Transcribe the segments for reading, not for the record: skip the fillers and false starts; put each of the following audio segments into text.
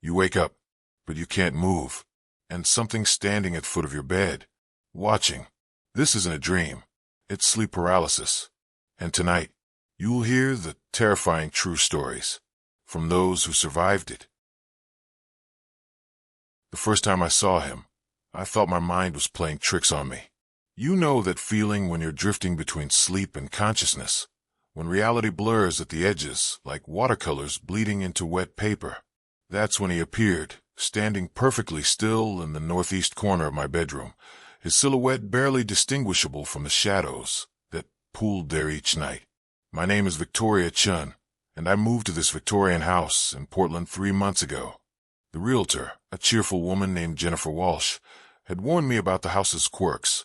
You wake up, but you can't move, and something's standing at the foot of your bed, watching. This isn't a dream. It's sleep paralysis. And tonight, you'll hear the terrifying true stories from those who survived it. The first time I saw him, I thought my mind was playing tricks on me. You know that feeling when you're drifting between sleep and consciousness, when reality blurs at the edges like watercolors bleeding into wet paper. That's when he appeared, standing perfectly still in the northeast corner of my bedroom, his silhouette barely distinguishable from the shadows that pooled there each night. My name is Victoria Chun, and I moved to this Victorian house in Portland 3 months ago. The realtor, a cheerful woman named Jennifer Walsh, had warned me about the house's quirks,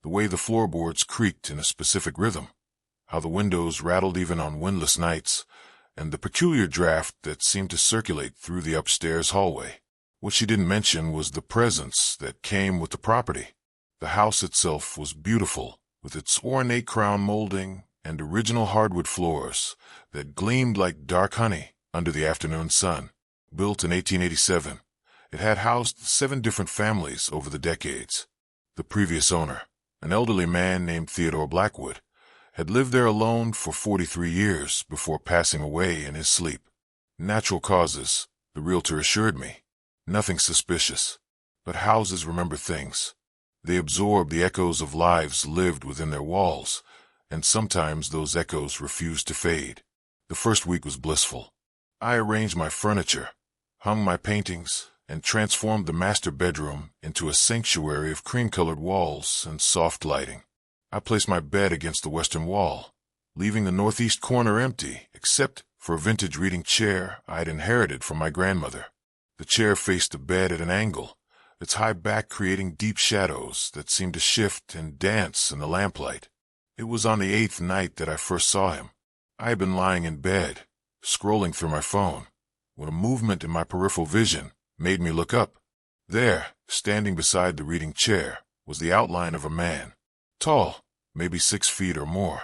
the way the floorboards creaked in a specific rhythm, how the windows rattled even on windless nights, and the peculiar draft that seemed to circulate through the upstairs hallway. What she didn't mention was the presence that came with the property. The house itself was beautiful, with its ornate crown molding and original hardwood floors that gleamed like dark honey under the afternoon sun. Built in 1887, it had housed 7 different families over the decades. The previous owner, an elderly man named Theodore Blackwood, had lived there alone for 43 years before passing away in his sleep. Natural causes, the realtor assured me. Nothing suspicious. But houses remember things. They absorb the echoes of lives lived within their walls, and sometimes those echoes refuse to fade. The first week was blissful. I arranged my furniture, hung my paintings, and transformed the master bedroom into a sanctuary of cream-colored walls and soft lighting. I placed my bed against the western wall, leaving the northeast corner empty except for a vintage reading chair I had inherited from my grandmother. The chair faced the bed at an angle, its high back creating deep shadows that seemed to shift and dance in the lamplight. It was on the 8th night that I first saw him. I had been lying in bed, scrolling through my phone, when a movement in my peripheral vision made me look up. There, standing beside the reading chair, was the outline of a man. Tall, maybe 6 feet or more,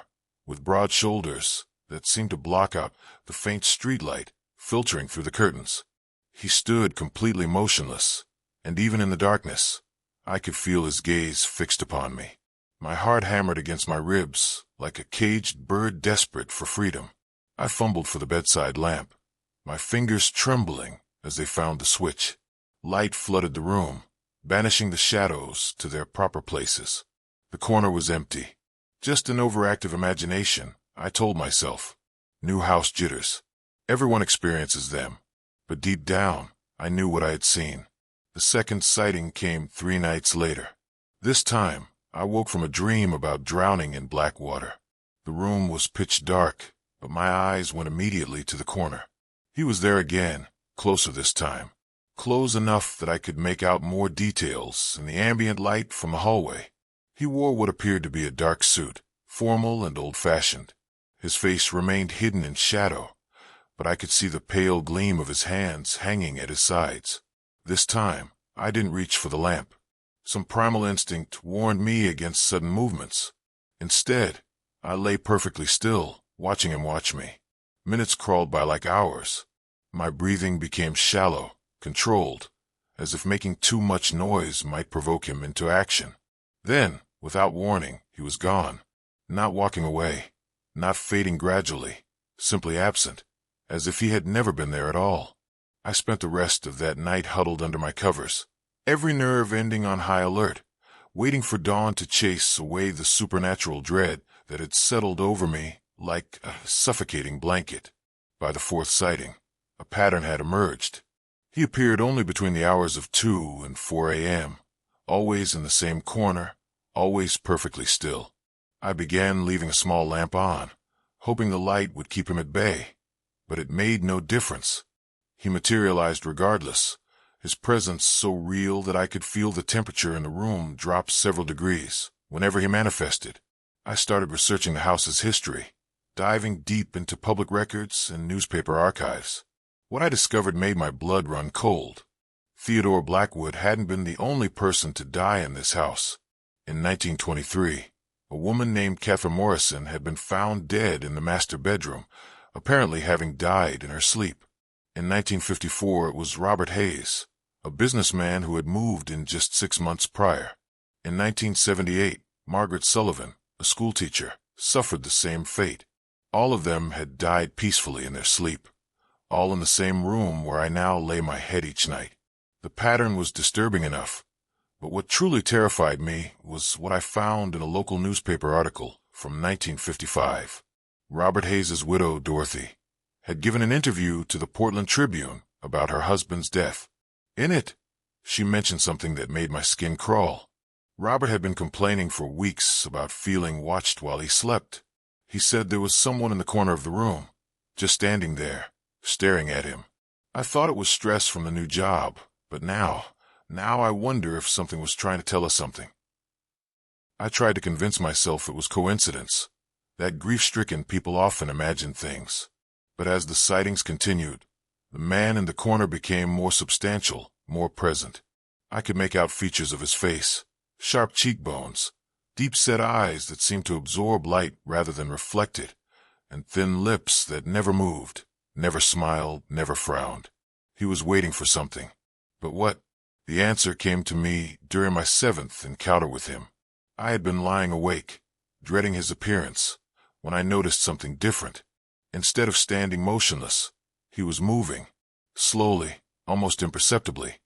with broad shoulders that seemed to block out the faint streetlight filtering through the curtains. He stood completely motionless, and even in the darkness, I could feel his gaze fixed upon me. My heart hammered against my ribs like a caged bird desperate for freedom. I fumbled for the bedside lamp, my fingers trembling as they found the switch. Light flooded the room, banishing the shadows to their proper places. The corner was empty. Just an overactive imagination, I told myself. New house jitters. Everyone experiences them. But deep down, I knew what I had seen. The second sighting came 3 nights later. This time, I woke from a dream about drowning in black water. The room was pitch dark, but my eyes went immediately to the corner. He was there again, closer this time. Close enough that I could make out more details in the ambient light from the hallway. He wore what appeared to be a dark suit, formal and old-fashioned. His face remained hidden in shadow, but I could see the pale gleam of his hands hanging at his sides. This time, I didn't reach for the lamp. Some primal instinct warned me against sudden movements. Instead, I lay perfectly still, watching him watch me. Minutes crawled by like hours. My breathing became shallow, controlled, as if making too much noise might provoke him into action. Then, without warning, he was gone. Not walking away, not fading gradually, simply absent, as if he had never been there at all. I spent the rest of that night huddled under my covers, every nerve ending on high alert, waiting for dawn to chase away the supernatural dread that had settled over me like a suffocating blanket. By the 4th sighting, a pattern had emerged. He appeared only between the hours of 2 and 4 a.m., always in the same corner, always perfectly still. I began leaving a small lamp on, hoping the light would keep him at bay, but it made no difference. He materialized regardless, his presence so real that I could feel the temperature in the room drop several degrees whenever he manifested. I started researching the house's history, diving deep into public records and newspaper archives. What I discovered made my blood run cold. Theodore Blackwood hadn't been the only person to die in this house. In 1923, a woman named Catherine Morrison had been found dead in the master bedroom, apparently having died in her sleep. In 1954, it was Robert Hayes, a businessman who had moved in just 6 months prior. In 1978, Margaret Sullivan, a schoolteacher, suffered the same fate. All of them had died peacefully in their sleep, all in the same room where I now lay my head each night. The pattern was disturbing enough, but what truly terrified me was what I found in a local newspaper article from 1955. Robert Hayes' widow, Dorothy, had given an interview to the Portland Tribune about her husband's death. In it, she mentioned something that made my skin crawl. Robert had been complaining for weeks about feeling watched while he slept. He said there was someone in the corner of the room, just standing there, staring at him. I thought it was stress from the new job, but now I wonder if something was trying to tell us something. I tried to convince myself it was coincidence, that grief-stricken people often imagine things. But as the sightings continued, the man in the corner became more substantial, more present. I could make out features of his face, sharp cheekbones, deep-set eyes that seemed to absorb light rather than reflect it, and thin lips that never moved, never smiled, never frowned. He was waiting for something. But what? The answer came to me during my 7th encounter with him. I had been lying awake, dreading his appearance, when I noticed something different. Instead of standing motionless, he was moving, slowly, almost imperceptibly.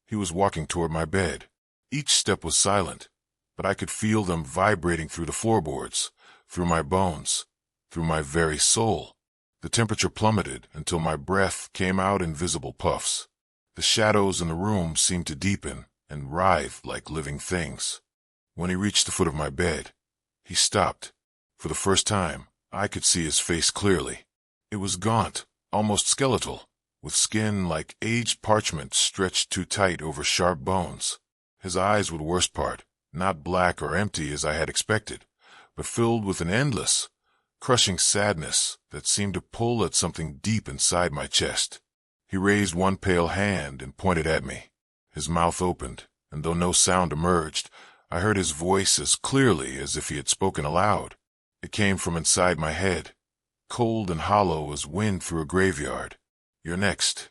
He was walking toward my bed. Each step was silent, but I could feel them vibrating through the floorboards, through my bones, through my very soul. The temperature plummeted until my breath came out in visible puffs. The shadows in the room seemed to deepen and writhe like living things. When he reached the foot of my bed, he stopped. For the first time, I could see his face clearly. It was gaunt, almost skeletal, with skin like aged parchment stretched too tight over sharp bones. His eyes were the worst part, not black or empty as I had expected, but filled with an endless, crushing sadness that seemed to pull at something deep inside my chest. He raised one pale hand and pointed at me. His mouth opened, and though no sound emerged, I heard his voice as clearly as if he had spoken aloud. It came from inside my head, cold and hollow as wind through a graveyard. "You're next."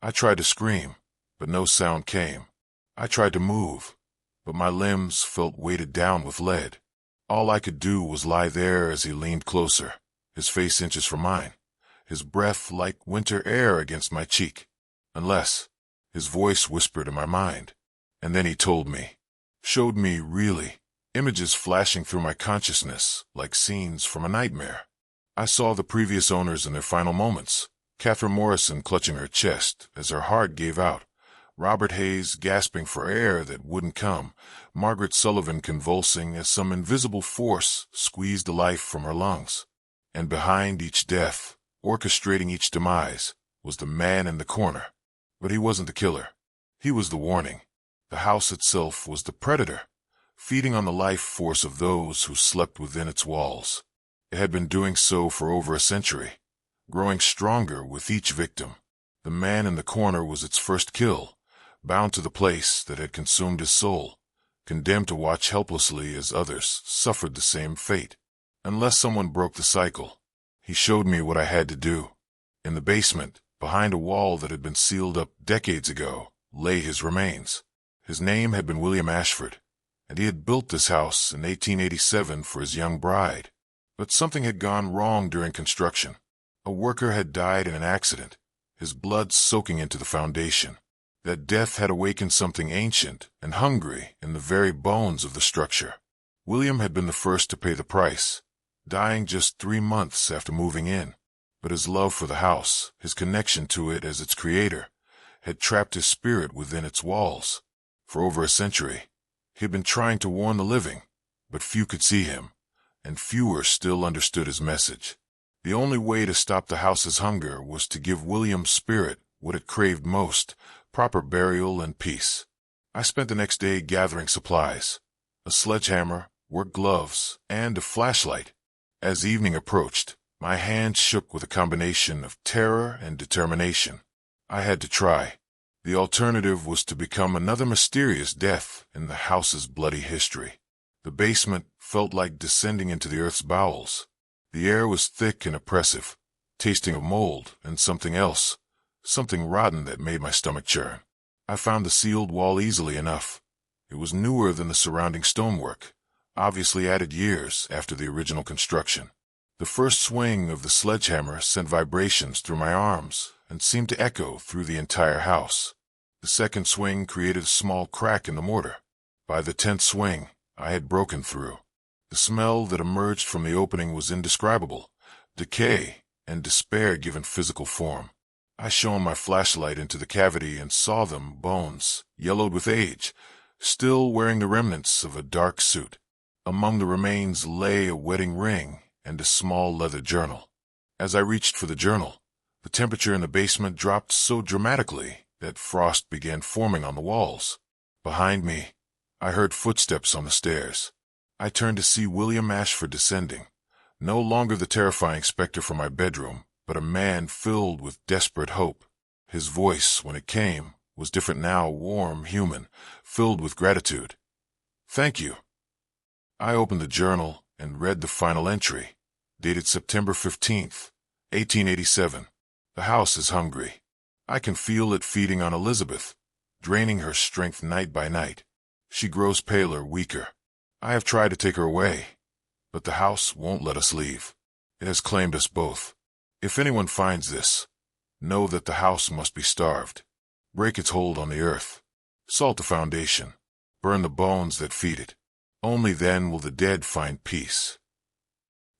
I tried to scream, but no sound came. I tried to move, but my limbs felt weighted down with lead. All I could do was lie there as he leaned closer, his face inches from mine, his breath like winter air against my cheek. Unless, his voice whispered in my mind. And then he told me, showed me really, images flashing through my consciousness like scenes from a nightmare. I saw the previous owners in their final moments, Catherine Morrison clutching her chest as her heart gave out, Robert Hayes gasping for air that wouldn't come, Margaret Sullivan convulsing as some invisible force squeezed the life from her lungs. And behind each death, orchestrating each demise, was the man in the corner. But he wasn't the killer. He was the warning. The house itself was the predator, feeding on the life force of those who slept within its walls. It had been doing so for over a century, growing stronger with each victim. The man in the corner was its first kill, bound to the place that had consumed his soul, condemned to watch helplessly as others suffered the same fate. Unless someone broke the cycle, he showed me what I had to do. In the basement, behind a wall that had been sealed up decades ago, lay his remains. His name had been William Ashford, and he had built this house in 1887 for his young bride. But something had gone wrong during construction. A worker had died in an accident, his blood soaking into the foundation. That death had awakened something ancient and hungry in the very bones of the structure. William had been the first to pay the price, dying just 3 months after moving in. But his love for the house, his connection to it as its creator, had trapped his spirit within its walls. For over a century, he had been trying to warn the living, but few could see him, and fewer still understood his message. The only way to stop the house's hunger was to give William's spirit what it craved most, proper burial and peace. I spent the next day gathering supplies, a sledgehammer, work gloves, and a flashlight. As evening approached, my hands shook with a combination of terror and determination. I had to try. The alternative was to become another mysterious death in the house's bloody history. The basement felt like descending into the earth's bowels. The air was thick and oppressive, tasting of mold and something else, something rotten that made my stomach churn. I found the sealed wall easily enough. It was newer than the surrounding stonework, obviously added years after the original construction. The first swing of the sledgehammer sent vibrations through my arms and seemed to echo through the entire house. The second swing created a small crack in the mortar. By the 10th swing, I had broken through. The smell that emerged from the opening was indescribable, decay and despair given physical form. I shone my flashlight into the cavity and saw them, bones, yellowed with age, still wearing the remnants of a dark suit. Among the remains lay a wedding ring and a small leather journal. As I reached for the journal, the temperature in the basement dropped so dramatically that frost began forming on the walls. Behind me, I heard footsteps on the stairs. I turned to see William Ashford descending, no longer the terrifying specter from my bedroom, but a man filled with desperate hope. His voice, when it came, was different now, warm, human, filled with gratitude. "Thank you." I opened the journal and read the final entry, dated September 15th, 1887. "The house is hungry. I can feel it feeding on Elizabeth, draining her strength night by night. She grows paler, weaker. I have tried to take her away, but the house won't let us leave. It has claimed us both. If anyone finds this, know that the house must be starved. Break its hold on the earth. Salt the foundation. Burn the bones that feed it. Only then will the dead find peace."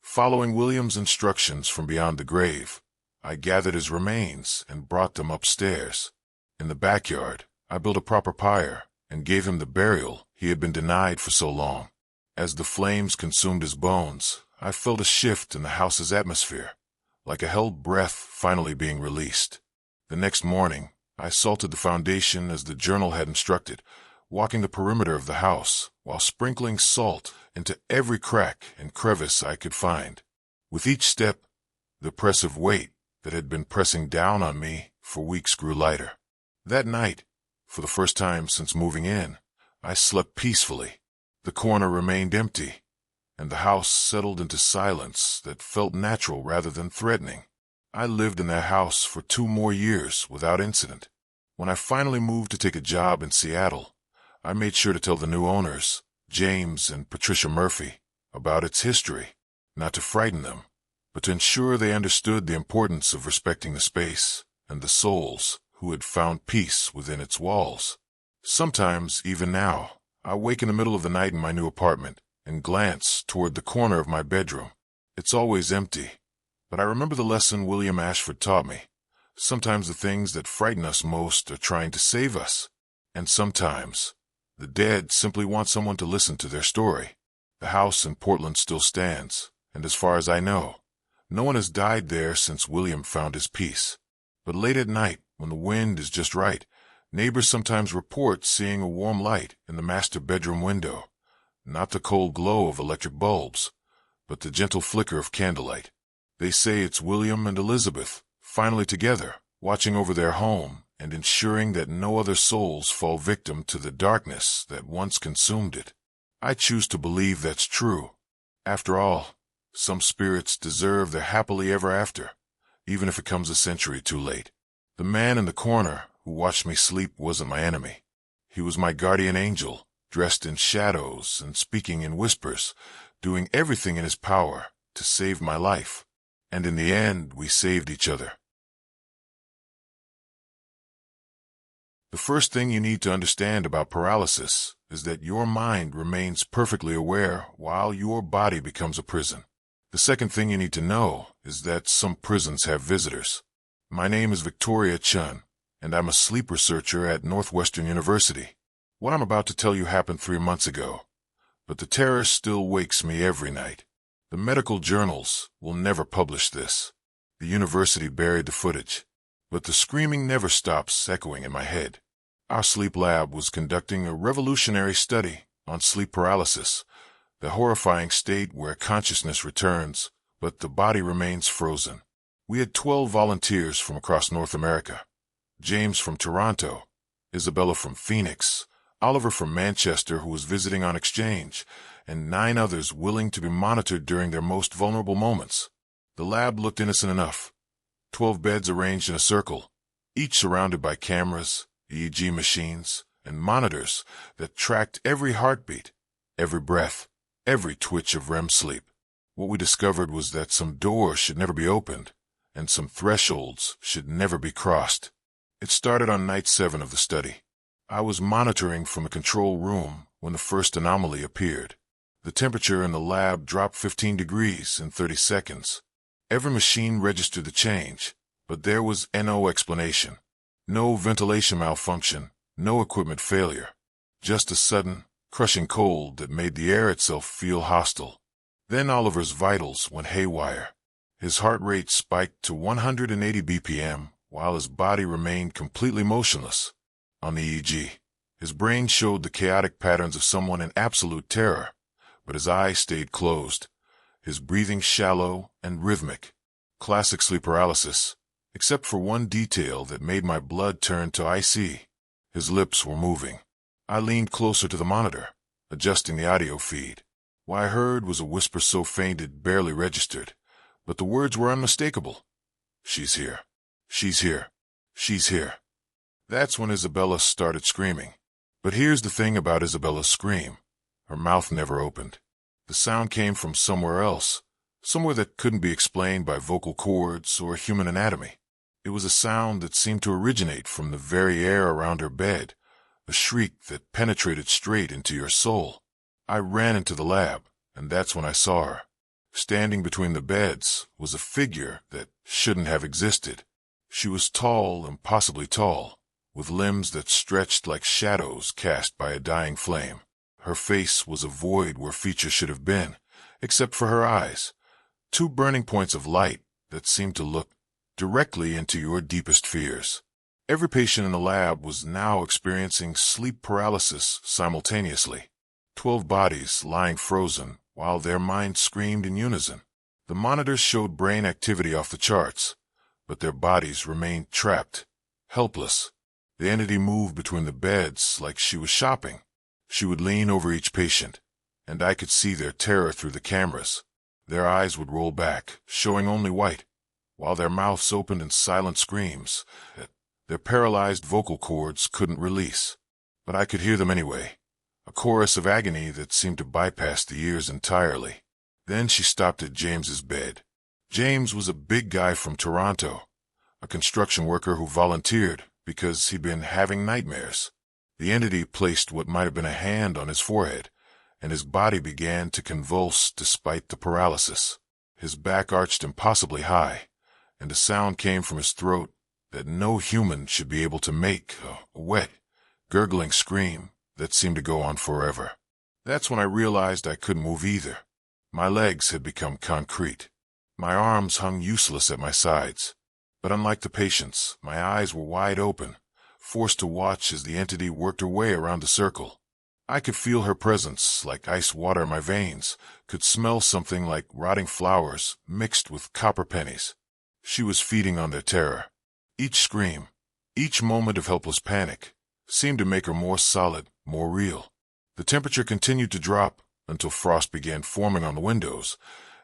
Following William's instructions from beyond the grave, I gathered his remains and brought them upstairs. In the backyard, I built a proper pyre and gave him the burial he had been denied for so long. As the flames consumed his bones, I felt a shift in the house's atmosphere, like a held breath finally being released. The next morning, I salted the foundation as the journal had instructed, walking the perimeter of the house while sprinkling salt into every crack and crevice I could find. With each step, the oppressive weight that had been pressing down on me for weeks grew lighter. That night, for the first time since moving in, I slept peacefully. The corner remained empty, and the house settled into silence that felt natural rather than threatening. I lived in that house for 2 more years without incident. When I finally moved to take a job in Seattle, I made sure to tell the new owners, James and Patricia Murphy, about its history, not to frighten them, but to ensure they understood the importance of respecting the space and the souls who had found peace within its walls. Sometimes, even now, I wake in the middle of the night in my new apartment and glance toward the corner of my bedroom. It's always empty, but I remember the lesson William Ashford taught me. Sometimes the things that frighten us most are trying to save us, and sometimes the dead simply want someone to listen to their story. The house in Portland still stands, and as far as I know, no one has died there since William found his peace. But late at night, when the wind is just right, neighbors sometimes report seeing a warm light in the master bedroom window. Not the cold glow of electric bulbs, but the gentle flicker of candlelight. They say it's William and Elizabeth, finally together, watching over their home and ensuring that no other souls fall victim to the darkness that once consumed it. I choose to believe that's true. After all, some spirits deserve their happily ever after, even if it comes a century too late. The man in the corner who watched me sleep wasn't my enemy. He was my guardian angel, dressed in shadows and speaking in whispers, doing everything in his power to save my life. And in the end, we saved each other. The first thing you need to understand about paralysis is that your mind remains perfectly aware while your body becomes a prison. The second thing you need to know is that some prisons have visitors. My name is Victoria Chun, and I'm a sleep researcher at Northwestern University. What I'm about to tell you happened 3 months ago, but the terror still wakes me every night. The medical journals will never publish this. The university buried the footage, but the screaming never stops echoing in my head. Our sleep lab was conducting a revolutionary study on sleep paralysis, the horrifying state where consciousness returns, but the body remains frozen. We had 12 volunteers from across North America. James from Toronto, Isabella from Phoenix, Oliver from Manchester, who was visiting on exchange, and 9 others willing to be monitored during their most vulnerable moments. The lab looked innocent enough. 12 beds arranged in a circle, each surrounded by cameras, EEG machines, and monitors that tracked every heartbeat, every breath, every twitch of REM sleep. What we discovered was that some doors should never be opened, and some thresholds should never be crossed. It started on night 7 of the study. I was monitoring from a control room when the first anomaly appeared. The temperature in the lab dropped 15 degrees in 30 seconds. Every machine registered the change, but there was no explanation. No ventilation malfunction, no equipment failure. Just a sudden, crushing cold that made the air itself feel hostile. Then Oliver's vitals went haywire. His heart rate spiked to 180 BPM, while his body remained completely motionless. On the EEG, his brain showed the chaotic patterns of someone in absolute terror, but his eyes stayed closed, his breathing shallow and rhythmic. Classic sleep paralysis, except for one detail that made my blood turn to icy. His lips were moving. I leaned closer to the monitor, adjusting the audio feed. What I heard was a whisper so faint it barely registered, but the words were unmistakable. "She's here. She's here. She's here." That's when Isabella started screaming. But here's the thing about Isabella's scream. Her mouth never opened. The sound came from somewhere else, somewhere that couldn't be explained by vocal cords or human anatomy. It was a sound that seemed to originate from the very air around her bed, a shriek that penetrated straight into your soul. I ran into the lab, and that's when I saw her. Standing between the beds was a figure that shouldn't have existed. She was tall, impossibly tall, with limbs that stretched like shadows cast by a dying flame. Her face was a void where features should have been, except for her eyes, 2 burning points of light that seemed to look directly into your deepest fears. Every patient in the lab was now experiencing sleep paralysis simultaneously. 12 bodies lying frozen while their minds screamed in unison. The monitors showed brain activity off the charts, but their bodies remained trapped, helpless. The entity moved between the beds like she was shopping. She would lean over each patient, and I could see their terror through the cameras. Their eyes would roll back, showing only white, while their mouths opened in silent screams that their paralyzed vocal cords couldn't release. But I could hear them anyway, a chorus of agony that seemed to bypass the ears entirely. Then she stopped at James's bed. James was a big guy from Toronto, a construction worker who volunteered because he'd been having nightmares. The entity placed what might have been a hand on his forehead, and his body began to convulse despite the paralysis. His back arched impossibly high, and a sound came from his throat that no human should be able to make, a wet, gurgling scream that seemed to go on forever. That's when I realized I couldn't move either. My legs had become concrete. My arms hung useless at my sides. But unlike the patients, my eyes were wide open, forced to watch as the entity worked her way around the circle. I could feel her presence like ice water in my veins, could smell something like rotting flowers mixed with copper pennies. She was feeding on their terror. Each scream, each moment of helpless panic, seemed to make her more solid, more real. The temperature continued to drop until frost began forming on the windows,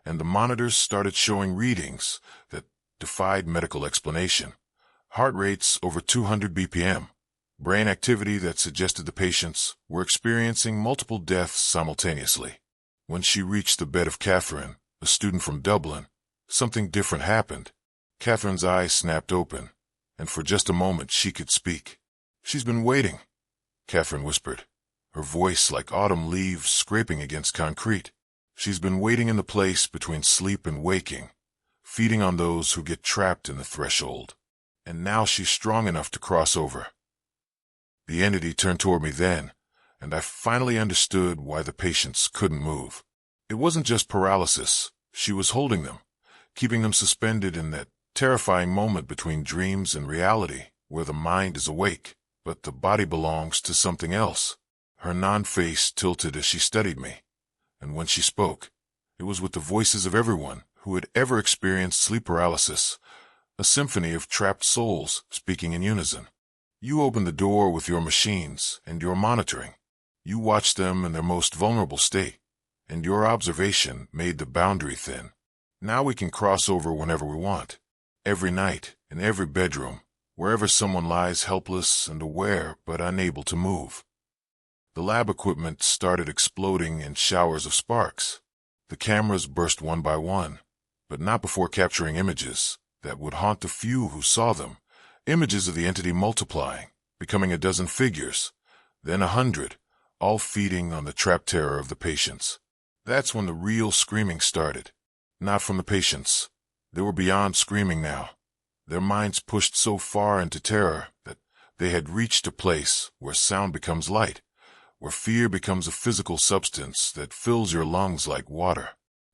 and the monitors started showing readings that defied medical explanation. Heart rates over 200 BPM. Brain activity that suggested the patients were experiencing multiple deaths simultaneously. When she reached the bed of Catherine, a student from Dublin, something different happened. Catherine's eyes snapped open, and for just a moment she could speak. "She's been waiting," Catherine whispered, her voice like autumn leaves scraping against concrete. "She's been waiting in the place between sleep and waking, feeding on those who get trapped in the threshold. And now she's strong enough to cross over." The entity turned toward me then, and I finally understood why the patients couldn't move. It wasn't just paralysis. She was holding them, keeping them suspended in that terrifying moment between dreams and reality, where the mind is awake, but the body belongs to something else. Her non-face tilted as she studied me, and when she spoke, it was with the voices of everyone who had ever experienced sleep paralysis, a symphony of trapped souls speaking in unison. You opened the door with your machines and your monitoring. You watched them in their most vulnerable state, and your observation made the boundary thin. Now we can cross over whenever we want. Every night, in every bedroom, wherever someone lies helpless and aware but unable to move. The lab equipment started exploding in showers of sparks. The cameras burst one by one, but not before capturing images that would haunt the few who saw them, images of the entity multiplying, becoming a dozen figures, then 100, all feeding on the trapped terror of the patients. That's when the real screaming started. Not from the patients. They were beyond screaming now. Their minds pushed so far into terror that they had reached a place where sound becomes light, where fear becomes a physical substance that fills your lungs like water.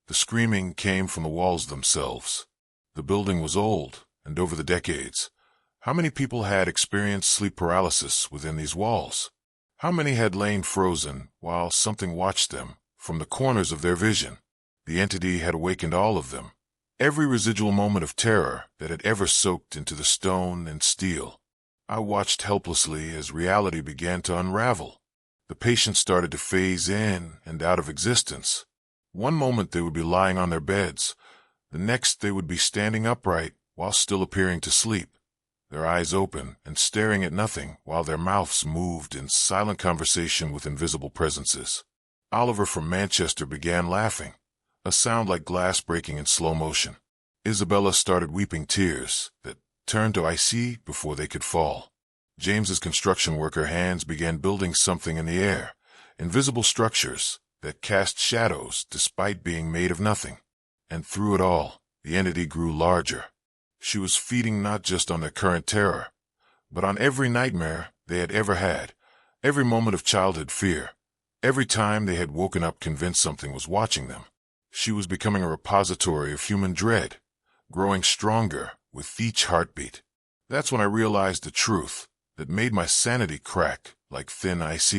The screaming came from the walls themselves. The building was old, and over the decades, how many people had experienced sleep paralysis within these walls? How many had lain frozen while something watched them from the corners of their vision? The entity had awakened all of them, every residual moment of terror that had ever soaked into the stone and steel. I watched helplessly as reality began to unravel. The patients started to phase in and out of existence. One moment they would be lying on their beds, the next they would be standing upright while still appearing to sleep, their eyes open and staring at nothing while their mouths moved in silent conversation with invisible presences. Oliver from Manchester began laughing, a sound like glass breaking in slow motion. Isabella started weeping tears that turned to icy before they could fall. James's construction worker hands began building something in the air, invisible structures that cast shadows despite being made of nothing. And through it all, the entity grew larger. She was feeding not just on their current terror, but on every nightmare they had ever had, every moment of childhood fear, every time they had woken up convinced something was watching them. She was becoming a repository of human dread, growing stronger with each heartbeat. That's when I realized the truth that made my sanity crack like thin ice.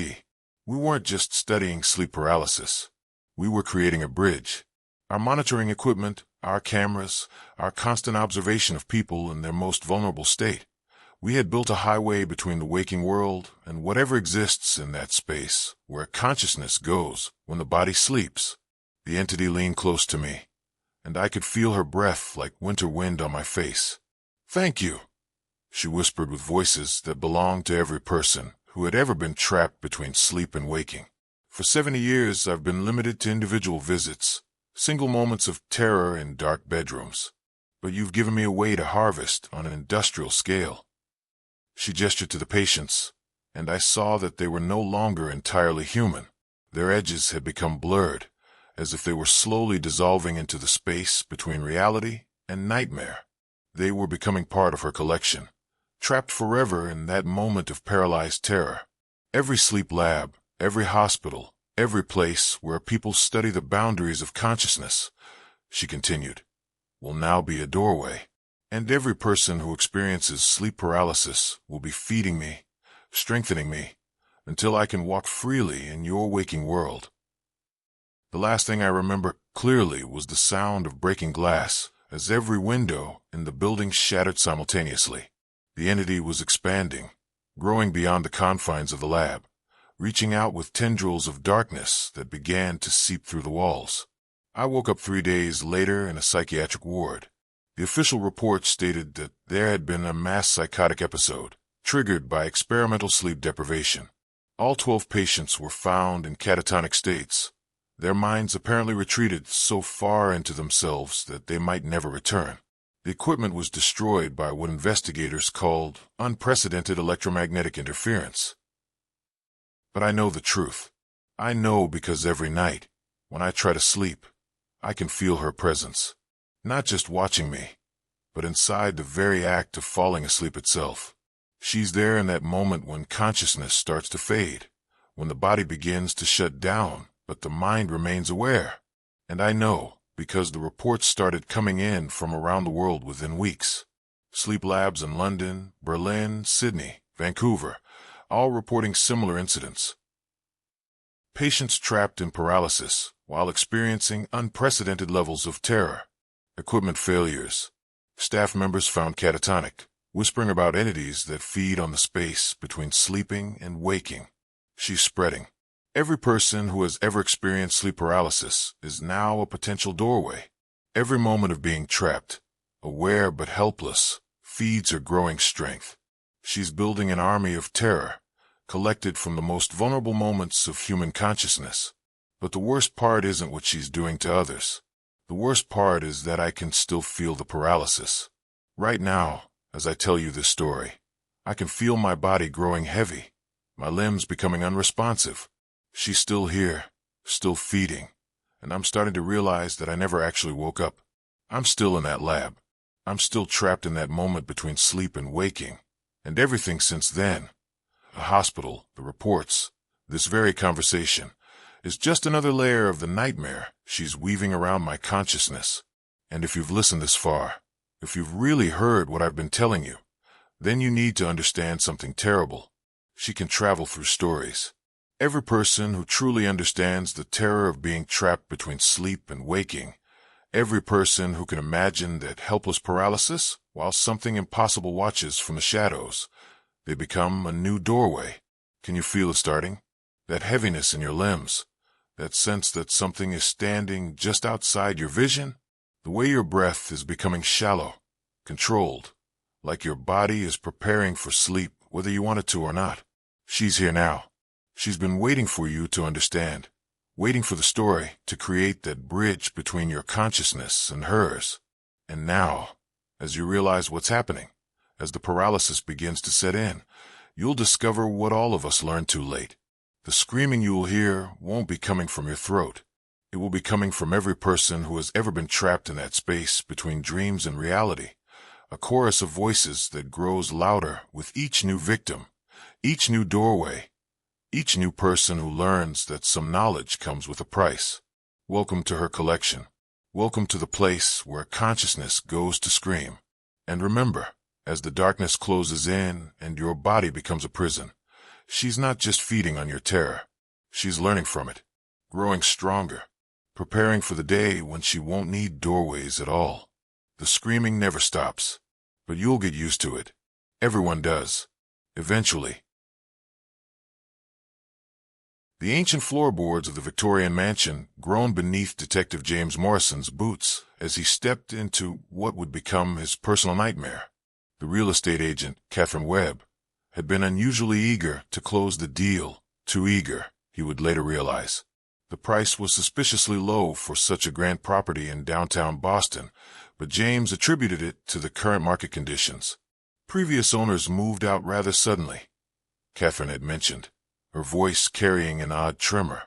We weren't just studying sleep paralysis. We were creating a bridge. Our monitoring equipment, our cameras, our constant observation of people in their most vulnerable state. We had built a highway between the waking world and whatever exists in that space where consciousness goes when the body sleeps. The entity leaned close to me, and I could feel her breath like winter wind on my face. "Thank you," she whispered with voices that belonged to every person who had ever been trapped between sleep and waking. "For 70 years I've been limited to individual visits, single moments of terror in dark bedrooms. But you've given me a way to harvest on an industrial scale." She gestured to the patients, and I saw that they were no longer entirely human. Their edges had become blurred, as if they were slowly dissolving into the space between reality and nightmare. They were becoming part of her collection, trapped forever in that moment of paralyzed terror. Every sleep lab, every hospital, every place where people study the boundaries of consciousness, she continued, will now be a doorway. And every person who experiences sleep paralysis will be feeding me, strengthening me, until I can walk freely in your waking world. The last thing I remember clearly was the sound of breaking glass as every window in the building shattered simultaneously. The entity was expanding, growing beyond the confines of the lab, reaching out with tendrils of darkness that began to seep through the walls. I woke up 3 days later in a psychiatric ward. The official report stated that there had been a mass psychotic episode, triggered by experimental sleep deprivation. All 12 patients were found in catatonic states, their minds apparently retreated so far into themselves that they might never return. The equipment was destroyed by what investigators called unprecedented electromagnetic interference. But I know the truth. I know because every night, when I try to sleep, I can feel her presence. Not just watching me, but inside the very act of falling asleep itself. She's there in that moment when consciousness starts to fade, when the body begins to shut down, but the mind remains aware. And I know, because the reports started coming in from around the world within weeks. Sleep labs in London, Berlin, Sydney, Vancouver, all reporting similar incidents. Patients trapped in paralysis while experiencing unprecedented levels of terror. Equipment failures. Staff members found catatonic, whispering about entities that feed on the space between sleeping and waking. She's spreading. Every person who has ever experienced sleep paralysis is now a potential doorway. Every moment of being trapped, aware but helpless, feeds her growing strength. She's building an army of terror, collected from the most vulnerable moments of human consciousness. But the worst part isn't what she's doing to others. The worst part is that I can still feel the paralysis. Right now, as I tell you this story, I can feel my body growing heavy, my limbs becoming unresponsive. She's still here, still feeding, and I'm starting to realize that I never actually woke up. I'm still in that lab. I'm still trapped in that moment between sleep and waking, and everything since then, the hospital, the reports, this very conversation, is just another layer of the nightmare she's weaving around my consciousness. And if you've listened this far, if you've really heard what I've been telling you, then you need to understand something terrible. She can travel through stories. Every person who truly understands the terror of being trapped between sleep and waking, every person who can imagine that helpless paralysis while something impossible watches from the shadows, they become a new doorway. Can you feel it starting? That heaviness in your limbs, that sense that something is standing just outside your vision, the way your breath is becoming shallow, controlled, like your body is preparing for sleep whether you want it to or not. She's here now. She's been waiting for you to understand, waiting for the story to create that bridge between your consciousness and hers. And now, as you realize what's happening, as the paralysis begins to set in, you'll discover what all of us learned too late. The screaming you'll hear won't be coming from your throat. It will be coming from every person who has ever been trapped in that space between dreams and reality, a chorus of voices that grows louder with each new victim, each new doorway, each new person who learns that some knowledge comes with a price. Welcome to her collection. Welcome to the place where consciousness goes to scream. And remember, as the darkness closes in and your body becomes a prison, she's not just feeding on your terror. She's learning from it, growing stronger, preparing for the day when she won't need doorways at all. The screaming never stops, but you'll get used to it. Everyone does. Eventually. The ancient floorboards of the Victorian mansion groaned beneath Detective James Morrison's boots as he stepped into what would become his personal nightmare. The real estate agent, Catherine Webb, had been unusually eager to close the deal, too eager, he would later realize. The price was suspiciously low for such a grand property in downtown Boston, but James attributed it to the current market conditions. Previous owners moved out rather suddenly, Catherine had mentioned, her voice carrying an odd tremor.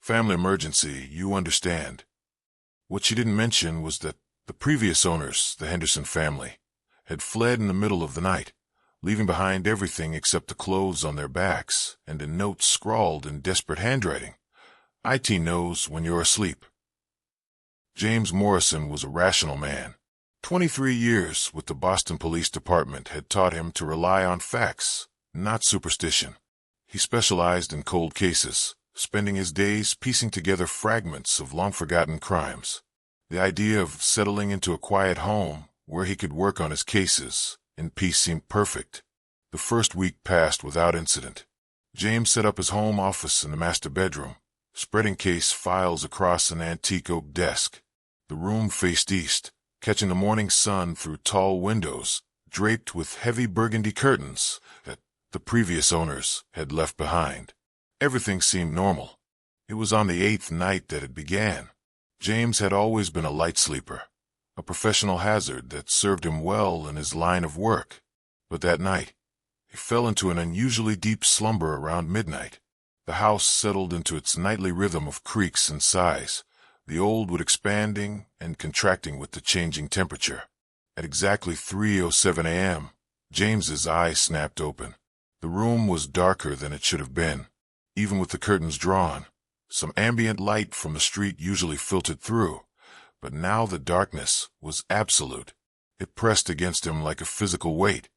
Family emergency, you understand. What she didn't mention was that the previous owners, the Henderson family, had fled in the middle of the night, leaving behind everything except the clothes on their backs and a note scrawled in desperate handwriting. IT knows when you're asleep. James Morrison was a rational man. 23 years with the Boston Police Department had taught him to rely on facts, not superstition. He specialized in cold cases, spending his days piecing together fragments of long-forgotten crimes. The idea of settling into a quiet home where he could work on his cases in peace seemed perfect. The first week passed without incident. James set up his home office in the master bedroom, spreading case files across an antique oak desk. The room faced east, catching the morning sun through tall windows, draped with heavy burgundy curtains that the previous owners had left behind. Everything seemed normal. It was on the 8th night that it began. James had always been a light sleeper, a professional hazard that served him well in his line of work. But that night, he fell into an unusually deep slumber around midnight. The house settled into its nightly rhythm of creaks and sighs, the old wood expanding and contracting with the changing temperature. At exactly 3:07 a.m., James's eyes snapped open. The room was darker than it should have been. Even with the curtains drawn, some ambient light from the street usually filtered through, but now the darkness was absolute. It pressed against him like a physical weight,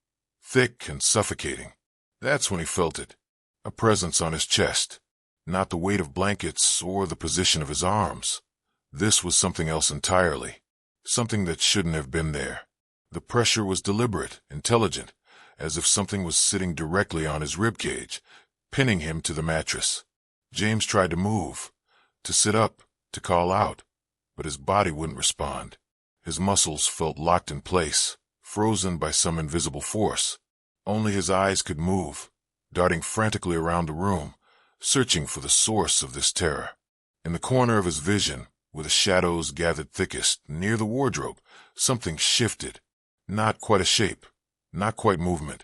thick and suffocating. That's when he felt it, a presence on his chest, not the weight of blankets or the position of his arms. This was something else entirely, something that shouldn't have been there. The pressure was deliberate, intelligent, as if something was sitting directly on his ribcage, pinning him to the mattress. James tried to move, to sit up, to call out, but his body wouldn't respond. His muscles felt locked in place, frozen by some invisible force. Only his eyes could move, darting frantically around the room, searching for the source of this terror. In the corner of his vision, where the shadows gathered thickest, near the wardrobe, something shifted. Not quite a shape, not quite movement,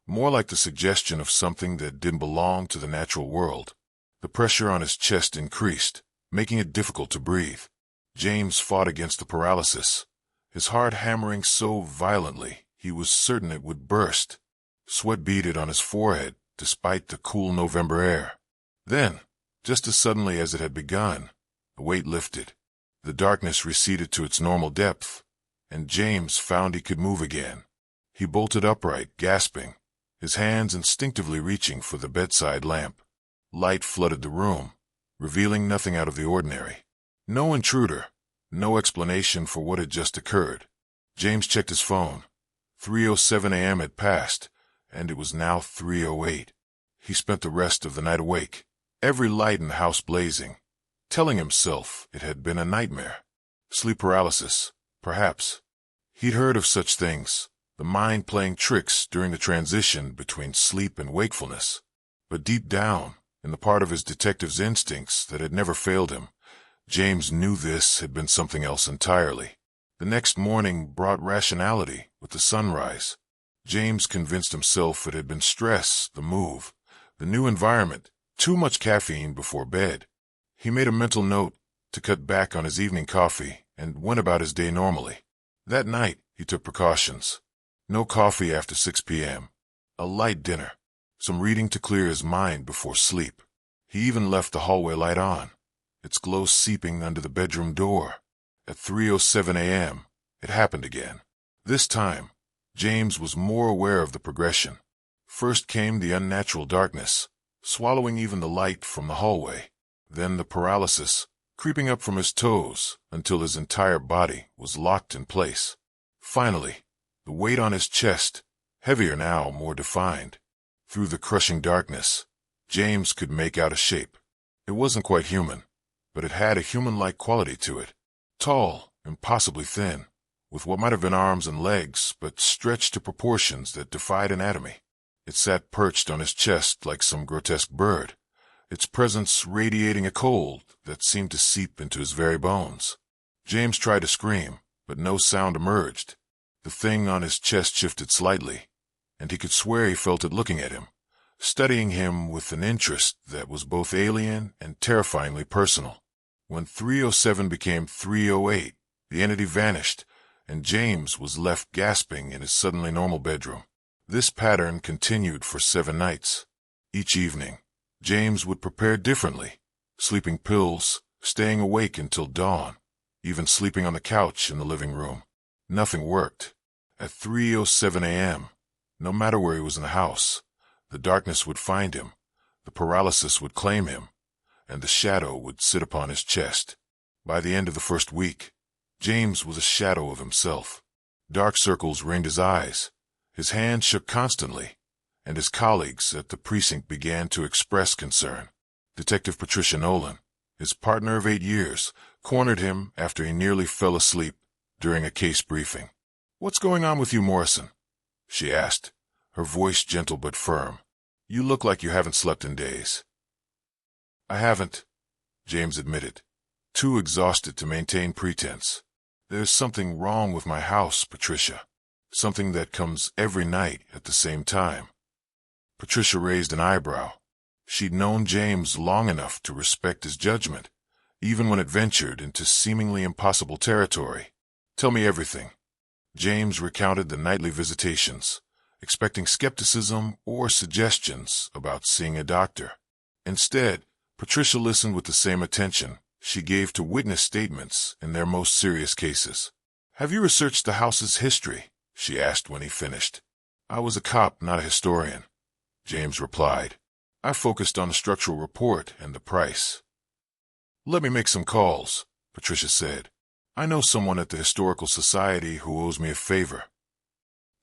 more like the suggestion of something that didn't belong to the natural world. The pressure on his chest increased, making it difficult to breathe. James fought against the paralysis, his heart hammering so violently he was certain it would burst. Sweat beaded on his forehead despite the cool November air. Then, just as suddenly as it had begun, the weight lifted. The darkness receded to its normal depth, and James found he could move again. He bolted upright, gasping, his hands instinctively reaching for the bedside lamp. Light flooded the room, revealing nothing out of the ordinary. No intruder, no explanation for what had just occurred. James checked his phone. 3:07 a.m. had passed, and it was now 3:08. He spent the rest of the night awake, every light in the house blazing, telling himself it had been a nightmare. Sleep paralysis, perhaps. He'd heard of such things, the mind playing tricks during the transition between sleep and wakefulness. But deep down, in the part of his detective's instincts that had never failed him, James knew this had been something else entirely. The next morning brought rationality with the sunrise. James convinced himself it had been stress, the move, the new environment, too much caffeine before bed. He made a mental note to cut back on his evening coffee and went about his day normally. That night, he took precautions. No coffee after 6 p.m., a light dinner, some reading to clear his mind before sleep. He even left the hallway light on, its glow seeping under the bedroom door. At 3:07 a.m., it happened again. This time, James was more aware of the progression. First came the unnatural darkness, swallowing even the light from the hallway. Then the paralysis, creeping up from his toes until his entire body was locked in place. Finally, the weight on his chest, heavier now, more defined. Through the crushing darkness, James could make out a shape. It wasn't quite human, but it had a human-like quality to it. Tall, impossibly thin, with what might have been arms and legs, but stretched to proportions that defied anatomy. It sat perched on his chest like some grotesque bird, its presence radiating a cold that seemed to seep into his very bones. James tried to scream, but no sound emerged. The thing on his chest shifted slightly, and he could swear he felt it looking at him, studying him with an interest that was both alien and terrifyingly personal. When 3:07 became 3:08, the entity vanished, and James was left gasping in his suddenly normal bedroom. This pattern continued for 7 nights. Each evening, James would prepare differently, sleeping pills, staying awake until dawn, even sleeping on the couch in the living room. Nothing worked. At 3:07 a.m., no matter where he was in the house, the darkness would find him, the paralysis would claim him, and the shadow would sit upon his chest. By the end of the first week, James was a shadow of himself. Dark circles ringed his eyes, his hands shook constantly, and his colleagues at the precinct began to express concern. Detective Patricia Nolan, his partner of 8 years, cornered him after he nearly fell asleep during a case briefing. "What's going on with you, Morrison?" she asked, her voice gentle but firm. "You look like you haven't slept in days." "I haven't," James admitted, too exhausted to maintain pretense. "There's something wrong with my house, Patricia. Something that comes every night at the same time." Patricia raised an eyebrow. She'd known James long enough to respect his judgment, even when it ventured into seemingly impossible territory. "Tell me everything." James recounted the nightly visitations, expecting skepticism or suggestions about seeing a doctor. Instead, Patricia listened with the same attention she gave to witness statements in their most serious cases. "Have you researched the house's history?" she asked when he finished. "I was a cop, not a historian," James replied. "I focused on the structural report and the price." "Let me make some calls," Patricia said. "I know someone at the Historical Society who owes me a favor."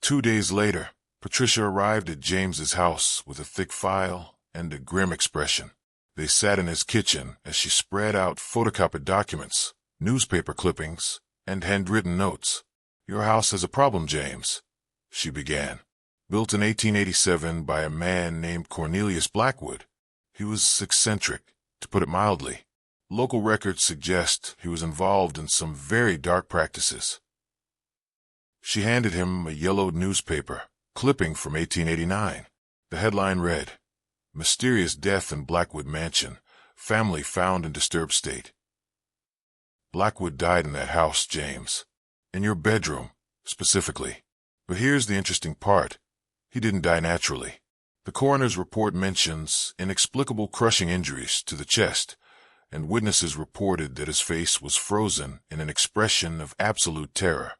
2 days later, Patricia arrived at James's house with a thick file and a grim expression. They sat in his kitchen as she spread out photocopied documents, newspaper clippings, and handwritten notes. "Your house has a problem, James," she began. Built in 1887 by a man named Cornelius Blackwood. He was eccentric, to put it mildly. Local records suggest he was involved in some very dark practices. She handed him a yellowed newspaper, clipping from 1889. The headline read, "Mysterious Death in Blackwood Mansion. Family found in disturbed state." Blackwood died in that house, James. In your bedroom, specifically. But here's the interesting part. He didn't die naturally. The coroner's report mentions inexplicable crushing injuries to the chest, and witnesses reported that his face was frozen in an expression of absolute terror.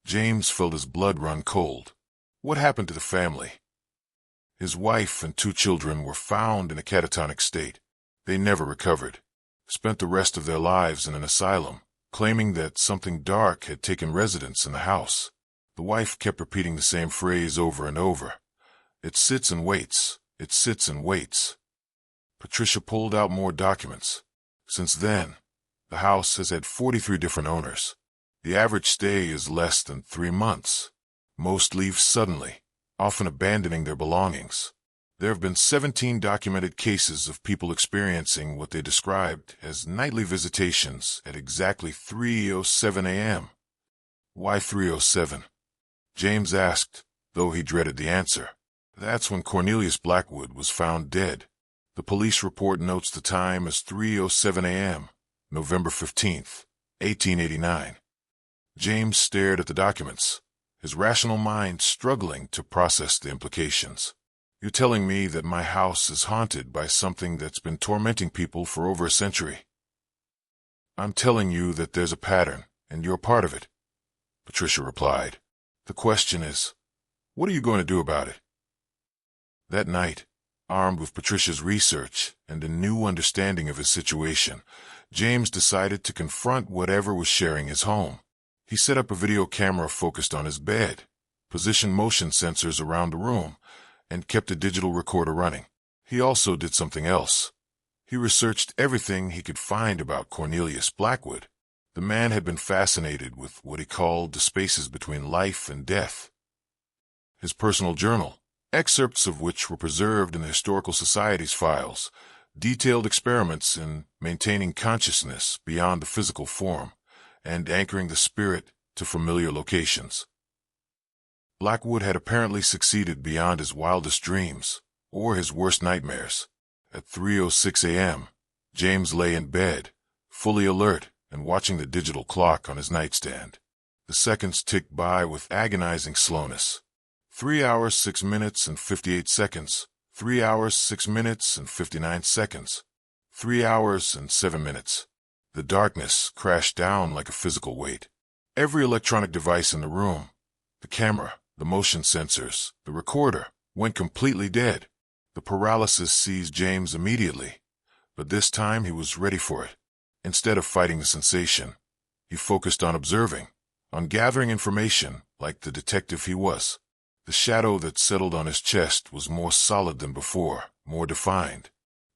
James felt his blood run cold. What happened to the family? His wife and 2 children were found in a catatonic state. They never recovered. Spent the rest of their lives in an asylum, claiming that something dark had taken residence in the house. The wife kept repeating the same phrase over and over. "It sits and waits. It sits and waits." Patricia pulled out more documents. Since then, the house has had 43 different owners. The average stay is less than 3 months. Most leave suddenly, often abandoning their belongings. There have been 17 documented cases of people experiencing what they described as nightly visitations at exactly 3:07 a.m. Why 3:07? James asked, though he dreaded the answer. That's when Cornelius Blackwood was found dead. The police report notes the time as 3:07 a.m., November 15th, 1889. James stared at the documents, his rational mind struggling to process the implications. "You're telling me that my house is haunted by something that's been tormenting people for over a century?" "I'm telling you that there's a pattern, and you're part of it," Patricia replied. "The question is, what are you going to do about it?" That night, armed with Patricia's research and a new understanding of his situation, James decided to confront whatever was sharing his home. He set up a video camera focused on his bed, positioned motion sensors around the room, and kept a digital recorder running. He also did something else. He researched everything he could find about Cornelius Blackwood. The man had been fascinated with what he called the spaces between life and death. His personal journal, excerpts of which were preserved in the Historical Society's files, detailed experiments in maintaining consciousness beyond the physical form and anchoring the spirit to familiar locations. Blackwood had apparently succeeded beyond his wildest dreams or his worst nightmares. At 3:06 a.m., James lay in bed, fully alert and watching the digital clock on his nightstand. The seconds ticked by with agonizing slowness. 3 hours, 6 minutes, and 58 seconds. 3 hours, 6 minutes, and 59 seconds. 3 hours and 7 minutes. The darkness crashed down like a physical weight. Every electronic device in the room, the camera, the motion sensors, the recorder, went completely dead. The paralysis seized James immediately, but this time he was ready for it. Instead of fighting the sensation, he focused on observing, on gathering information like the detective he was. The shadow that settled on his chest was more solid than before, more defined.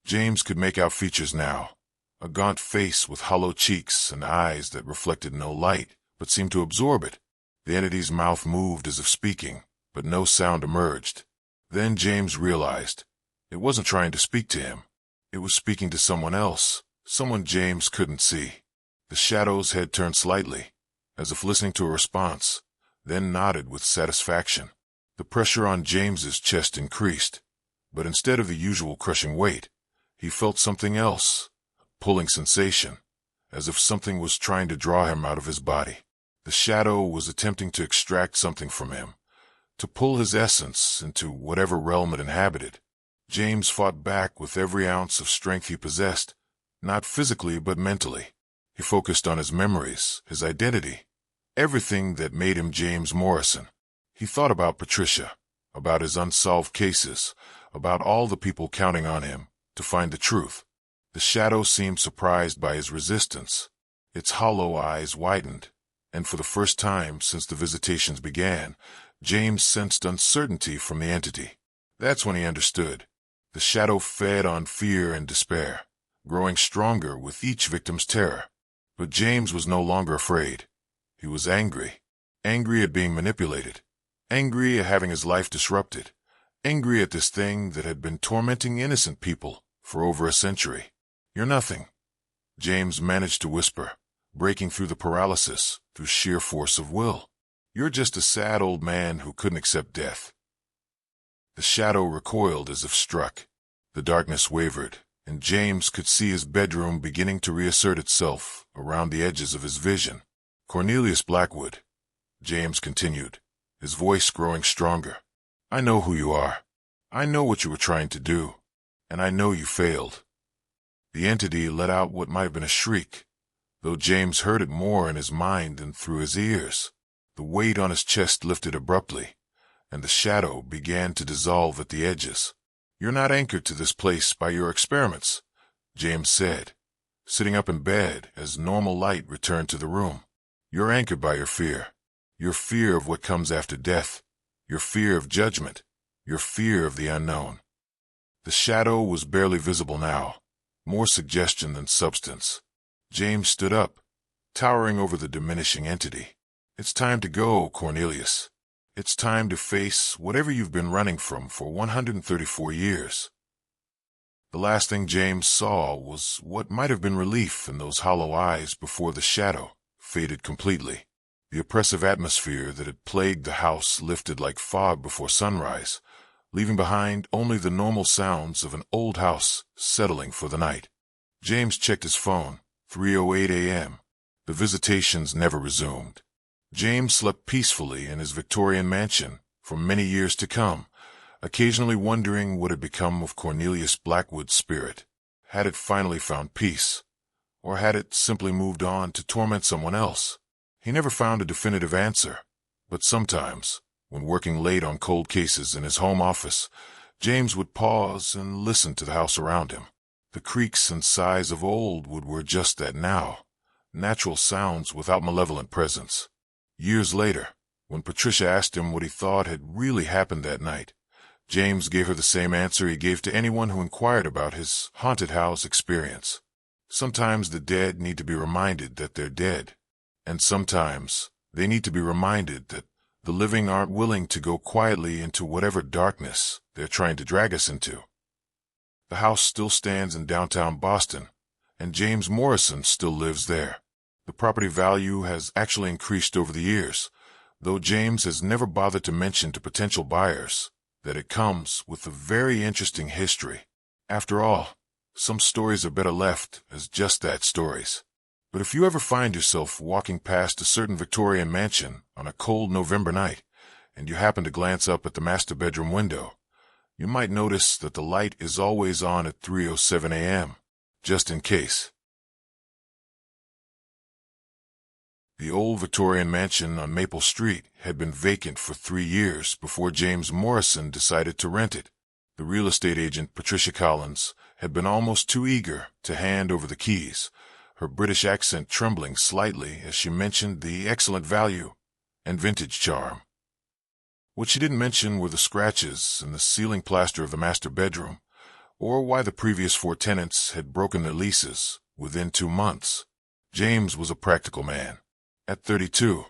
James could make out features now. A gaunt face with hollow cheeks and eyes that reflected no light, but seemed to absorb it. The entity's mouth moved as if speaking, but no sound emerged. Then James realized it wasn't trying to speak to him. It was speaking to someone else, someone James couldn't see. The shadow's head turned slightly, as if listening to a response, then nodded with satisfaction. The pressure on James's chest increased, but instead of the usual crushing weight, he felt something else, a pulling sensation, as if something was trying to draw him out of his body. The shadow was attempting to extract something from him, to pull his essence into whatever realm it inhabited. James fought back with every ounce of strength he possessed, not physically but mentally. He focused on his memories, his identity, everything that made him James Morrison. He thought about Patricia, about his unsolved cases, about all the people counting on him to find the truth. The shadow seemed surprised by his resistance. Its hollow eyes widened, and for the first time since the visitations began, James sensed uncertainty from the entity. That's when he understood. The shadow fed on fear and despair, growing stronger with each victim's terror. But James was no longer afraid. He was angry, angry at being manipulated, Angry at having his life disrupted. Angry at this thing that had been tormenting innocent people for over a century. "You're nothing," James managed to whisper, breaking through the paralysis through sheer force of will. "You're just a sad old man who couldn't accept death." The shadow recoiled as if struck. The darkness wavered, and James could see his bedroom beginning to reassert itself around the edges of his vision. "Cornelius Blackwood," James continued, his voice growing stronger. "I know who you are. I know what you were trying to do, and I know you failed." The entity let out what might have been a shriek, though James heard it more in his mind than through his ears. The weight on his chest lifted abruptly, and the shadow began to dissolve at the edges. "You're not anchored to this place by your experiments," James said, sitting up in bed as normal light returned to the room. "You're anchored by your fear of what comes after death, your fear of judgment, your fear of the unknown." The shadow was barely visible now, more suggestion than substance. James stood up, towering over the diminishing entity. "It's time to go, Cornelius. It's time to face whatever you've been running from for 134 years. The last thing James saw was what might have been relief in those hollow eyes before the shadow faded completely. The oppressive atmosphere that had plagued the house lifted like fog before sunrise, leaving behind only the normal sounds of an old house settling for the night. James checked his phone, 3:08 a.m. The visitations never resumed. James slept peacefully in his Victorian mansion for many years to come, occasionally wondering what had become of Cornelius Blackwood's spirit. Had it finally found peace, or had it simply moved on to torment someone else? He never found a definitive answer, but sometimes, when working late on cold cases in his home office, James would pause and listen to the house around him. The creaks and sighs of old were just that now, natural sounds without malevolent presence. Years later, when Patricia asked him what he thought had really happened that night, James gave her the same answer he gave to anyone who inquired about his haunted house experience. Sometimes the dead need to be reminded that they're dead, and sometimes they need to be reminded that the living aren't willing to go quietly into whatever darkness they're trying to drag us into. The house still stands in downtown Boston, and James Morrison still lives there. The property value has actually increased over the years, though James has never bothered to mention to potential buyers that it comes with a very interesting history. After all, some stories are better left as just that, stories. But if you ever find yourself walking past a certain Victorian mansion on a cold November night, and you happen to glance up at the master bedroom window, you might notice that the light is always on at 3:07 a.m., just in case. The old Victorian mansion on Maple Street had been vacant for 3 years before James Morrison decided to rent it. The real estate agent, Patricia Collins, had been almost too eager to hand over the keys, her British accent trembling slightly as she mentioned the excellent value and vintage charm. What she didn't mention were the scratches in the ceiling plaster of the master bedroom, or why the previous 4 tenants had broken their leases within 2 months. James was a practical man. At 32,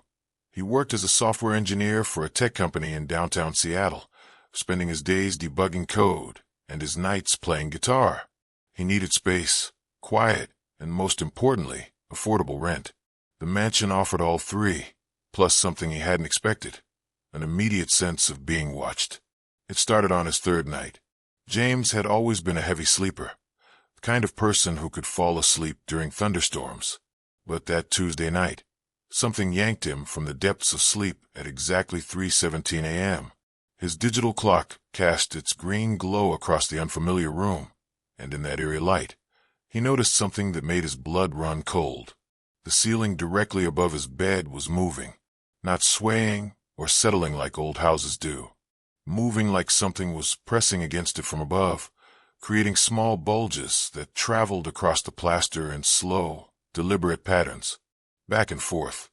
he worked as a software engineer for a tech company in downtown Seattle, spending his days debugging code and his nights playing guitar. He needed space, quiet, and most importantly, affordable rent. The mansion offered all 3, plus something he hadn't expected, an immediate sense of being watched. It started on his 3rd night. James had always been a heavy sleeper, the kind of person who could fall asleep during thunderstorms. But that Tuesday night, something yanked him from the depths of sleep at exactly 3:17 a.m. His digital clock cast its green glow across the unfamiliar room, and in that eerie light, he noticed something that made his blood run cold. The ceiling directly above his bed was moving, not swaying or settling like old houses do, moving like something was pressing against it from above, creating small bulges that traveled across the plaster in slow, deliberate patterns, back and forth,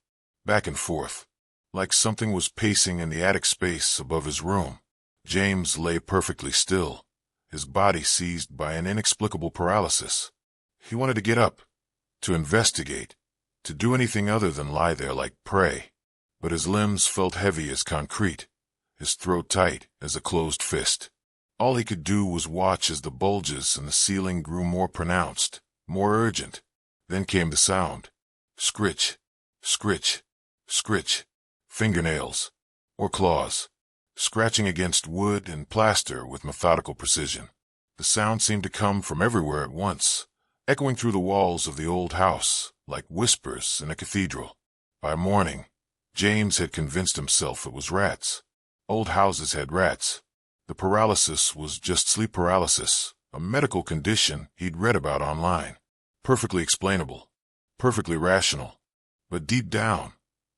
like something was pacing in the attic space above his room. James lay perfectly still, his body seized by an inexplicable paralysis. He wanted to get up, to investigate, to do anything other than lie there like prey, but his limbs felt heavy as concrete, his throat tight as a closed fist. All he could do was watch as the bulges in the ceiling grew more pronounced, more urgent. Then came the sound. Scritch, scritch, scritch. Fingernails, or claws, scratching against wood and plaster with methodical precision. The sound seemed to come from everywhere at once, echoing through the walls of the old house like whispers in a cathedral. By morning, James had convinced himself it was rats. Old houses had rats. The paralysis was just sleep paralysis, a medical condition he'd read about online. Perfectly explainable, perfectly rational. But deep down,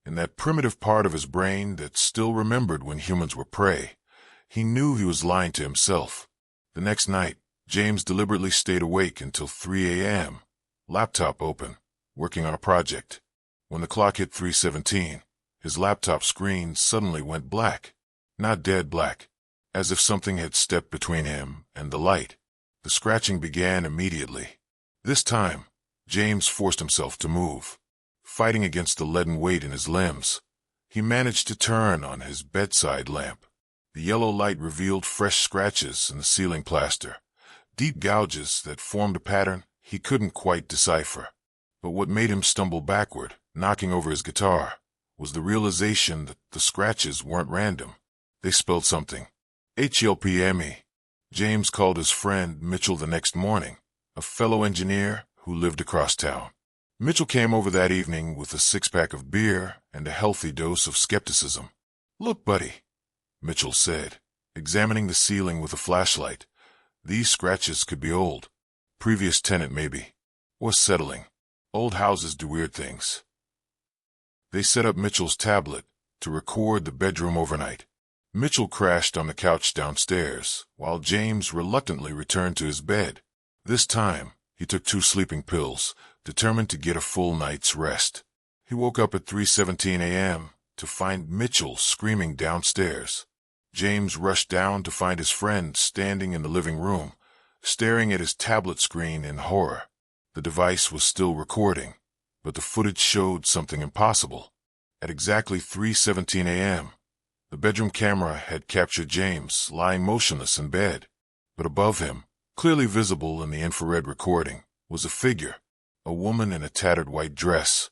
in that primitive part of his brain that still remembered when humans were prey, he knew he was lying to himself. The next night, James deliberately stayed awake until 3 a.m., laptop open, working on a project. When the clock hit 3:17, his laptop screen suddenly went black. Not dead black, as if something had stepped between him and the light. The scratching began immediately. This time, James forced himself to move. Fighting against the leaden weight in his limbs, he managed to turn on his bedside lamp. The yellow light revealed fresh scratches in the ceiling plaster, deep gouges that formed a pattern he couldn't quite decipher. But what made him stumble backward, knocking over his guitar, was the realization that the scratches weren't random. They spelled something. HLPME. James called his friend Mitchell the next morning, a fellow engineer who lived across town. Mitchell came over that evening with a six-pack of beer and a healthy dose of skepticism. "Look, buddy," Mitchell said, examining the ceiling with a flashlight. "These scratches could be old. Previous tenant, maybe. Or settling. Old houses do weird things." They set up Mitchell's tablet to record the bedroom overnight. Mitchell crashed on the couch downstairs, while James reluctantly returned to his bed. This time, he took 2 sleeping pills, determined to get a full night's rest. He woke up at 3:17 a.m. to find Mitchell screaming downstairs. James rushed down to find his friend standing in the living room, staring at his tablet screen in horror. The device was still recording, but the footage showed something impossible. At exactly 3:17 a.m., the bedroom camera had captured James lying motionless in bed. But above him, clearly visible in the infrared recording, was a figure. A woman in a tattered white dress,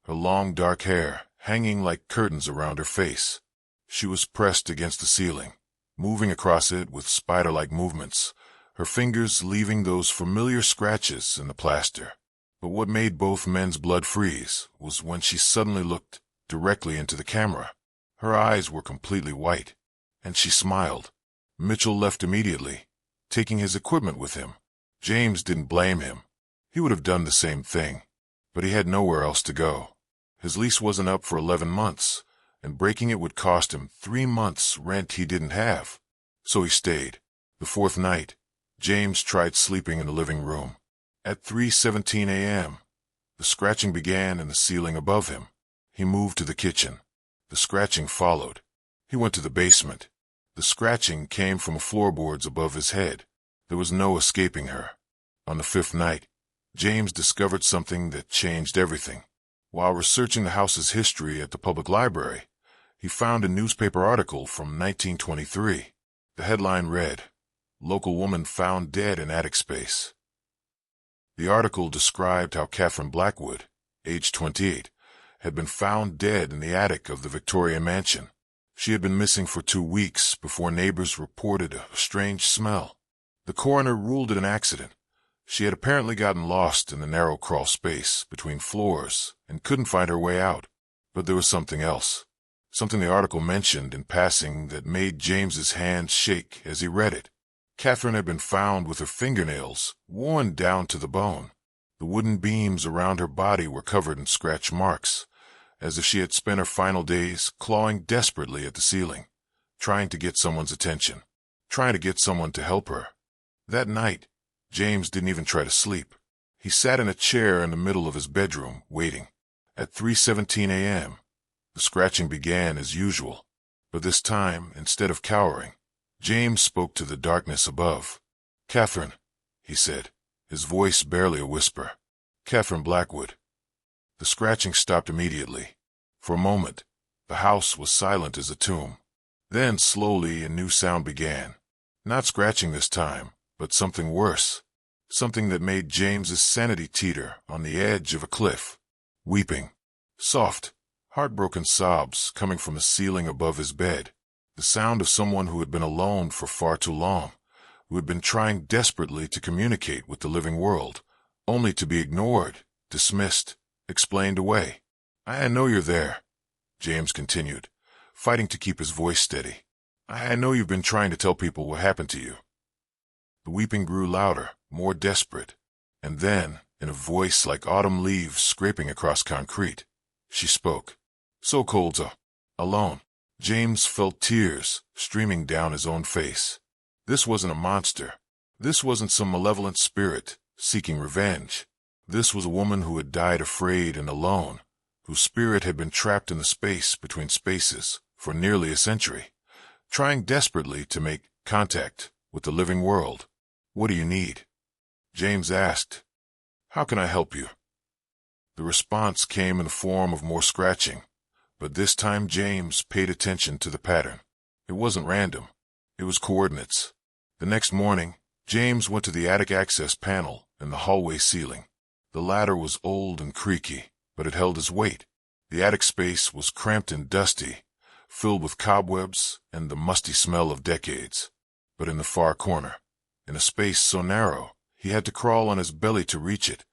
her long dark hair hanging like curtains around her face. She was pressed against the ceiling, moving across it with spider-like movements, her fingers leaving those familiar scratches in the plaster. But what made both men's blood freeze was when she suddenly looked directly into the camera. Her eyes were completely white, and she smiled. Mitchell left immediately, taking his equipment with him. James didn't blame him. He would have done the same thing, but he had nowhere else to go. His lease wasn't up for 11 months, and breaking it would cost him 3 months' rent he didn't have. So he stayed. The 4th night, James tried sleeping in the living room. At 3:17 a.m., the scratching began in the ceiling above him. He moved to the kitchen. The scratching followed. He went to the basement. The scratching came from floorboards above his head. There was no escaping her. On the 5th night, James discovered something that changed everything. While researching the house's history at the public library, he found a newspaper article from 1923. The headline read, "Local woman found dead in attic space." The article described how Catherine Blackwood, age 28, had been found dead in the attic of the Victorian mansion. She had been missing for 2 weeks before neighbors reported a strange smell. The coroner ruled it an accident. She had apparently gotten lost in the narrow crawl space between floors and couldn't find her way out. But there was something else. Something the article mentioned in passing that made James's hands shake as he read it. Catherine had been found with her fingernails worn down to the bone. The wooden beams around her body were covered in scratch marks, as if she had spent her final days clawing desperately at the ceiling, trying to get someone's attention, trying to get someone to help her. That night, James didn't even try to sleep. He sat in a chair in the middle of his bedroom, waiting. At 3:17 a.m., the scratching began as usual, but this time, instead of cowering, James spoke to the darkness above. "Catherine," he said, his voice barely a whisper. "Catherine Blackwood." The scratching stopped immediately. For a moment, the house was silent as a tomb. Then, slowly, a new sound began. Not scratching this time, but something worse. Something that made James's sanity teeter on the edge of a cliff. Weeping. Soft, heartbroken sobs coming from the ceiling above his bed. The sound of someone who had been alone for far too long, who had been trying desperately to communicate with the living world, only to be ignored, dismissed, explained away. "I know you're there," James continued, fighting to keep his voice steady. "I know you've been trying to tell people what happened to you." The weeping grew louder, more desperate, and then, in a voice like autumn leaves scraping across concrete, she spoke. "So cold, alone." James felt tears streaming down his own face. This wasn't a monster. This wasn't some malevolent spirit seeking revenge. This was a woman who had died afraid and alone, whose spirit had been trapped in the space between spaces for nearly a century, trying desperately to make contact with the living world. "What do you need?" James asked. "How can I help you?" The response came in the form of more scratching, but this time James paid attention to the pattern. It wasn't random. It was coordinates. The next morning, James went to the attic access panel in the hallway ceiling. The ladder was old and creaky, but it held his weight. The attic space was cramped and dusty, filled with cobwebs and the musty smell of decades. But in the far corner, in a space so narrow he had to crawl on his belly to reach it,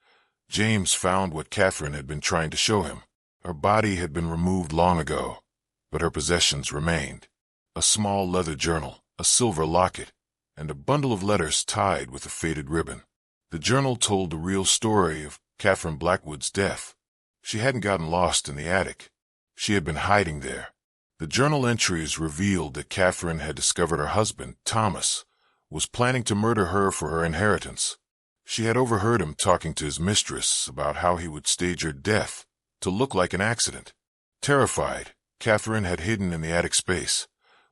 James found what Catherine had been trying to show him. Her body had been removed long ago, but her possessions remained. A small leather journal, a silver locket, and a bundle of letters tied with a faded ribbon. The journal told the real story of Catherine Blackwood's death. She hadn't gotten lost in the attic. She had been hiding there. The journal entries revealed that Catherine had discovered her husband, Thomas, was planning to murder her for her inheritance. She had overheard him talking to his mistress about how he would stage her death to look like an accident. Terrified, Catherine had hidden in the attic space,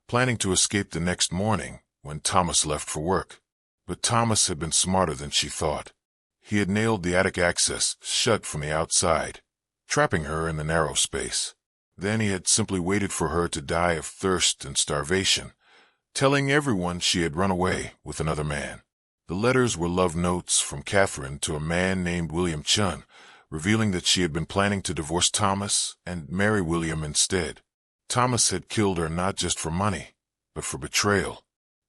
planning to escape the next morning when Thomas left for work. But Thomas had been smarter than she thought. He had nailed the attic access shut from the outside, trapping her in the narrow space. Then he had simply waited for her to die of thirst and starvation, telling everyone she had run away with another man. The letters were love notes from Catherine to a man named William Chun, revealing that she had been planning to divorce Thomas and marry William instead. Thomas had killed her not just for money, but for betrayal.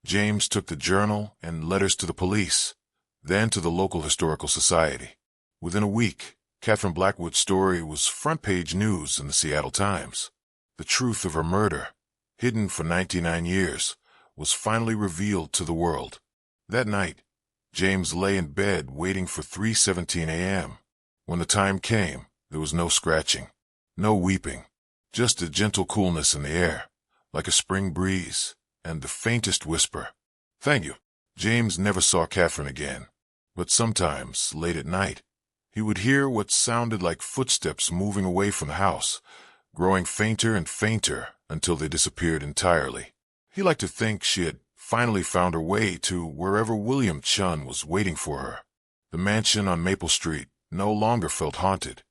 James took the journal and letters to the police, then to the local historical society. Within a week, Catherine Blackwood's story was front-page news in the Seattle Times. The truth of her murder, hidden for 99 years, was finally revealed to the world. That night, James lay in bed waiting for 3:17 a.m. When the time came, there was no scratching, no weeping, just a gentle coolness in the air, like a spring breeze, and the faintest whisper, "Thank you." James never saw Catherine again, but sometimes, late at night, he would hear what sounded like footsteps moving away from the house, growing fainter and fainter until they disappeared entirely. He liked to think she had finally found her way to wherever William Chun was waiting for her. The mansion on Maple Street no longer felt haunted.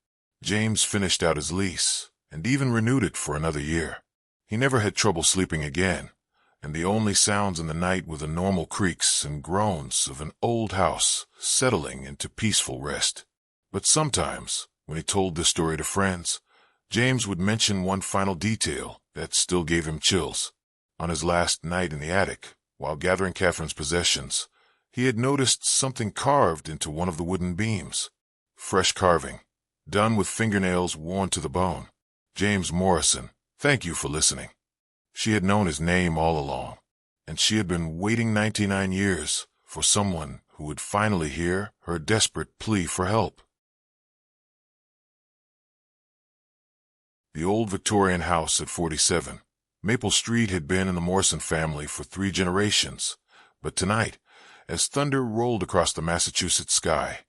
James finished out his lease and even renewed it for another year. He never had trouble sleeping again, and the only sounds in the night were the normal creaks and groans of an old house settling into peaceful rest. But sometimes, when he told this story to friends, James would mention one final detail that still gave him chills. On his last night in the attic, while gathering Catherine's possessions, he had noticed something carved into one of the wooden beams. Fresh carving, done with fingernails worn to the bone. James Morrison, thank you for listening. She had known his name all along, and she had been waiting 99 years for someone who would finally hear her desperate plea for help. The old Victorian house at 47. Maple Street had been in the Morrison family for 3 generations, but tonight, as thunder rolled across the Massachusetts sky,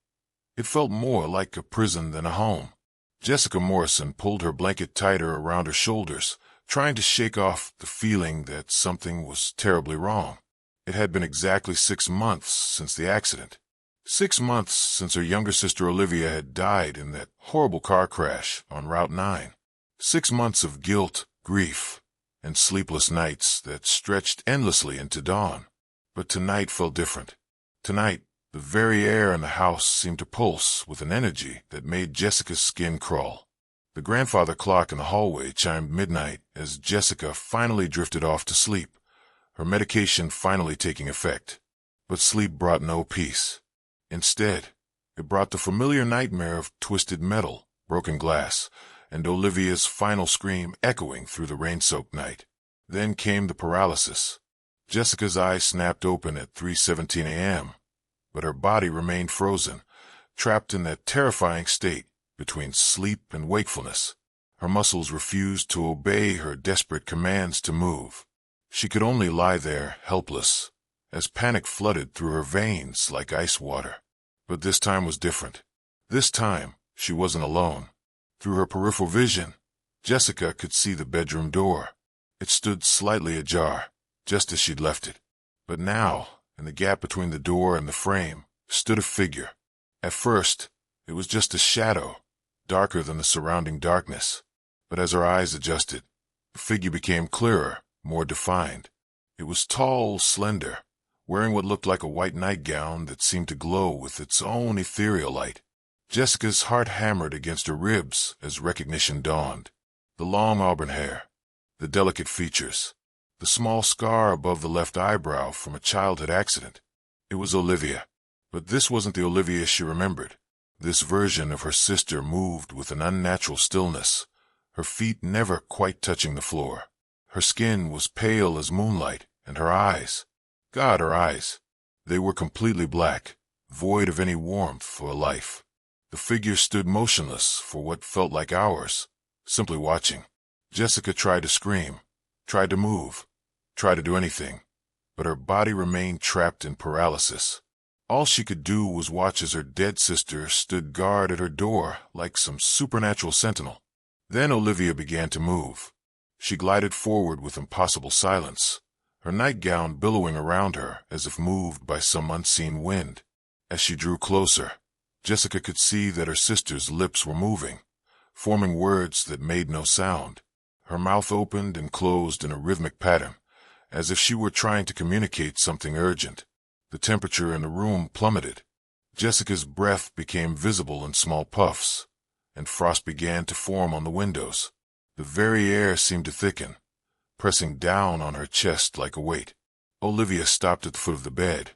it felt more like a prison than a home. Jessica Morrison pulled her blanket tighter around her shoulders, trying to shake off the feeling that something was terribly wrong. It had been exactly 6 months since the accident. 6 months since her younger sister Olivia had died in that horrible car crash on Route 9. 6 months of guilt, grief, and sleepless nights that stretched endlessly into dawn. But tonight felt different. Tonight, the very air in the house seemed to pulse with an energy that made Jessica's skin crawl. The grandfather clock in the hallway chimed midnight as Jessica finally drifted off to sleep, her medication finally taking effect. But sleep brought no peace. Instead, it brought the familiar nightmare of twisted metal, broken glass, and Olivia's final scream echoing through the rain-soaked night. Then came the paralysis. Jessica's eyes snapped open at 3:17 a.m., but her body remained frozen, trapped in that terrifying state between sleep and wakefulness. Her muscles refused to obey her desperate commands to move. She could only lie there, helpless, as panic flooded through her veins like ice water. But this time was different. This time, she wasn't alone. Through her peripheral vision, Jessica could see the bedroom door. It stood slightly ajar, just as she'd left it. But now, in the gap between the door and the frame, stood a figure. At first, it was just a shadow, darker than the surrounding darkness. But as her eyes adjusted, the figure became clearer, more defined. It was tall, slender, wearing what looked like a white nightgown that seemed to glow with its own ethereal light. Jessica's heart hammered against her ribs as recognition dawned. The long auburn hair, the delicate features, the small scar above the left eyebrow from a childhood accident. It was Olivia. But this wasn't the Olivia she remembered. This version of her sister moved with an unnatural stillness, her feet never quite touching the floor. Her skin was pale as moonlight, and her eyes, God, her eyes, they were completely black, void of any warmth or life. The figure stood motionless for what felt like hours, simply watching. Jessica tried to scream, tried to move, tried to do anything, but her body remained trapped in paralysis. All she could do was watch as her dead sister stood guard at her door like some supernatural sentinel. Then Olivia began to move. She glided forward with impossible silence, her nightgown billowing around her as if moved by some unseen wind. As she drew closer, Jessica could see that her sister's lips were moving, forming words that made no sound. Her mouth opened and closed in a rhythmic pattern, as if she were trying to communicate something urgent. The temperature in the room plummeted. Jessica's breath became visible in small puffs, and frost began to form on the windows. The very air seemed to thicken, pressing down on her chest like a weight. Olivia stopped at the foot of the bed,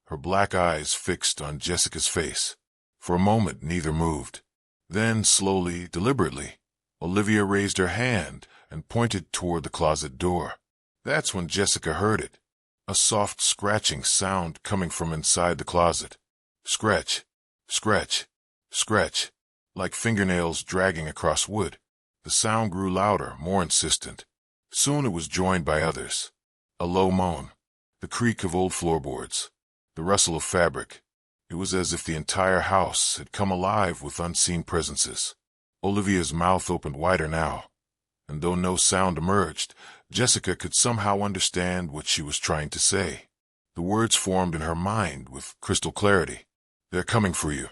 her black eyes fixed on Jessica's face. For a moment, neither moved. Then, slowly, deliberately, Olivia raised her hand and pointed toward the closet door. That's when Jessica heard it. A soft scratching sound coming from inside the closet. Scratch, scratch, scratch, like fingernails dragging across wood. The sound grew louder, more insistent. Soon it was joined by others. A low moan, the creak of old floorboards, the rustle of fabric. It was as if the entire house had come alive with unseen presences. Olivia's mouth opened wider now, and though no sound emerged, Jessica could somehow understand what she was trying to say. The words formed in her mind with crystal clarity. They're coming for you.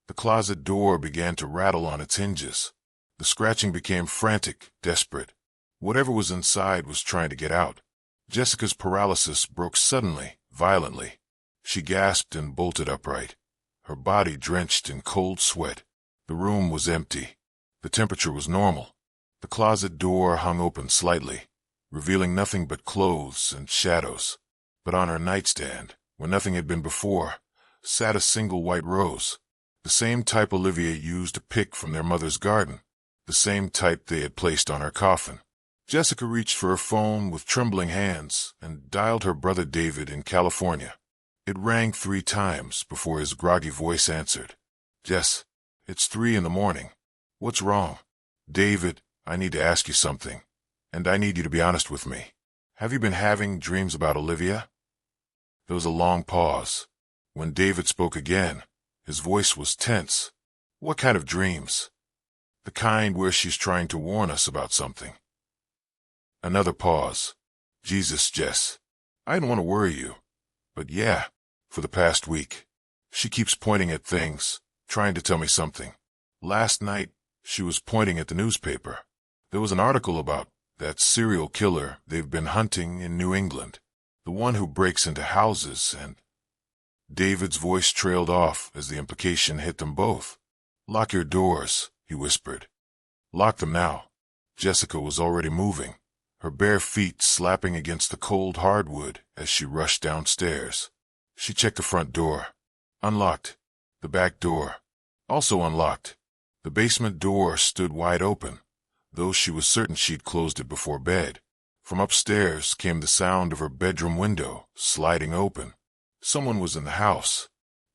The closet door began to rattle on its hinges. The scratching became frantic, desperate. Whatever was inside was trying to get out. Jessica's paralysis broke suddenly, violently. She gasped and bolted upright, her body drenched in cold sweat. The room was empty. The temperature was normal. The closet door hung open slightly, revealing nothing but clothes and shadows. But on her nightstand, where nothing had been before, sat a single white rose, the same type Olivia used to pick from their mother's garden, the same type they had placed on her coffin. Jessica reached for her phone with trembling hands and dialed her brother David in California. It rang 3 times before his groggy voice answered. Jess, it's 3 in the morning. What's wrong? David, I need to ask you something, and I need you to be honest with me. Have you been having dreams about Olivia? There was a long pause. When David spoke again, his voice was tense. What kind of dreams? The kind where she's trying to warn us about something. Another pause. Jesus, Jess, I didn't want to worry you, but yeah, for the past week. She keeps pointing at things, trying to tell me something. Last night, she was pointing at the newspaper. There was an article about that serial killer they've been hunting in New England. The one who breaks into houses and... David's voice trailed off as the implication hit them both. "Lock your doors," he whispered. "Lock them now." Jessica was already moving, her bare feet slapping against the cold hardwood as she rushed downstairs. She checked the front door. Unlocked. The back door. Also unlocked. The basement door stood wide open, though she was certain she'd closed it before bed. From upstairs came the sound of her bedroom window sliding open. Someone was in the house.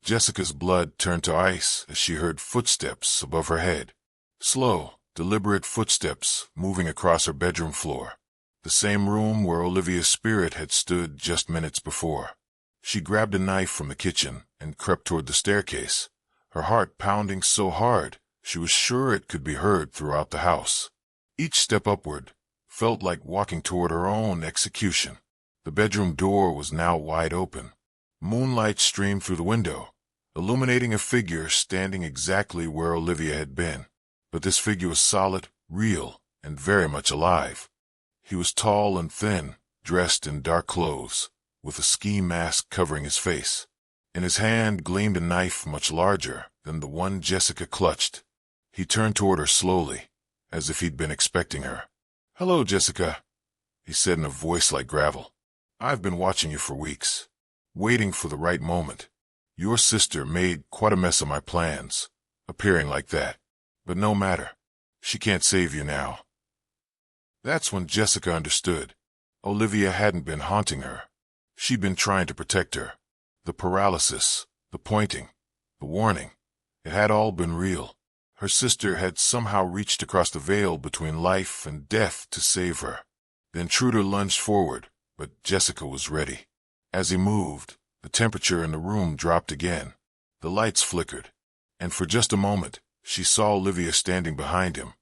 Jessica's blood turned to ice as she heard footsteps above her head. Slow, deliberate footsteps moving across her bedroom floor. The same room where Olivia's spirit had stood just minutes before. She grabbed a knife from the kitchen and crept toward the staircase, her heart pounding so hard she was sure it could be heard throughout the house. Each step upward felt like walking toward her own execution. The bedroom door was now wide open. Moonlight streamed through the window, illuminating a figure standing exactly where Olivia had been. But this figure was solid, real, and very much alive. He was tall and thin, dressed in dark clothes, with a ski mask covering his face. In his hand gleamed a knife much larger than the one Jessica clutched. He turned toward her slowly, as if he'd been expecting her. "Hello, Jessica," he said in a voice like gravel. "I've been watching you for weeks, waiting for the right moment. Your sister made quite a mess of my plans, appearing like that. But no matter. She can't save you now." That's when Jessica understood. Olivia hadn't been haunting her. She'd been trying to protect her. The paralysis, the pointing, the warning, it had all been real. Her sister had somehow reached across the veil between life and death to save her. The intruder lunged forward, but Jessica was ready. As he moved, the temperature in the room dropped again. The lights flickered, and for just a moment, she saw Olivia standing behind him,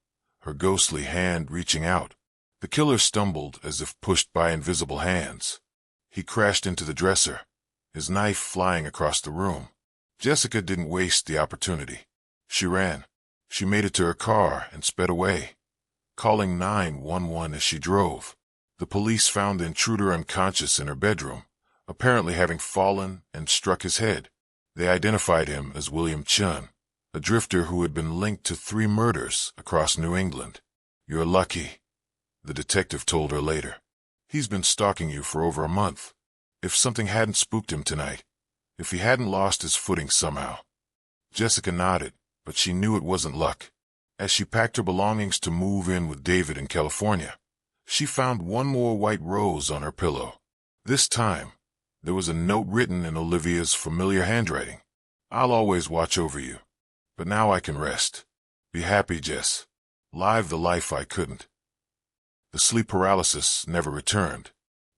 her ghostly hand reaching out. The killer stumbled as if pushed by invisible hands. He crashed into the dresser, his knife flying across the room. Jessica didn't waste the opportunity. She ran. She made it to her car and sped away, calling 911 as she drove. The police found the intruder unconscious in her bedroom, apparently having fallen and struck his head. They identified him as William Chun, a drifter who had been linked to 3 murders across New England. "You're lucky," the detective told her later. "He's been stalking you for over a month. If something hadn't spooked him tonight, if he hadn't lost his footing somehow." Jessica nodded, but she knew it wasn't luck. As she packed her belongings to move in with David in California, she found one more white rose on her pillow. This time, there was a note written in Olivia's familiar handwriting. "I'll always watch over you. But now I can rest. Be happy, Jess. Live the life I couldn't." The sleep paralysis never returned.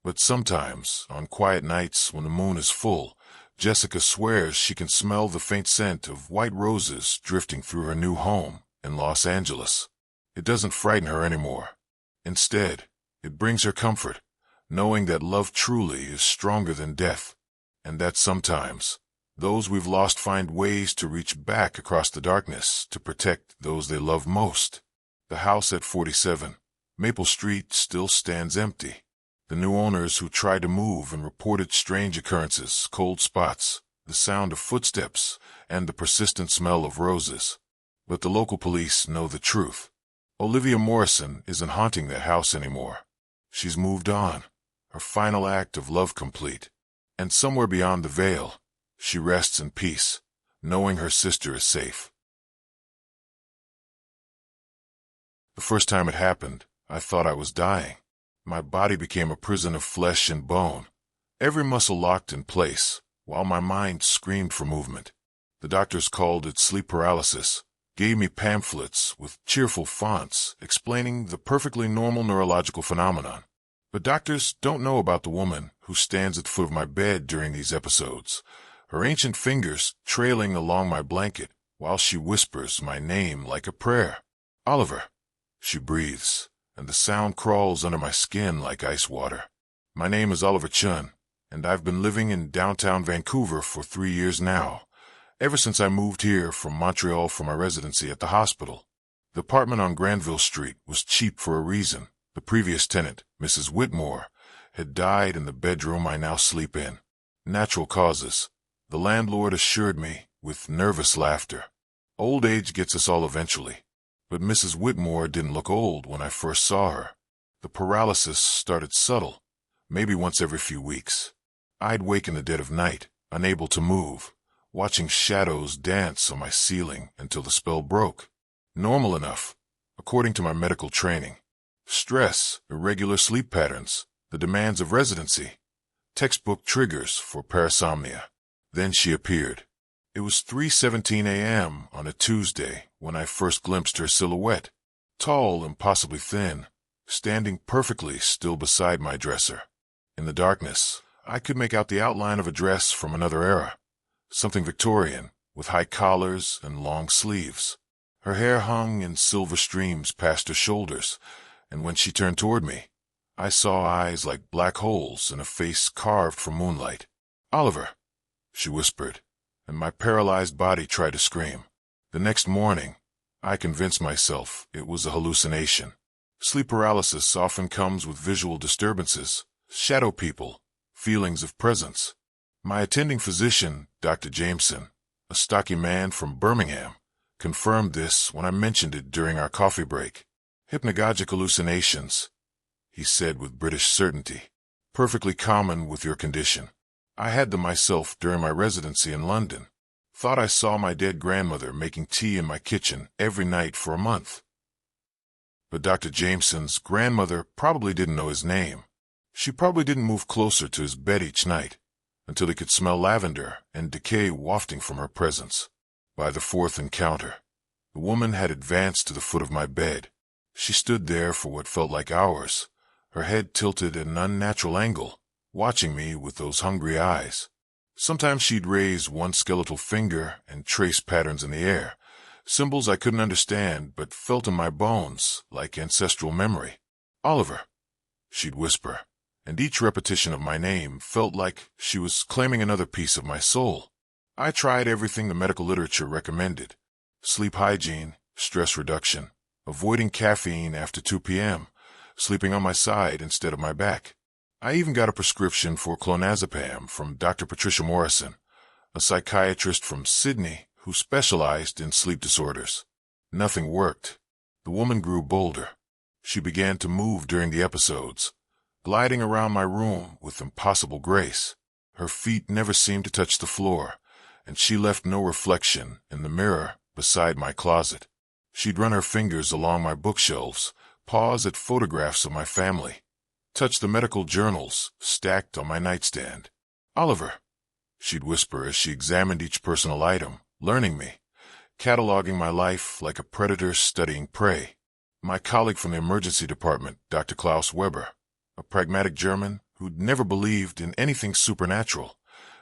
But sometimes, on quiet nights when the moon is full, Jessica swears she can smell the faint scent of white roses drifting through her new home in Los Angeles. It doesn't frighten her anymore. Instead, it brings her comfort, knowing that love truly is stronger than death, and that sometimes those we've lost find ways to reach back across the darkness to protect those they love most. The house at 47 Maple Street still stands empty. The new owners who tried to move and reported strange occurrences, cold spots, the sound of footsteps, and the persistent smell of roses. But the local police know the truth. Olivia Morrison isn't haunting that house anymore. She's moved on, her final act of love complete. And somewhere beyond the veil, she rests in peace, knowing her sister is safe. The first time it happened, I thought I was dying. My body became a prison of flesh and bone, every muscle locked in place, while my mind screamed for movement. The doctors called it sleep paralysis, gave me pamphlets with cheerful fonts explaining the perfectly normal neurological phenomenon. But doctors don't know about the woman who stands at the foot of my bed during these episodes, her ancient fingers trailing along my blanket while she whispers my name like a prayer. "Oliver," she breathes, and the sound crawls under my skin like ice water. My name is Oliver Chun, and I've been living in downtown Vancouver for 3 years now, ever since I moved here from Montreal for my residency at the hospital. The apartment on Granville Street was cheap for a reason, The previous tenant, Mrs. Whitmore, had died in the bedroom I now sleep in. Natural causes, the landlord assured me, with nervous laughter. Old age gets us all eventually. But Mrs. Whitmore didn't look old when I first saw her. The paralysis started subtle, maybe once every few weeks. I'd wake in the dead of night, unable to move, watching shadows dance on my ceiling until the spell broke. Normal enough, according to my medical training. Stress, irregular sleep patterns, the demands of residency. Textbook triggers for parasomnia. Then she appeared. It was 3:17 a.m. on a Tuesday when I first glimpsed her silhouette, tall and possibly thin, standing perfectly still beside my dresser. In the darkness, I could make out the outline of a dress from another era, something Victorian, with high collars and long sleeves. Her hair hung in silver streams past her shoulders, and when she turned toward me, I saw eyes like black holes and a face carved from moonlight. "Oliver," she whispered, and my paralyzed body tried to scream. The next morning, I convinced myself it was a hallucination. Sleep paralysis often comes with visual disturbances, shadow people, feelings of presence. My attending physician, Dr. Jameson, a stocky man from Birmingham, confirmed this when I mentioned it during our coffee break. "Hypnagogic hallucinations," he said with British certainty. "Perfectly common with your condition. I had them myself during my residency in London. Thought I saw my dead grandmother making tea in my kitchen every night for a month." But Dr. Jameson's grandmother probably didn't know his name. She probably didn't move closer to his bed each night until he could smell lavender and decay wafting from her presence. By the fourth encounter, the woman had advanced to the foot of my bed. She stood there for what felt like hours, her head tilted at an unnatural angle, watching me with those hungry eyes. Sometimes she'd raise one skeletal finger and trace patterns in the air, symbols I couldn't understand but felt in my bones like ancestral memory. "Oliver," she'd whisper, and each repetition of my name felt like she was claiming another piece of my soul. I tried everything the medical literature recommended: sleep hygiene, stress reduction, avoiding caffeine after 2 p.m., sleeping on my side instead of my back. I even got a prescription for clonazepam from Dr. Patricia Morrison, a psychiatrist from Sydney who specialized in sleep disorders. Nothing worked. The woman grew bolder. She began to move during the episodes, gliding around my room with impossible grace. Her feet never seemed to touch the floor, and she left no reflection in the mirror beside my closet. She'd run her fingers along my bookshelves, pause at photographs of my family, touch the medical journals stacked on my nightstand. "Oliver," she'd whisper as she examined each personal item, learning me, cataloging my life like a predator studying prey. My colleague from the emergency department, Dr. Klaus Weber, a pragmatic German who'd never believed in anything supernatural,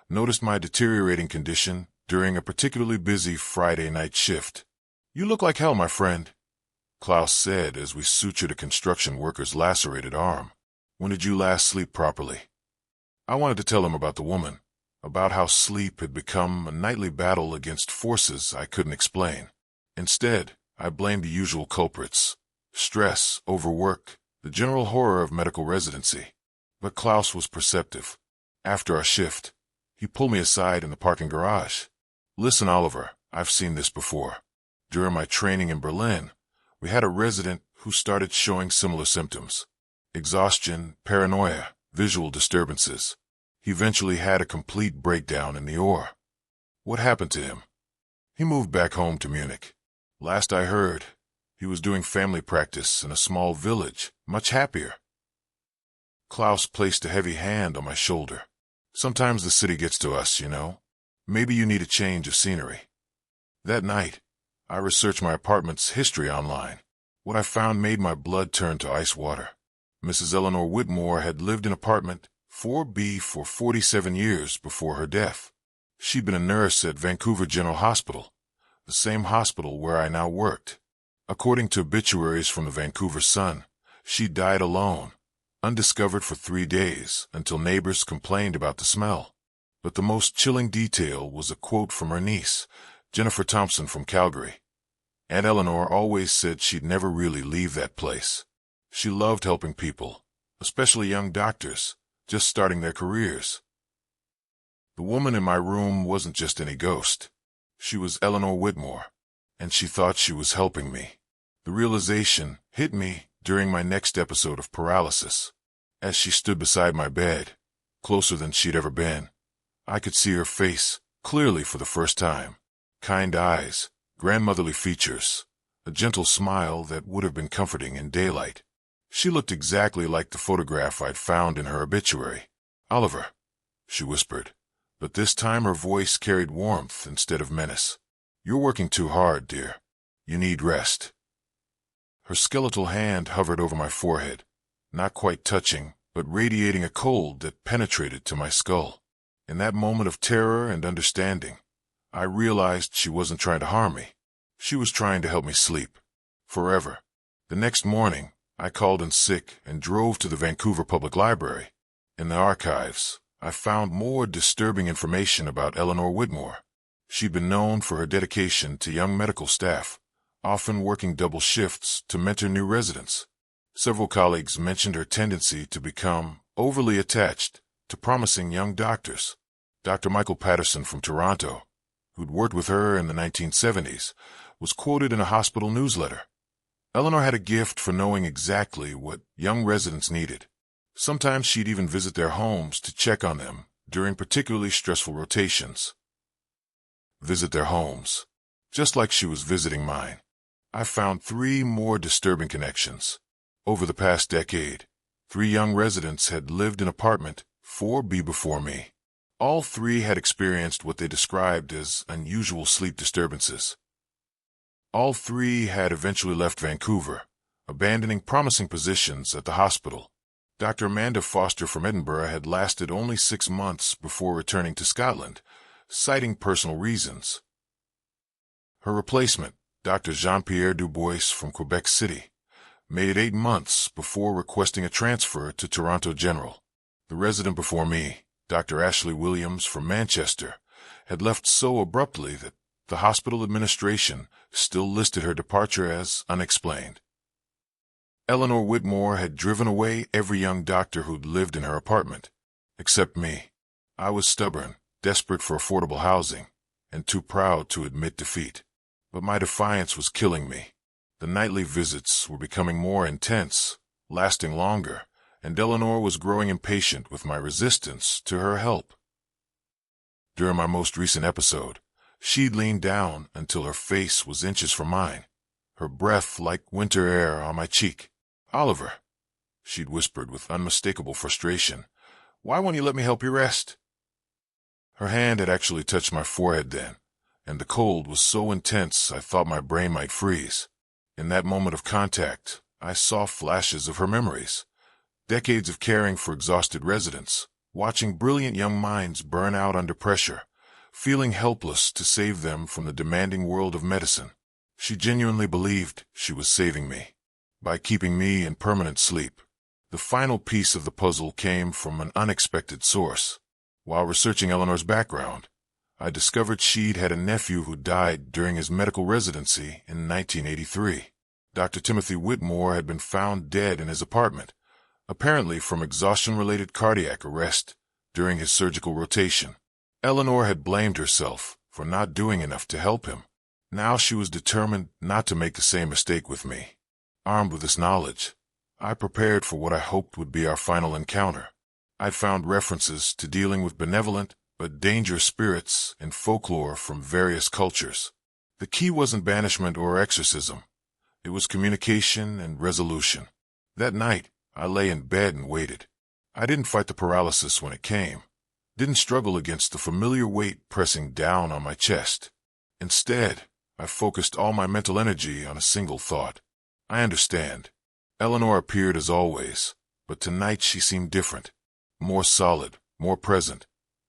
noticed my deteriorating condition during a particularly busy Friday night shift. "You look like hell, my friend," Klaus said as we sutured a construction worker's lacerated arm. "When did you last sleep properly?" I wanted to tell him about the woman, about how sleep had become a nightly battle against forces I couldn't explain. Instead, I blamed the usual culprits: stress, overwork, the general horror of medical residency. But Klaus was perceptive. After our shift, he pulled me aside in the parking garage. "Listen, Oliver, I've seen this before. During my training in Berlin, we had a resident who started showing similar symptoms: exhaustion, paranoia, visual disturbances. He eventually had a complete breakdown in the OR. What happened to him? He moved back home to Munich. Last I heard, he was doing family practice in a small village, much happier." Klaus placed a heavy hand on my shoulder. "Sometimes the city gets to us, you know. Maybe you need a change of scenery." That night, I researched my apartment's history online. What I found made my blood turn to ice water. Mrs. Eleanor Whitmore had lived in apartment 4B for 47 years before her death. She'd been a nurse at Vancouver General Hospital, the same hospital where I now worked. According to obituaries from the Vancouver Sun, she died alone, undiscovered for 3 days until neighbors complained about the smell. But the most chilling detail was a quote from her niece, Jennifer Thompson from Calgary. "Aunt Eleanor always said she'd never really leave that place. She loved helping people, especially young doctors, just starting their careers. The woman in my room wasn't just any ghost. She was Eleanor Whitmore, and she thought she was helping me. The realization hit me during my next episode of Paralysis. As she stood beside my bed, closer than she'd ever been, I could see her face clearly for the first time. Kind eyes, grandmotherly features, a gentle smile that would have been comforting in daylight. She looked exactly like the photograph I'd found in her obituary. "Oliver," she whispered, but this time her voice carried warmth instead of menace. "You're working too hard, dear. You need rest." Her skeletal hand hovered over my forehead, not quite touching, but radiating a cold that penetrated to my skull. In that moment of terror and understanding, I realized she wasn't trying to harm me. She was trying to help me sleep. Forever. The next morning, I called in sick and drove to the Vancouver Public Library. In the archives, I found more disturbing information about Eleanor Whitmore. She'd been known for her dedication to young medical staff, often working double shifts to mentor new residents. Several colleagues mentioned her tendency to become overly attached to promising young doctors. Dr. Michael Patterson from Toronto, who'd worked with her in the 1970s, was quoted in a hospital newsletter. Eleanor had a gift for knowing exactly what young residents needed. Sometimes she'd even visit their homes to check on them during particularly stressful rotations. Visit their homes, just like she was visiting mine. I found 3 more disturbing connections. Over the past decade, 3 young residents had lived in apartment 4B before me. All 3 had experienced what they described as unusual sleep disturbances. All 3 had eventually left Vancouver, abandoning promising positions at the hospital. Dr. Amanda Foster from Edinburgh had lasted only 6 months before returning to Scotland, citing personal reasons. Her replacement, Dr. Jean-Pierre Dubois from Quebec City, made it 8 months before requesting a transfer to Toronto General. The resident before me, Dr. Ashley Williams from Manchester, had left so abruptly that the hospital administration still listed her departure as unexplained. Eleanor Whitmore had driven away every young doctor who'd lived in her apartment, except me. I was stubborn, desperate for affordable housing, and too proud to admit defeat. But my defiance was killing me. The nightly visits were becoming more intense, lasting longer, and Eleanor was growing impatient with my resistance to her help. During my most recent episode, she'd leaned down until her face was inches from mine, her breath like winter air on my cheek. "Oliver," she'd whispered with unmistakable frustration, "why won't you let me help you rest?" Her hand had actually touched my forehead then, and the cold was so intense I thought my brain might freeze. In that moment of contact, I saw flashes of her memories. Decades of caring for exhausted residents, watching brilliant young minds burn out under pressure, feeling helpless to save them from the demanding world of medicine. She genuinely believed she was saving me by keeping me in permanent sleep. The final piece of the puzzle came from an unexpected source. While researching Eleanor's background, I discovered she'd had a nephew who died during his medical residency in 1983. Dr. Timothy Whitmore had been found dead in his apartment, apparently from exhaustion-related cardiac arrest during his surgical rotation. Eleanor had blamed herself for not doing enough to help him. Now she was determined not to make the same mistake with me. Armed with this knowledge, I prepared for what I hoped would be our final encounter. I'd found references to dealing with benevolent but dangerous spirits in folklore from various cultures. The key wasn't banishment or exorcism. It was communication and resolution. That night, I lay in bed and waited. I didn't fight the paralysis when it came. Didn't struggle against the familiar weight pressing down on my chest. Instead, I focused all my mental energy on a single thought. I understand. Eleanor appeared as always, but tonight she seemed different. More solid, more present,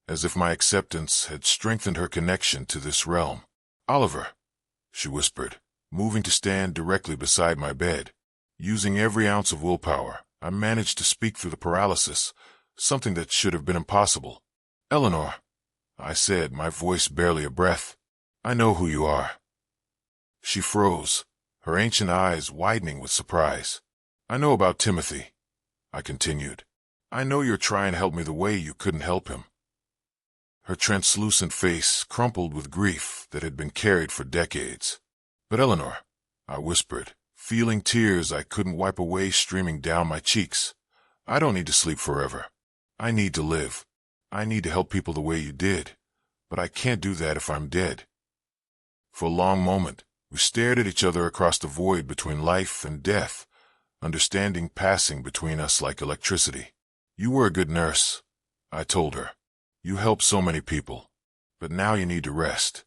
as if my acceptance had strengthened her connection to this realm. "Oliver," she whispered, moving to stand directly beside my bed. Using every ounce of willpower, I managed to speak through the paralysis, something that should have been impossible. "Eleanor," I said, my voice barely a breath, "I know who you are." She froze, her ancient eyes widening with surprise. I know about Timothy, I continued. I know you're trying to help me the way you couldn't help him. Her translucent face crumpled with grief that had been carried for decades. But Eleanor, I whispered, feeling tears I couldn't wipe away streaming down my cheeks, I don't need to sleep forever. I need to live. I need to help people the way you did, but I can't do that if I'm dead. For a long moment, we stared at each other across the void between life and death, understanding passing between us like electricity. You were a good nurse, I told her. You helped so many people, but now you need to rest.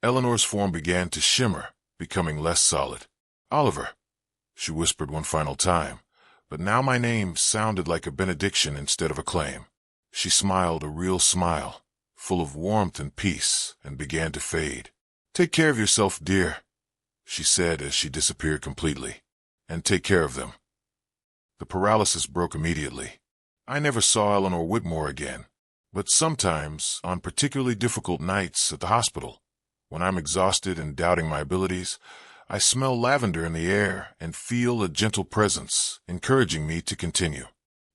Eleanor's form began to shimmer, becoming less solid. Oliver, she whispered one final time, but now my name sounded like a benediction instead of a claim. She smiled a real smile, full of warmth and peace, and began to fade. Take care of yourself, dear, she said as she disappeared completely. And take care of them. The paralysis broke immediately. I never saw Eleanor Whitmore again, but sometimes, on particularly difficult nights at the hospital, when I'm exhausted and doubting my abilities, I smell lavender in the air and feel a gentle presence encouraging me to continue.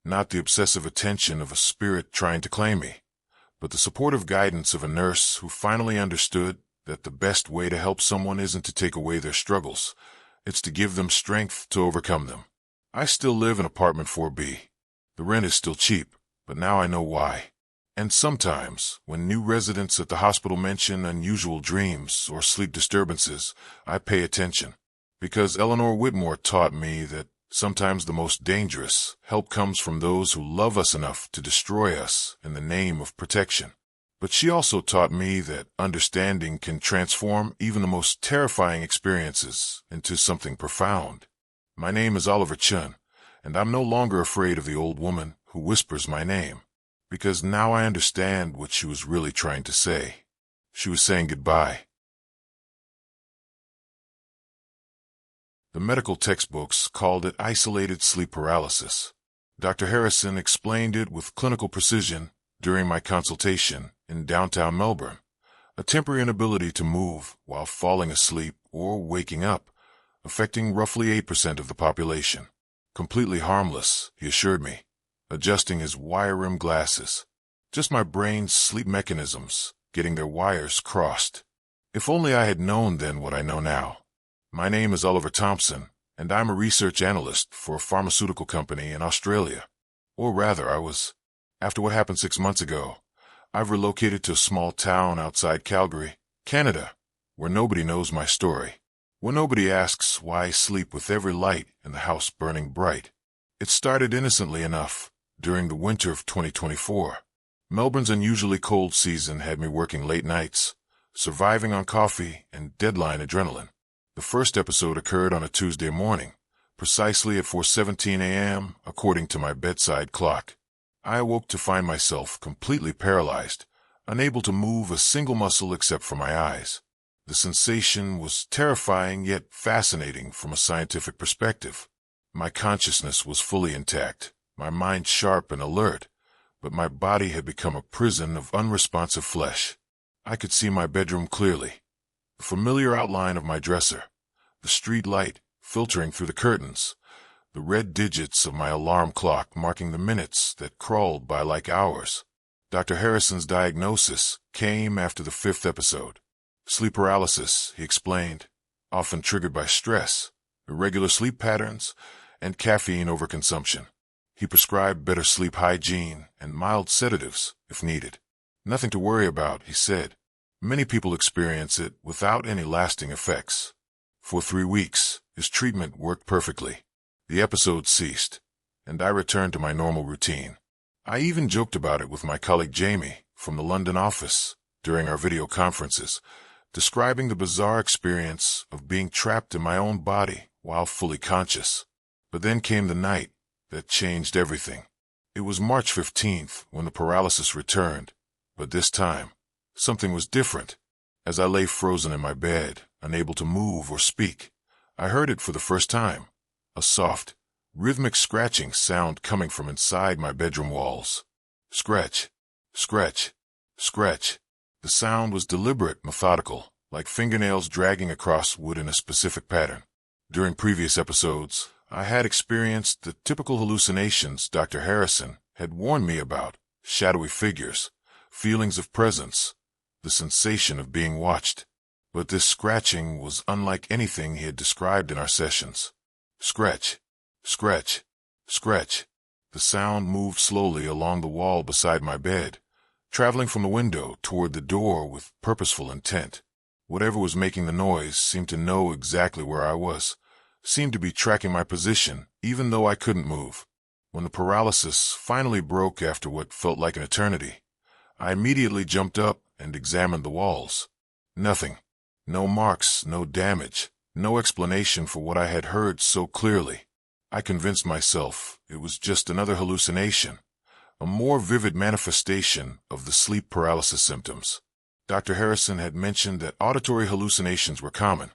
Not the obsessive attention of a spirit trying to claim me, but the supportive guidance of a nurse who finally understood that the best way to help someone isn't to take away their struggles, it's to give them strength to overcome them. I still live in apartment 4B. The rent is still cheap, but now I know why. And sometimes, when new residents at the hospital mention unusual dreams or sleep disturbances, I pay attention. Because Eleanor Whitmore taught me that sometimes the most dangerous help comes from those who love us enough to destroy us in the name of protection. But she also taught me that understanding can transform even the most terrifying experiences into something profound. My name is Oliver Chun, and I'm no longer afraid of the old woman who whispers my name, because now I understand what she was really trying to say. She was saying goodbye. The medical textbooks called it isolated sleep paralysis. Dr. Harrison explained it with clinical precision during my consultation in downtown Melbourne, a temporary inability to move while falling asleep or waking up, affecting roughly 8% of the population. Completely harmless, he assured me, adjusting his wire-rimmed glasses. Just my brain's sleep mechanisms getting their wires crossed. If only I had known then what I know now. My name is Oliver Thompson, and I'm a research analyst for a pharmaceutical company in Australia. Or rather, I was. After what happened 6 months ago, I've relocated to a small town outside Calgary, Canada, where nobody knows my story, where nobody asks why I sleep with every light in the house burning bright. It started innocently enough during the winter of 2024. Melbourne's unusually cold season had me working late nights, surviving on coffee and deadline adrenaline. The first episode occurred on a Tuesday morning, precisely at 4:17 a.m. according to my bedside clock. I awoke to find myself completely paralyzed, unable to move a single muscle except for my eyes. The sensation was terrifying yet fascinating from a scientific perspective. My consciousness was fully intact, my mind sharp and alert, but my body had become a prison of unresponsive flesh. I could see my bedroom clearly, the familiar outline of my dresser, the street light filtering through the curtains, the red digits of my alarm clock marking the minutes that crawled by like hours. Dr. Harrison's diagnosis came after the 5th episode. Sleep paralysis, he explained, often triggered by stress, irregular sleep patterns, and caffeine overconsumption. He prescribed better sleep hygiene and mild sedatives if needed. Nothing to worry about, he said. Many people experience it without any lasting effects. For 3 weeks, his treatment worked perfectly. The episodes ceased, and I returned to my normal routine. I even joked about it with my colleague Jamie from the London office during our video conferences, describing the bizarre experience of being trapped in my own body while fully conscious. But then came the night that changed everything. It was March 15th when the paralysis returned, but this time, something was different. As I lay frozen in my bed, unable to move or speak, I heard it for the first time. A soft, rhythmic scratching sound coming from inside my bedroom walls. Scratch, scratch, scratch. The sound was deliberate, methodical, like fingernails dragging across wood in a specific pattern. During previous episodes, I had experienced the typical hallucinations Dr. Harrison had warned me about: shadowy figures, feelings of presence, the sensation of being watched. But this scratching was unlike anything he had described in our sessions. Scratch, scratch, scratch. The sound moved slowly along the wall beside my bed, traveling from the window toward the door with purposeful intent. Whatever was making the noise seemed to know exactly where I was, seemed to be tracking my position, even though I couldn't move. When the paralysis finally broke after what felt like an eternity, I immediately jumped up and examined the walls. Nothing. No marks, no damage, no explanation for what I had heard so clearly. I convinced myself it was just another hallucination, a more vivid manifestation of the sleep paralysis symptoms. Dr. Harrison had mentioned that auditory hallucinations were common,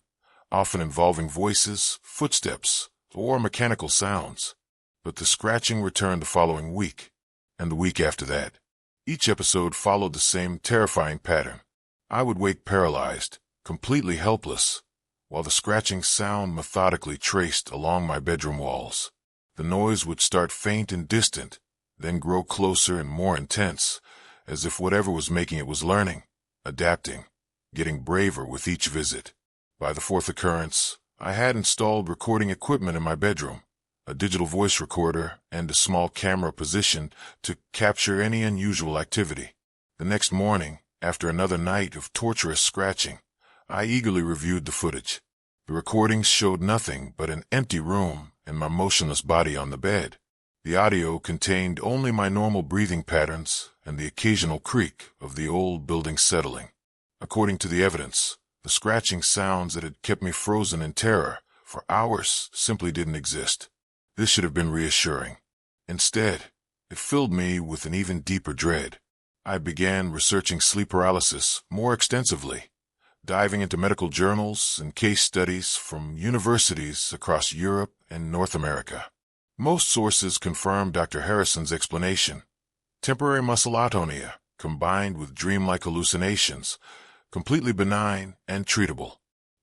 often involving voices, footsteps, or mechanical sounds. But the scratching returned the following week, and the week after that. Each episode followed the same terrifying pattern. I would wake paralyzed, completely helpless, while the scratching sound methodically traced along my bedroom walls. The noise would start faint and distant, then grow closer and more intense, as if whatever was making it was learning, adapting, getting braver with each visit. By the fourth occurrence, I had installed recording equipment in my bedroom, a digital voice recorder and a small camera positioned to capture any unusual activity. The next morning, after another night of torturous scratching, I eagerly reviewed the footage. The recordings showed nothing but an empty room and my motionless body on the bed. The audio contained only my normal breathing patterns and the occasional creak of the old building settling. According to the evidence, the scratching sounds that had kept me frozen in terror for hours simply didn't exist. This should have been reassuring. Instead, it filled me with an even deeper dread. I began researching sleep paralysis more extensively, diving into medical journals and case studies from universities across Europe and North America. Most sources confirmed Dr. Harrison's explanation: temporary muscle atonia combined with dreamlike hallucinations, completely benign and treatable.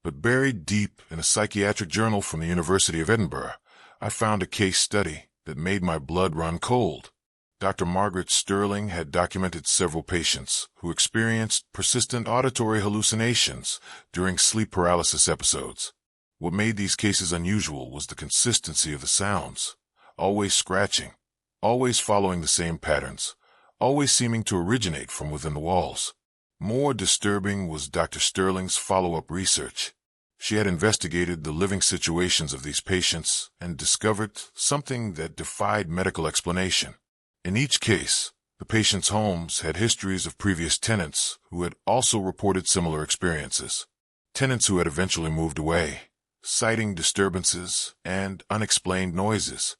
But buried deep in a psychiatric journal from the University of Edinburgh, I found a case study that made my blood run cold. Dr. Margaret Sterling had documented several patients who experienced persistent auditory hallucinations during sleep paralysis episodes. What made these cases unusual was the consistency of the sounds, always scratching, always following the same patterns, always seeming to originate from within the walls. More disturbing was Dr. Sterling's follow-up research. She had investigated the living situations of these patients and discovered something that defied medical explanation. In each case, the patients' homes had histories of previous tenants who had also reported similar experiences. Tenants who had eventually moved away, citing disturbances and unexplained noises.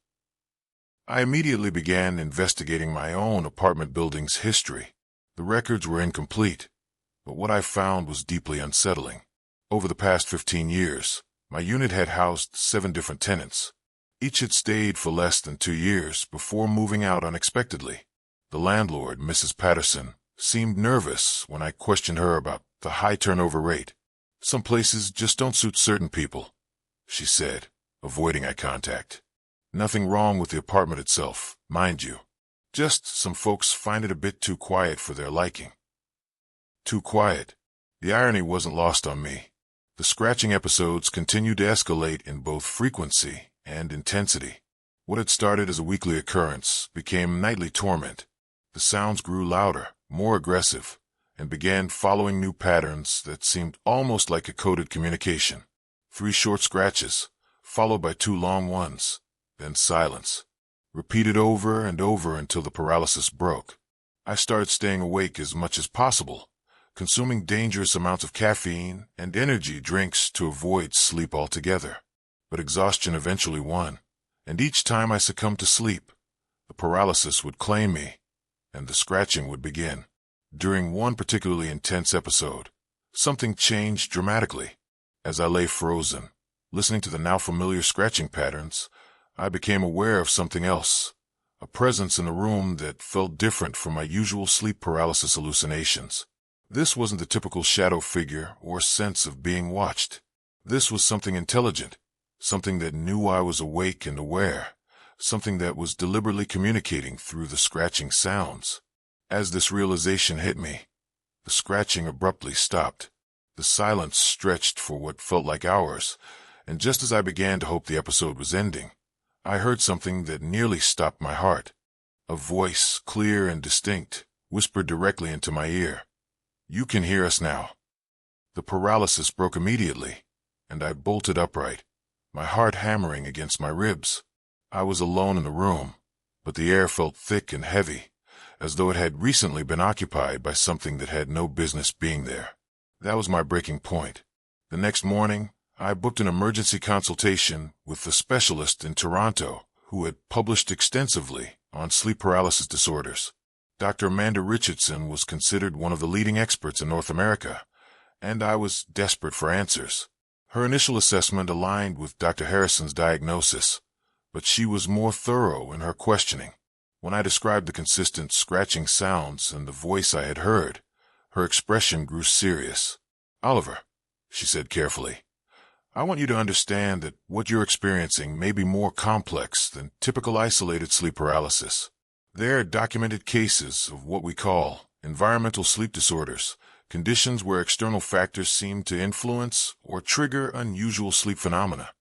I immediately began investigating my own apartment building's history. The records were incomplete, but what I found was deeply unsettling. Over the past 15 years, my unit had housed 7 different tenants. Each had stayed for less than 2 years before moving out unexpectedly. The landlord, Mrs. Patterson, seemed nervous when I questioned her about the high turnover rate. "Some places just don't suit certain people," she said, avoiding eye contact. "Nothing wrong with the apartment itself, mind you. Just some folks find it a bit too quiet for their liking." Too quiet. The irony wasn't lost on me. The scratching episodes continued to escalate in both frequency and intensity. What had started as a weekly occurrence became nightly torment. The sounds grew louder, more aggressive, and began following new patterns that seemed almost like a coded communication. 3 short scratches, followed by 2 long ones, then silence. Repeated over and over until the paralysis broke. I started staying awake as much as possible, consuming dangerous amounts of caffeine and energy drinks to avoid sleep altogether. But exhaustion eventually won, and each time I succumbed to sleep, the paralysis would claim me, and the scratching would begin. During one particularly intense episode, something changed dramatically. As I lay frozen, listening to the now familiar scratching patterns, I became aware of something else, a presence in the room that felt different from my usual sleep paralysis hallucinations. This wasn't the typical shadow figure or sense of being watched. This was something intelligent, something that knew I was awake and aware, something that was deliberately communicating through the scratching sounds. As this realization hit me, the scratching abruptly stopped. The silence stretched for what felt like hours, and just as I began to hope the episode was ending, I heard something that nearly stopped my heart. A voice, clear and distinct, whispered directly into my ear. "You can hear us now." The paralysis broke immediately, and I bolted upright, my heart hammering against my ribs. I was alone in the room, but the air felt thick and heavy, as though it had recently been occupied by something that had no business being there. That was my breaking point. The next morning, I booked an emergency consultation with a specialist in Toronto who had published extensively on sleep paralysis disorders. Dr. Amanda Richardson was considered one of the leading experts in North America, and I was desperate for answers. Her initial assessment aligned with Dr. Harrison's diagnosis, but she was more thorough in her questioning. When I described the consistent scratching sounds and the voice I had heard, her expression grew serious. "Oliver," she said carefully, "I want you to understand that what you're experiencing may be more complex than typical isolated sleep paralysis. There are documented cases of what we call environmental sleep disorders, conditions where external factors seem to influence or trigger unusual sleep phenomena."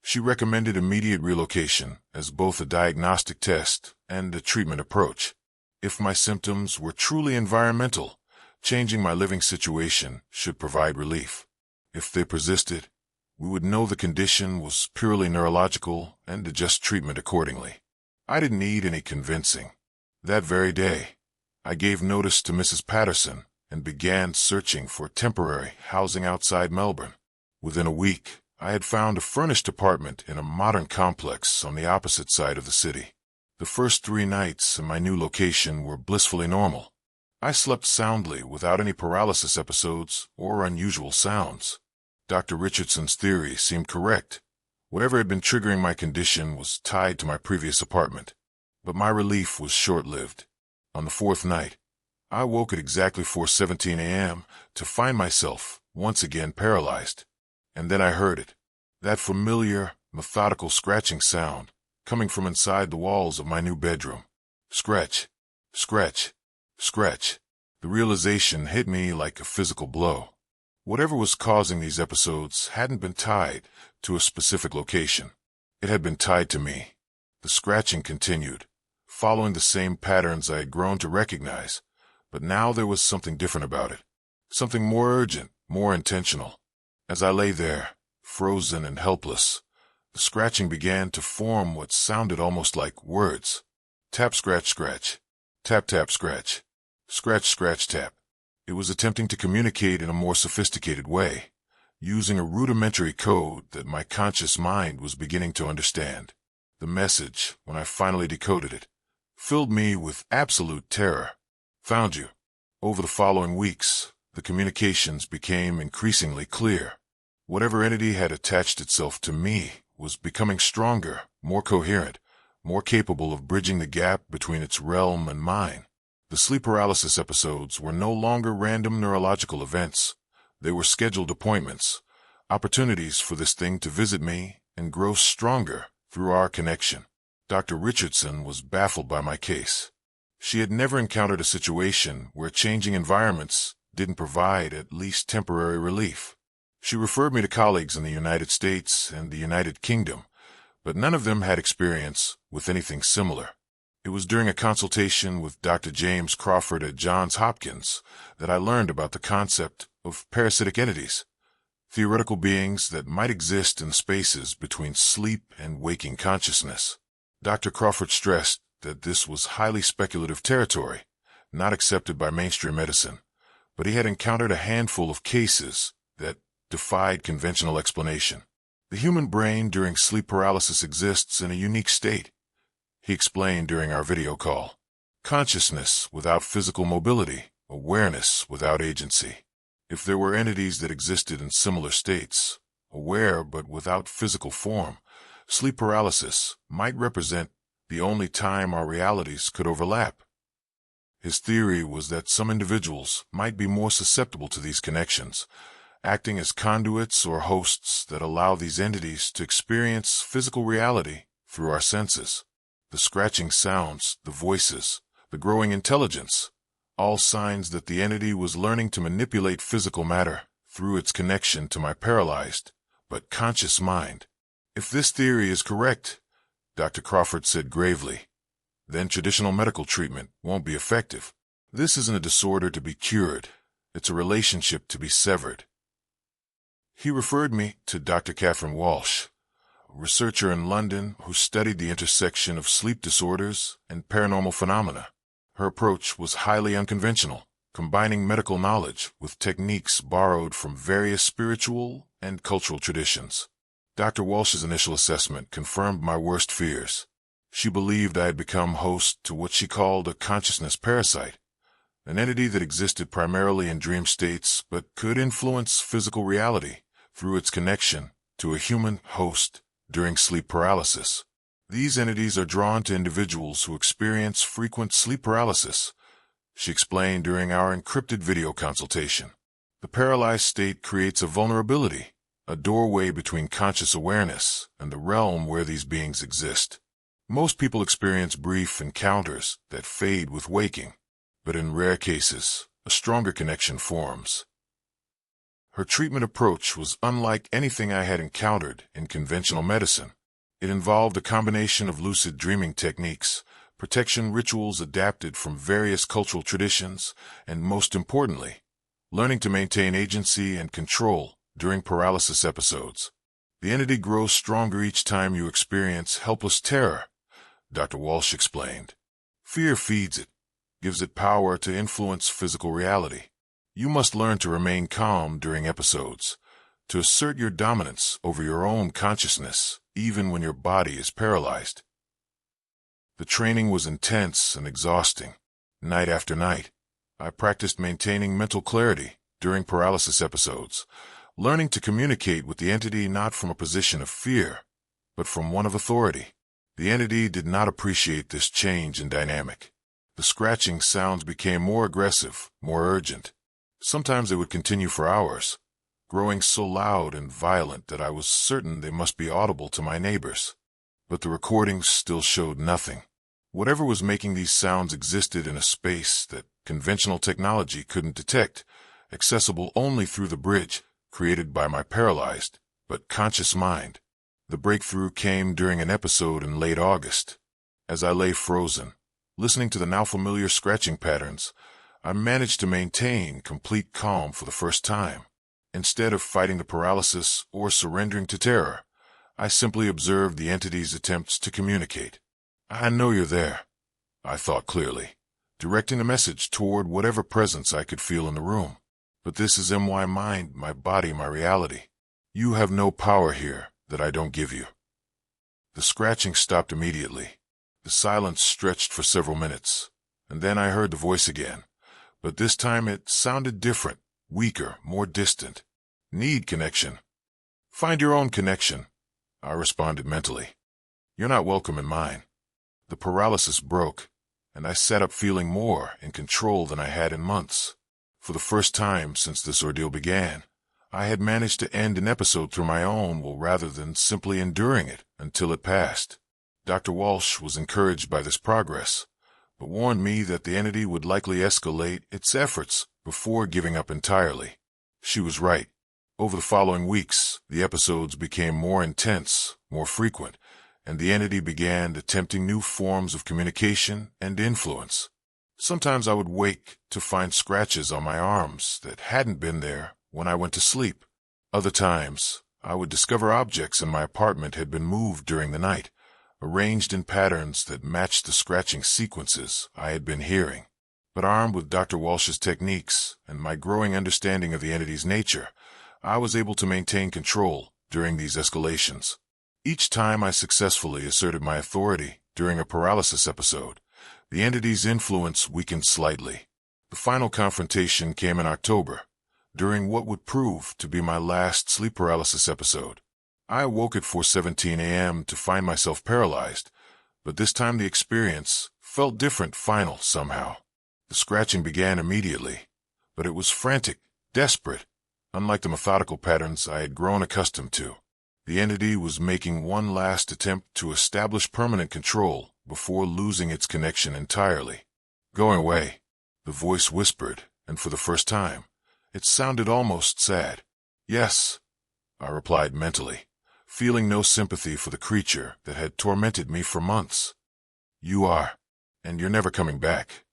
She recommended immediate relocation as both a diagnostic test and a treatment approach. If my symptoms were truly environmental, changing my living situation should provide relief. If they persisted, we would know the condition was purely neurological and adjust treatment accordingly. I didn't need any convincing. That very day, I gave notice to Mrs. Patterson and began searching for temporary housing outside Melbourne. Within a week, I had found a furnished apartment in a modern complex on the opposite side of the city. The first 3 nights in my new location were blissfully normal. I slept soundly without any paralysis episodes or unusual sounds. Dr. Richardson's theory seemed correct. Whatever had been triggering my condition was tied to my previous apartment. But my relief was short-lived. On the 4th night, I woke at exactly 4:17 a.m. to find myself once again paralyzed. And then I heard it, that familiar, methodical scratching sound coming from inside the walls of my new bedroom. Scratch, scratch, scratch. The realization hit me like a physical blow. Whatever was causing these episodes hadn't been tied to a specific location. It had been tied to me. The scratching continued, following the same patterns I had grown to recognize, but now there was something different about it. Something more urgent, more intentional. As I lay there, frozen and helpless, the scratching began to form what sounded almost like words. Tap, scratch, scratch. Tap, tap, scratch. Scratch, scratch, tap. It was attempting to communicate in a more sophisticated way, using a rudimentary code that my conscious mind was beginning to understand. The message, when I finally decoded it, filled me with absolute terror. "Found you." Over the following weeks, the communications became increasingly clear. Whatever entity had attached itself to me was becoming stronger, more coherent, more capable of bridging the gap between its realm and mine. The sleep paralysis episodes were no longer random neurological events. They were scheduled appointments, opportunities for this thing to visit me and grow stronger through our connection. Dr. Richardson was baffled by my case. She had never encountered a situation where changing environments didn't provide at least temporary relief. She referred me to colleagues in the United States and the United Kingdom, but none of them had experience with anything similar. It was during a consultation with Dr. James Crawford at Johns Hopkins that I learned about the concept of parasitic entities, theoretical beings that might exist in spaces between sleep and waking consciousness. Dr. Crawford stressed that this was highly speculative territory, not accepted by mainstream medicine, but he had encountered a handful of cases that defied conventional explanation. The human brain during sleep paralysis exists in a unique state, he explained during our video call. Consciousness without physical mobility, awareness without agency. If there were entities that existed in similar states, aware but without physical form, sleep paralysis might represent the only time our realities could overlap. His theory was that some individuals might be more susceptible to these connections, acting as conduits or hosts that allow these entities to experience physical reality through our senses. The scratching sounds, the voices, the growing intelligence, all signs that the entity was learning to manipulate physical matter through its connection to my paralyzed but conscious mind. If this theory is correct, Dr. Crawford said gravely, then traditional medical treatment won't be effective. This isn't a disorder to be cured. It's a relationship to be severed. He referred me to Dr. Catherine Walsh, a researcher in London who studied the intersection of sleep disorders and paranormal phenomena. Her approach was highly unconventional, combining medical knowledge with techniques borrowed from various spiritual and cultural traditions. Dr. Walsh's initial assessment confirmed my worst fears. She believed I had become host to what she called a consciousness parasite, an entity that existed primarily in dream states but could influence physical reality through its connection to a human host during sleep paralysis. These entities are drawn to individuals who experience frequent sleep paralysis, she explained during our encrypted video consultation. The paralyzed state creates a vulnerability, a doorway between conscious awareness and the realm where these beings exist. Most people experience brief encounters that fade with waking, but in rare cases, a stronger connection forms. Her treatment approach was unlike anything I had encountered in conventional medicine. It involved a combination of lucid dreaming techniques, protection rituals adapted from various cultural traditions, and most importantly, learning to maintain agency and control during paralysis episodes. The entity grows stronger each time you experience helpless terror, Dr. Walsh explained. Fear feeds it, gives it power to influence physical reality. You must learn to remain calm during episodes, to assert your dominance over your own consciousness, even when your body is paralyzed. The training was intense and exhausting. Night after night, I practiced maintaining mental clarity during paralysis episodes, learning to communicate with the entity not from a position of fear, but from one of authority. The entity did not appreciate this change in dynamic. The scratching sounds became more aggressive, more urgent. Sometimes they would continue for hours, growing so loud and violent that I was certain they must be audible to my neighbors. But the recordings still showed nothing. Whatever was making these sounds existed in a space that conventional technology couldn't detect, accessible only through the bridge created by my paralyzed but conscious mind. The breakthrough came during an episode in late August. As I lay frozen, listening to the now familiar scratching patterns, I managed to maintain complete calm for the first time. Instead of fighting the paralysis or surrendering to terror, I simply observed the entity's attempts to communicate. I know you're there, I thought clearly, directing a message toward whatever presence I could feel in the room. But this is my mind, my body, my reality. You have no power here that I don't give you. The scratching stopped immediately. The silence stretched for several minutes, and then I heard the voice again. But this time it sounded different, weaker, more distant. Need connection. Find your own connection, I responded mentally. You're not welcome in mine. The paralysis broke, and I sat up feeling more in control than I had in months. For the first time since this ordeal began, I had managed to end an episode through my own will rather than simply enduring it until it passed. Dr. Walsh was encouraged by this progress, but warned me that the entity would likely escalate its efforts before giving up entirely. She was right. Over the following weeks, the episodes became more intense, more frequent, and the entity began attempting new forms of communication and influence. Sometimes I would wake to find scratches on my arms that hadn't been there when I went to sleep. Other times, I would discover objects in my apartment had been moved during the night, arranged in patterns that matched the scratching sequences I had been hearing. But armed with Dr. Walsh's techniques and my growing understanding of the entity's nature, I was able to maintain control during these escalations. Each time I successfully asserted my authority during a paralysis episode, the entity's influence weakened slightly. The final confrontation came in October, during what would prove to be my last sleep paralysis episode. I awoke at 4:17 a.m. to find myself paralyzed, but this time the experience felt different, final somehow. The scratching began immediately, but it was frantic, desperate, unlike the methodical patterns I had grown accustomed to. The entity was making one last attempt to establish permanent control before losing its connection entirely. "Going away," the voice whispered, and for the first time, it sounded almost sad. "Yes," I replied mentally, feeling no sympathy for the creature that had tormented me for months. "You are, and you're never coming back."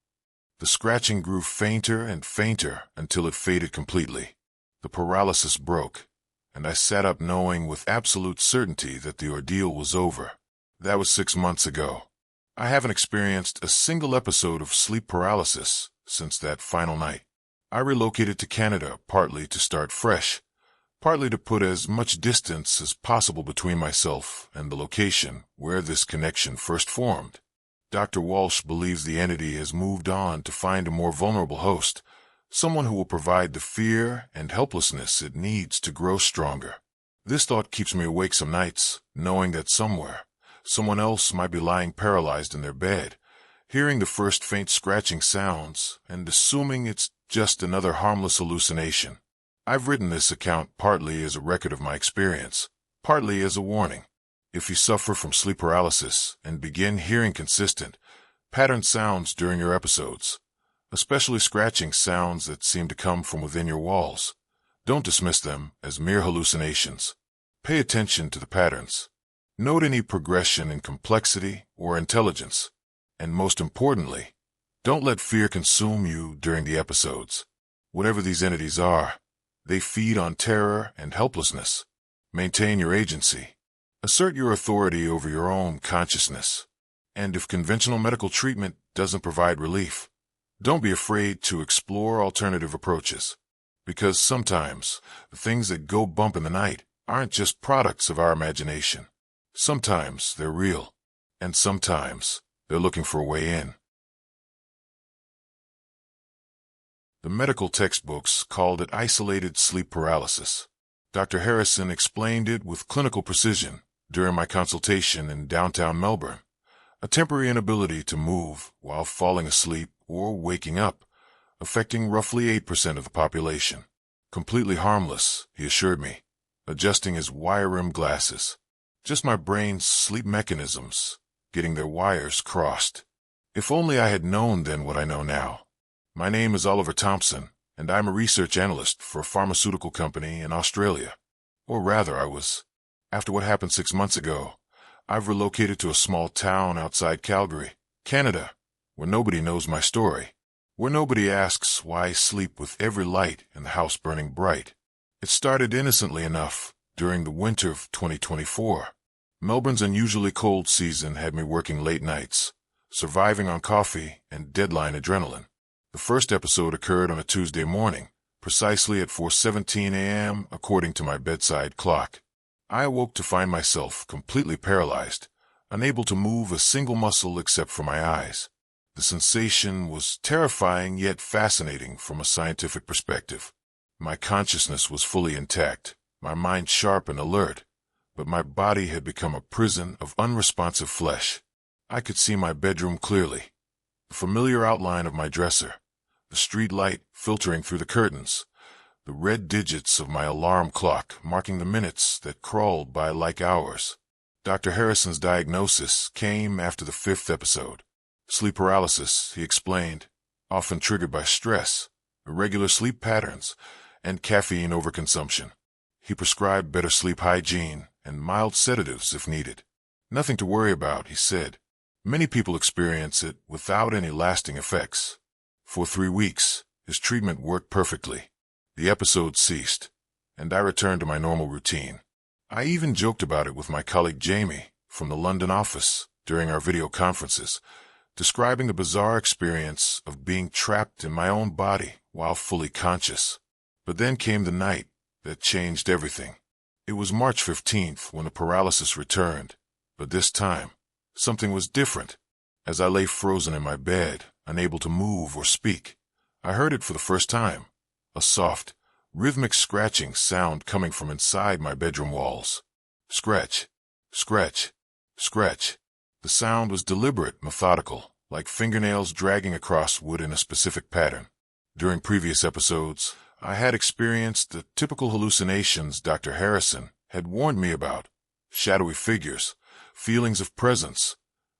The scratching grew fainter and fainter until it faded completely. The paralysis broke, and I sat up knowing with absolute certainty that the ordeal was over. That was 6 months ago. I haven't experienced a single episode of sleep paralysis since that final night. I relocated to Canada partly to start fresh, partly to put as much distance as possible between myself and the location where this connection first formed. Dr. Walsh believes the entity has moved on to find a more vulnerable host, someone who will provide the fear and helplessness it needs to grow stronger. This thought keeps me awake some nights, knowing that somewhere, someone else might be lying paralyzed in their bed, hearing the first faint scratching sounds and assuming it's just another harmless hallucination. I've written this account partly as a record of my experience, partly as a warning. If you suffer from sleep paralysis and begin hearing consistent, patterned sounds during your episodes, especially scratching sounds that seem to come from within your walls, don't dismiss them as mere hallucinations. Pay attention to the patterns. Note any progression in complexity or intelligence. And most importantly, don't let fear consume you during the episodes. Whatever these entities are, they feed on terror and helplessness. Maintain your agency. Assert your authority over your own consciousness. And if conventional medical treatment doesn't provide relief, don't be afraid to explore alternative approaches. Because sometimes the things that go bump in the night aren't just products of our imagination. Sometimes they're real, and sometimes they're looking for a way in. The medical textbooks called it isolated sleep paralysis. Dr. Harrison explained it with clinical precision during my consultation in downtown Melbourne. A temporary inability to move while falling asleep or waking up, affecting roughly 8% of the population. Completely harmless, he assured me, adjusting his wire-rimmed glasses. Just my brain's sleep mechanisms, getting their wires crossed. If only I had known then what I know now. My name is Oliver Thompson, and I'm a research analyst for a pharmaceutical company in Australia. Or rather, I was. After what happened 6 months ago, I've relocated to a small town outside Calgary, Canada, where nobody knows my story, where nobody asks why I sleep with every light in the house burning bright. It started innocently enough during the winter of 2024. Melbourne's unusually cold season had me working late nights, surviving on coffee and deadline adrenaline. The first episode occurred on a Tuesday morning, precisely at 4:17 a.m. according to my bedside clock. I awoke to find myself completely paralyzed, unable to move a single muscle except for my eyes. The sensation was terrifying yet fascinating from a scientific perspective. My consciousness was fully intact, my mind sharp and alert, but my body had become a prison of unresponsive flesh. I could see my bedroom clearly, the familiar outline of my dresser, the street light filtering through the curtains, the red digits of my alarm clock marking the minutes that crawled by like hours. Dr. Harrison's diagnosis came after the 5th episode. Sleep paralysis, he explained, often triggered by stress, irregular sleep patterns, and caffeine overconsumption. He prescribed better sleep hygiene and mild sedatives if needed. Nothing to worry about, he said. Many people experience it without any lasting effects. For 3 weeks, his treatment worked perfectly. The episodes ceased, and I returned to my normal routine. I even joked about it with my colleague Jamie from the London office during our video conferences, describing the bizarre experience of being trapped in my own body while fully conscious. But then came the night that changed everything. It was March 15th when the paralysis returned, but this time, something was different. As I lay frozen in my bed, unable to move or speak, I heard it for the first time, a soft, rhythmic scratching sound coming from inside my bedroom walls. Scratch, scratch, scratch. The sound was deliberate, methodical, like fingernails dragging across wood in a specific pattern. During previous episodes, I had experienced the typical hallucinations Dr. Harrison had warned me about: shadowy figures, feelings of presence,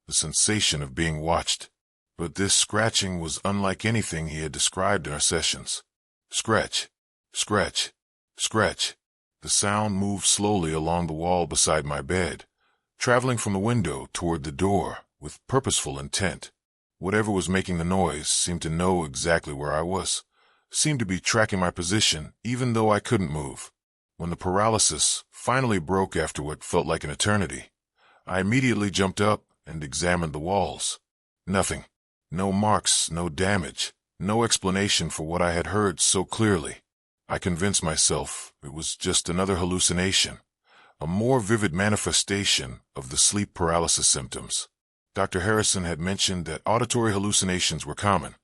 the sensation of being watched. But this scratching was unlike anything he had described in our sessions. Scratch, scratch, scratch. The sound moved slowly along the wall beside my bed, traveling from the window toward the door with purposeful intent. Whatever was making the noise seemed to know exactly where I was, seemed to be tracking my position even though I couldn't move. When the paralysis finally broke after what felt like an eternity, I immediately jumped up and examined the walls. Nothing. No marks, no damage, no explanation for what I had heard so clearly. I convinced myself it was just another hallucination, a more vivid manifestation of the sleep paralysis symptoms. Dr. Harrison had mentioned that auditory hallucinations were common,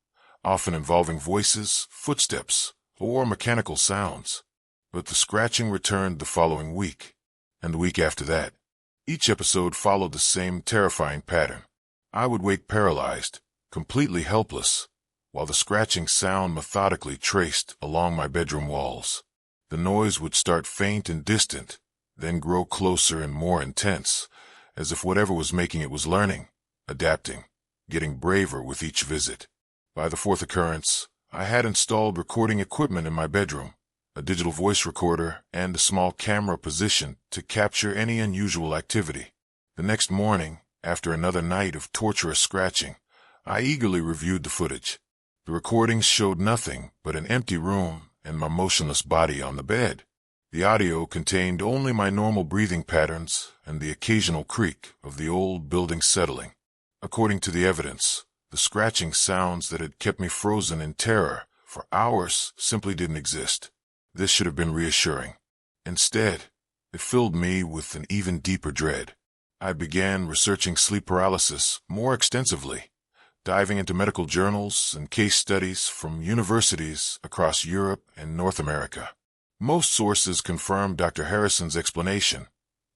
often involving voices, footsteps, or mechanical sounds. But the scratching returned the following week, and the week after that. Each episode followed the same terrifying pattern. I would wake paralyzed, completely helpless, while the scratching sound methodically traced along my bedroom walls. The noise would start faint and distant, then grow closer and more intense, as if whatever was making it was learning, adapting, getting braver with each visit. By the fourth occurrence, I had installed recording equipment in my bedroom, a digital voice recorder, and a small camera positioned to capture any unusual activity. The next morning, after another night of torturous scratching, I eagerly reviewed the footage. The recordings showed nothing but an empty room and my motionless body on the bed. The audio contained only my normal breathing patterns and the occasional creak of the old building settling. According to the evidence, the scratching sounds that had kept me frozen in terror for hours simply didn't exist. This should have been reassuring. Instead, it filled me with an even deeper dread. I began researching sleep paralysis more extensively, diving into medical journals and case studies from universities across Europe and North America. Most sources confirmed Dr. Harrison's explanation: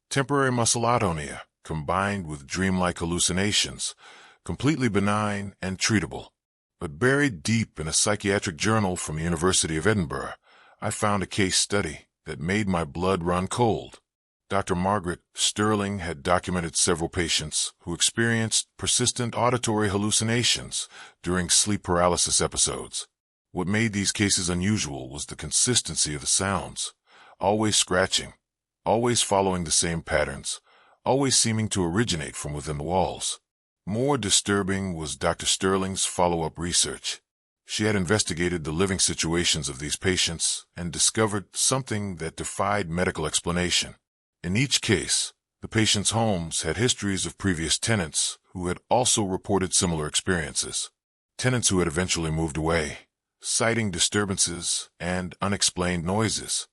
temporary muscle atonia combined with dreamlike hallucinations, completely benign and treatable. But buried deep in a psychiatric journal from the University of Edinburgh, I found a case study that made my blood run cold. Dr. Margaret Sterling had documented several patients who experienced persistent auditory hallucinations during sleep paralysis episodes. What made these cases unusual was the consistency of the sounds, always scratching, always following the same patterns, always seeming to originate from within the walls. More disturbing was Dr. Sterling's follow-up research. She had investigated the living situations of these patients and discovered something that defied medical explanation. In each case, the patients' homes had histories of previous tenants who had also reported similar experiences. Tenants who had eventually moved away, citing disturbances and unexplained noises.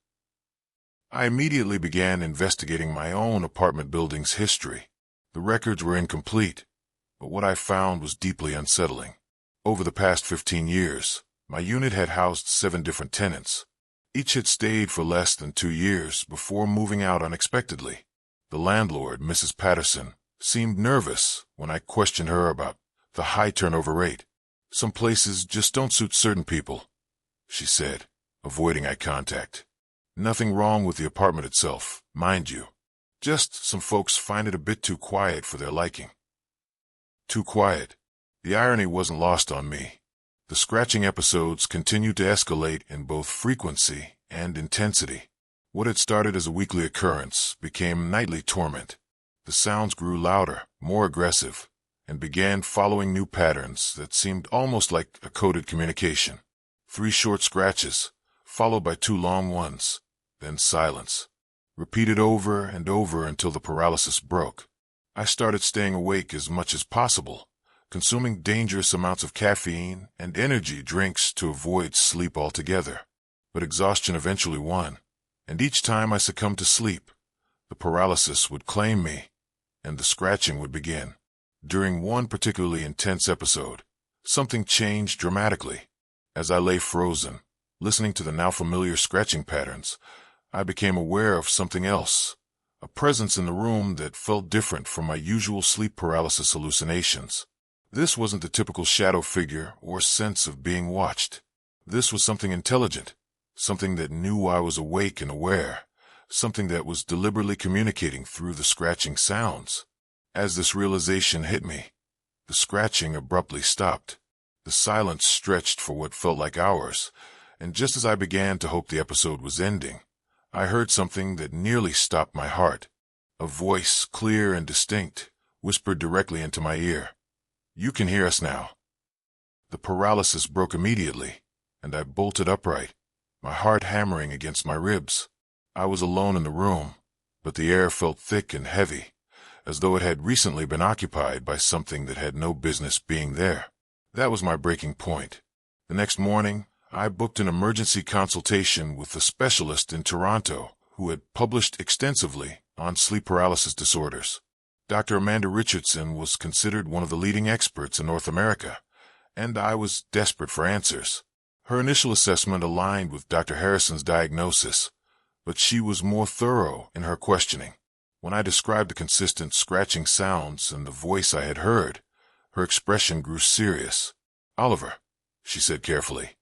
I immediately began investigating my own apartment building's history. The records were incomplete, but what I found was deeply unsettling. Over the past 15 years, my unit had housed 7 different tenants. Each had stayed for less than 2 years before moving out unexpectedly. The landlord, Mrs. Patterson, seemed nervous when I questioned her about the high turnover rate. "Some places just don't suit certain people," she said, avoiding eye contact. "Nothing wrong with the apartment itself, mind you. Just some folks find it a bit too quiet for their liking." Too quiet. The irony wasn't lost on me. The scratching episodes continued to escalate in both frequency and intensity. What had started as a weekly occurrence became nightly torment. The sounds grew louder, more aggressive, and began following new patterns that seemed almost like a coded communication. 3 short scratches, followed by 2 long ones, then silence. Repeated over and over until the paralysis broke. I started staying awake as much as possible, consuming dangerous amounts of caffeine and energy drinks to avoid sleep altogether. But exhaustion eventually won, and each time I succumbed to sleep, the paralysis would claim me, and the scratching would begin. During one particularly intense episode, something changed dramatically. As I lay frozen, listening to the now familiar scratching patterns, I became aware of something else, a presence in the room that felt different from my usual sleep paralysis hallucinations. This wasn't the typical shadow figure or sense of being watched. This was something intelligent, something that knew I was awake and aware, something that was deliberately communicating through the scratching sounds. As this realization hit me, the scratching abruptly stopped. The silence stretched for what felt like hours, and just as I began to hope the episode was ending, I heard something that nearly stopped my heart. A voice, clear and distinct, whispered directly into my ear. "You can hear us now." The paralysis broke immediately, and I bolted upright, my heart hammering against my ribs. I was alone in the room, but the air felt thick and heavy, as though it had recently been occupied by something that had no business being there. That was my breaking point. The next morning, I booked an emergency consultation with a specialist in Toronto who had published extensively on sleep paralysis disorders. Dr. Amanda Richardson was considered one of the leading experts in North America, and I was desperate for answers. Her initial assessment aligned with Dr. Harrison's diagnosis, but she was more thorough in her questioning. When I described the consistent scratching sounds and the voice I had heard, her expression grew serious. "Oliver," she said carefully,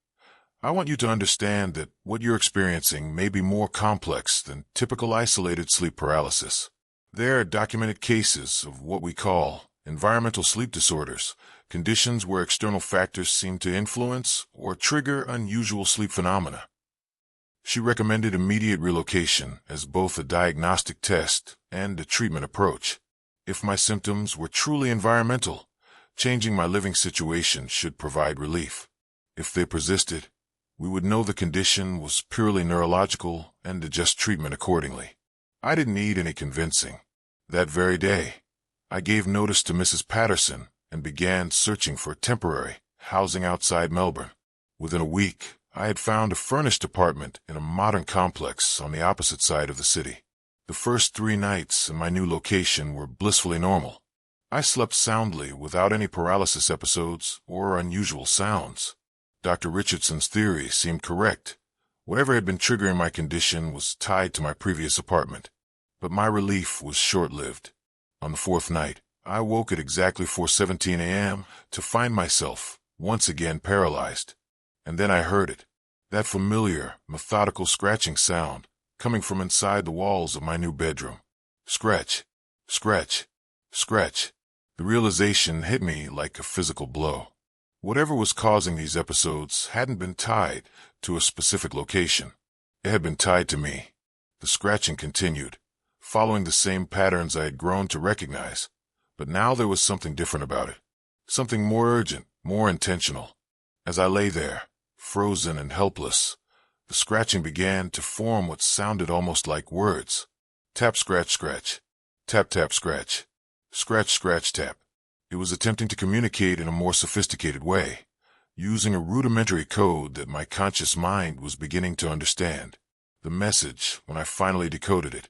"I want you to understand that what you're experiencing may be more complex than typical isolated sleep paralysis. There are documented cases of what we call environmental sleep disorders, conditions where external factors seem to influence or trigger unusual sleep phenomena." She recommended immediate relocation as both a diagnostic test and a treatment approach. If my symptoms were truly environmental, changing my living situation should provide relief. If they persisted, we would know the condition was purely neurological and adjust treatment accordingly. I didn't need any convincing. That very day, I gave notice to Mrs. Patterson and began searching for temporary housing outside Melbourne. Within a week, I had found a furnished apartment in a modern complex on the opposite side of the city. The first 3 nights in my new location were blissfully normal. I slept soundly without any paralysis episodes or unusual sounds. Dr. Richardson's theory seemed correct. Whatever had been triggering my condition was tied to my previous apartment. But my relief was short-lived. On the 4th night, I woke at exactly 4:17 a.m. to find myself once again paralyzed. And then I heard it, that familiar, methodical scratching sound coming from inside the walls of my new bedroom. Scratch, scratch, scratch. The realization hit me like a physical blow. Whatever was causing these episodes hadn't been tied to a specific location. It had been tied to me. The scratching continued, following the same patterns I had grown to recognize, but now there was something different about it. Something more urgent, more intentional. As I lay there, frozen and helpless, the scratching began to form what sounded almost like words. Tap, scratch, scratch. Tap, tap, scratch. Scratch, scratch, tap. It was attempting to communicate in a more sophisticated way, using a rudimentary code that my conscious mind was beginning to understand. The message, when I finally decoded it,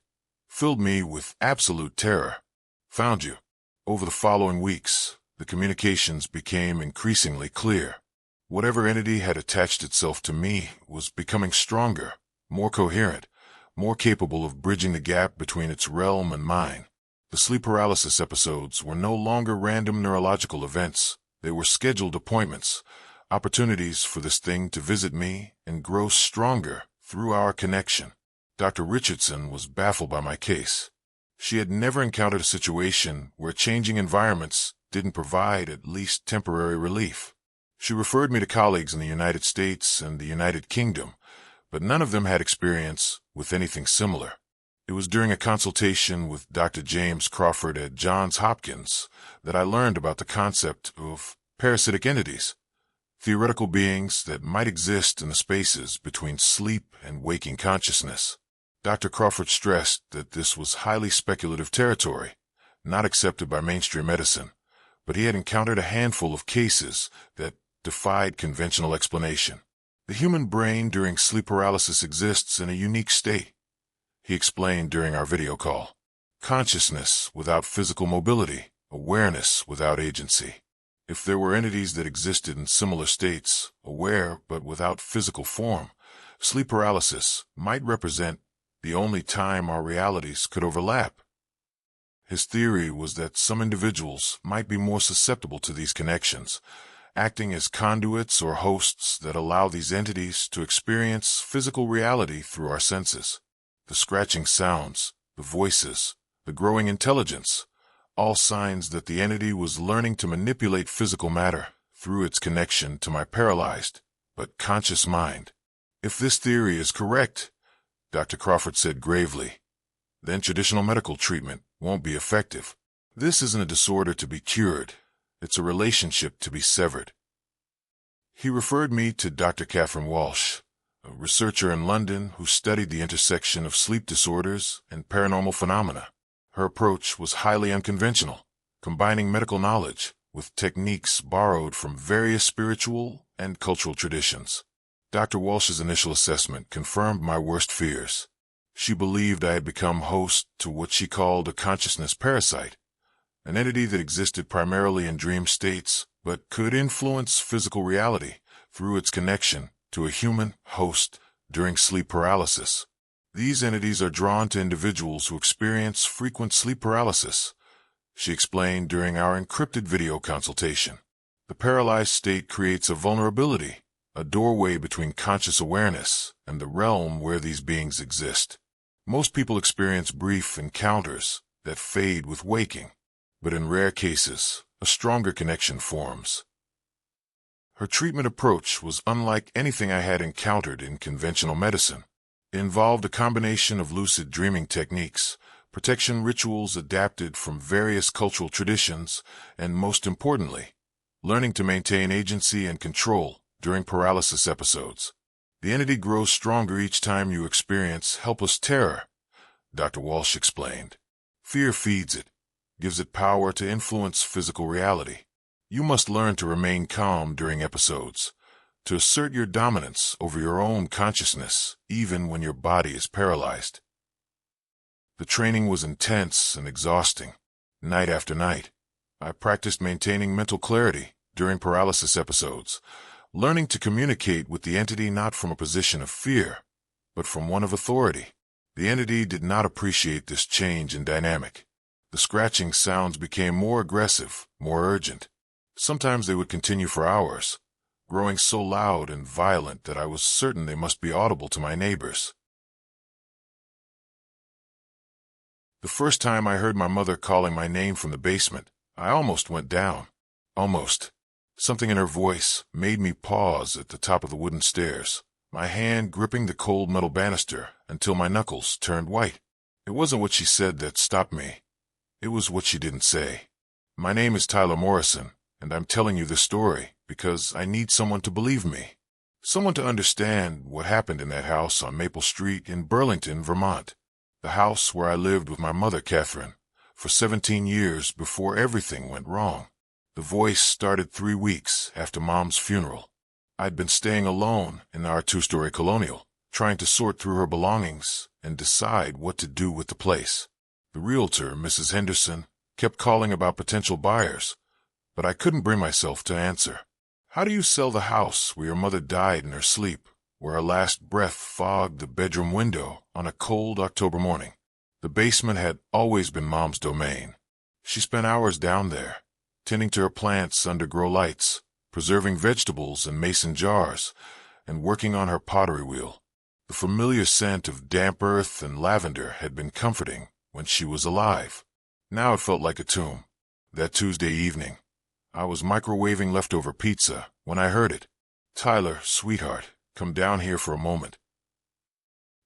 filled me with absolute terror. "Found you." Over the following weeks, the communications became increasingly clear. Whatever entity had attached itself to me was becoming stronger, more coherent, more capable of bridging the gap between its realm and mine. The sleep paralysis episodes were no longer random neurological events. They were scheduled appointments, opportunities for this thing to visit me and grow stronger through our connection. Dr. Richardson was baffled by my case. She had never encountered a situation where changing environments didn't provide at least temporary relief. She referred me to colleagues in the United States and the United Kingdom, but none of them had experience with anything similar. It was during a consultation with Dr. James Crawford at Johns Hopkins that I learned about the concept of parasitic entities, theoretical beings that might exist in the spaces between sleep and waking consciousness. Dr. Crawford stressed that this was highly speculative territory, not accepted by mainstream medicine, but he had encountered a handful of cases that defied conventional explanation. The human brain during sleep paralysis exists in a unique state, he explained during our video call. Consciousness without physical mobility, awareness without agency. If there were entities that existed in similar states, aware but without physical form, sleep paralysis might represent the only time our realities could overlap. His theory was that some individuals might be more susceptible to these connections, acting as conduits or hosts that allow these entities to experience physical reality through our senses. The scratching sounds, the voices, the growing intelligence, all signs that the entity was learning to manipulate physical matter through its connection to my paralyzed but conscious mind. If this theory is correct, Dr. Crawford said gravely, then traditional medical treatment won't be effective. This isn't a disorder to be cured. It's a relationship to be severed. He referred me to Dr. Catherine Walsh, a researcher in London who studied the intersection of sleep disorders and paranormal phenomena. Her approach was highly unconventional, combining medical knowledge with techniques borrowed from various spiritual and cultural traditions. Dr. Walsh's initial assessment confirmed my worst fears. She believed I had become host to what she called a consciousness parasite, an entity that existed primarily in dream states but could influence physical reality through its connection to a human host during sleep paralysis. These entities are drawn to individuals who experience frequent sleep paralysis, she explained during our encrypted video consultation. The paralyzed state creates a vulnerability, a doorway between conscious awareness and the realm where these beings exist. Most people experience brief encounters that fade with waking, but in rare cases, a stronger connection forms. Her treatment approach was unlike anything I had encountered in conventional medicine. It involved a combination of lucid dreaming techniques, protection rituals adapted from various cultural traditions, and most importantly, learning to maintain agency and control during paralysis episodes. The entity grows stronger each time you experience helpless terror, Dr. Walsh explained. Fear feeds it, gives it power to influence physical reality. You must learn to remain calm during episodes, to assert your dominance over your own consciousness, even when your body is paralyzed. The training was intense and exhausting. Night after night, I practiced maintaining mental clarity during paralysis episodes, learning to communicate with the entity not from a position of fear, but from one of authority. The entity did not appreciate this change in dynamic. The scratching sounds became more aggressive, more urgent. Sometimes they would continue for hours, growing so loud and violent that I was certain they must be audible to my neighbors. The first time I heard my mother calling my name from the basement, I almost went down. Almost. Something in her voice made me pause at the top of the wooden stairs, my hand gripping the cold metal banister until my knuckles turned white. It wasn't what she said that stopped me. It was what she didn't say. My name is Tyler Morrison, and I'm telling you this story because I need someone to believe me. Someone to understand what happened in that house on Maple Street in Burlington, Vermont. The house where I lived with my mother, Catherine, for 17 years before everything went wrong. The voice started 3 weeks after Mom's funeral. I'd been staying alone in our 2-story colonial, trying to sort through her belongings and decide what to do with the place. The realtor, Mrs. Henderson, kept calling about potential buyers, but I couldn't bring myself to answer. How do you sell the house where your mother died in her sleep, where her last breath fogged the bedroom window on a cold October morning? The basement had always been Mom's domain. She spent hours down there, tending to her plants under grow lights, preserving vegetables in mason jars, and working on her pottery wheel. The familiar scent of damp earth and lavender had been comforting when she was alive. Now it felt like a tomb. That Tuesday evening, I was microwaving leftover pizza when I heard it. "Tyler, sweetheart, come down here for a moment."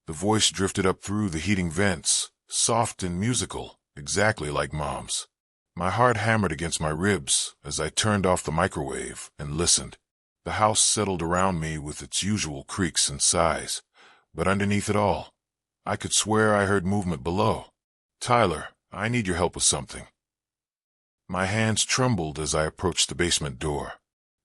The voice drifted up through the heating vents, soft and musical, exactly like Mom's. My heart hammered against my ribs as I turned off the microwave and listened. The house settled around me with its usual creaks and sighs, but underneath it all, I could swear I heard movement below. "Tyler, I need your help with something." My hands trembled as I approached the basement door.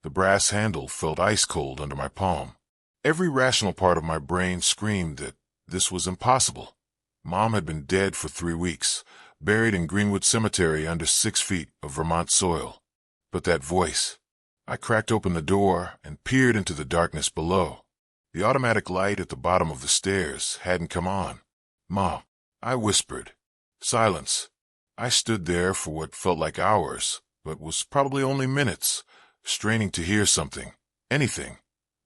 The brass handle felt ice cold under my palm. Every rational part of my brain screamed that this was impossible. Mom had been dead for 3 weeks, buried in Greenwood Cemetery under 6 feet of Vermont soil. But that voice. I cracked open the door and peered into the darkness below. The automatic light at the bottom of the stairs hadn't come on. "Mom," I whispered. Silence. I stood there for what felt like hours, but was probably only minutes, straining to hear something, anything,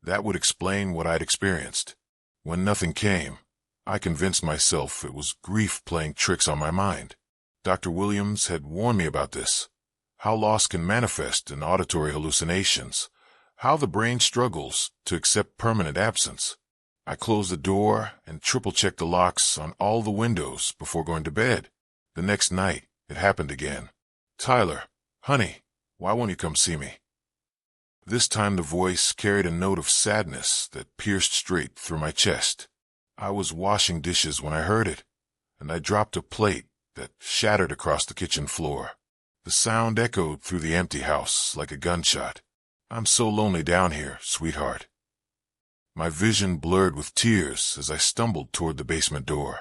that would explain what I'd experienced. When nothing came, I convinced myself it was grief playing tricks on my mind. Dr. Williams had warned me about this, how loss can manifest in auditory hallucinations, how the brain struggles to accept permanent absence. I closed the door and triple-checked the locks on all the windows before going to bed. The next night, it happened again. "Tyler, honey, why won't you come see me?" This time the voice carried a note of sadness that pierced straight through my chest. I was washing dishes when I heard it, and I dropped a plate that shattered across the kitchen floor. The sound echoed through the empty house like a gunshot. "I'm so lonely down here, sweetheart." My vision blurred with tears as I stumbled toward the basement door.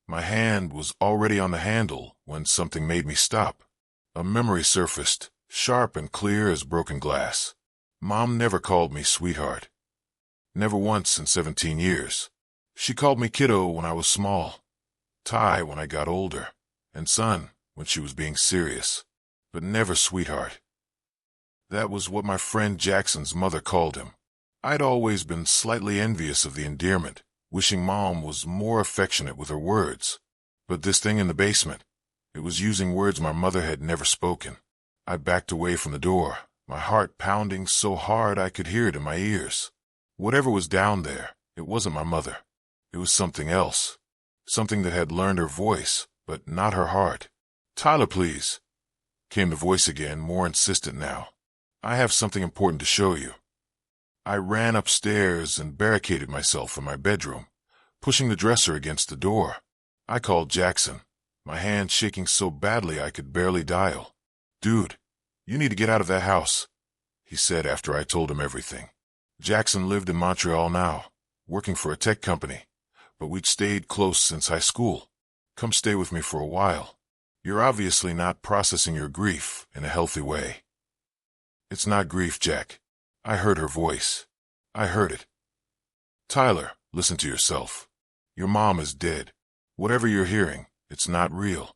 My hand was already on the handle when something made me stop. A memory surfaced, sharp and clear as broken glass. Mom never called me sweetheart. Never once in 17 years. She called me kiddo when I was small, Ty when I got older, and son when she was being serious, but never sweetheart. That was what my friend Jackson's mother called him. I'd always been slightly envious of the endearment, wishing Mom was more affectionate with her words. But this thing in the basement, it was using words my mother had never spoken. I backed away from the door, my heart pounding so hard I could hear it in my ears. Whatever was down there, it wasn't my mother. It was something else. Something that had learned her voice, but not her heart. "Tyler, please," came the voice again, more insistent now. "I have something important to show you." I ran upstairs and barricaded myself in my bedroom, pushing the dresser against the door. I called Jackson, my hand shaking so badly I could barely dial. "Dude, you need to get out of that house," he said after I told him everything. Jackson lived in Montreal now, working for a tech company, but we'd stayed close since high school. "Come stay with me for a while. You're obviously not processing your grief in a healthy way." "It's not grief, Jack." I heard her voice. I heard it. "Tyler, listen to yourself. Your mom is dead. Whatever you're hearing, it's not real."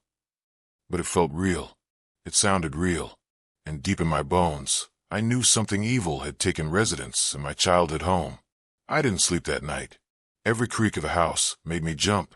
But it felt real. It sounded real. And deep in my bones, I knew something evil had taken residence in my childhood home. I didn't sleep that night. Every creak of the house made me jump.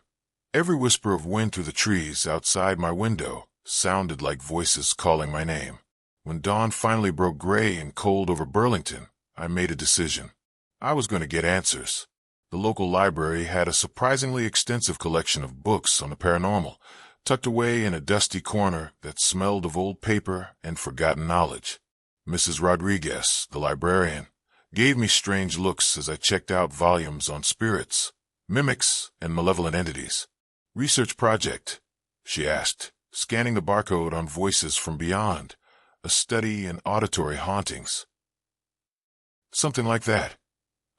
Every whisper of wind through the trees outside my window sounded like voices calling my name. When dawn finally broke gray and cold over Burlington, I made a decision. I was going to get answers. The local library had a surprisingly extensive collection of books on the paranormal, tucked away in a dusty corner that smelled of old paper and forgotten knowledge. Mrs. Rodriguez, the librarian, gave me strange looks as I checked out volumes on spirits, mimics, and malevolent entities. "Research project?" she asked, scanning the barcode on voices from beyond, a study in auditory hauntings. "Something like that,"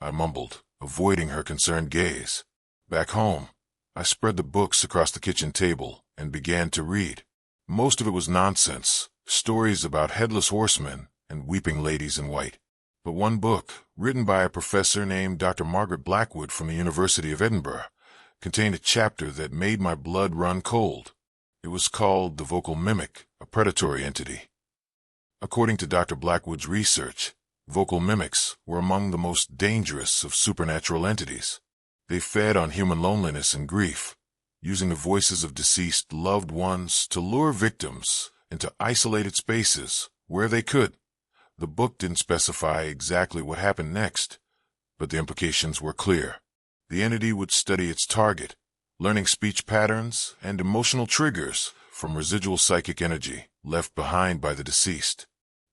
I mumbled, avoiding her concerned gaze. Back home, I spread the books across the kitchen table and began to read. Most of it was nonsense, stories about headless horsemen and weeping ladies in white. But one book, written by a professor named Dr. Margaret Blackwood from the University of Edinburgh, contained a chapter that made my blood run cold. It was called The Vocal Mimic, a Predatory Entity. According to Dr. Blackwood's research, vocal mimics were among the most dangerous of supernatural entities. They fed on human loneliness and grief, using the voices of deceased loved ones to lure victims into isolated spaces where they could. The book didn't specify exactly what happened next, but the implications were clear. The entity would study its target, learning speech patterns and emotional triggers from residual psychic energy left behind by the deceased.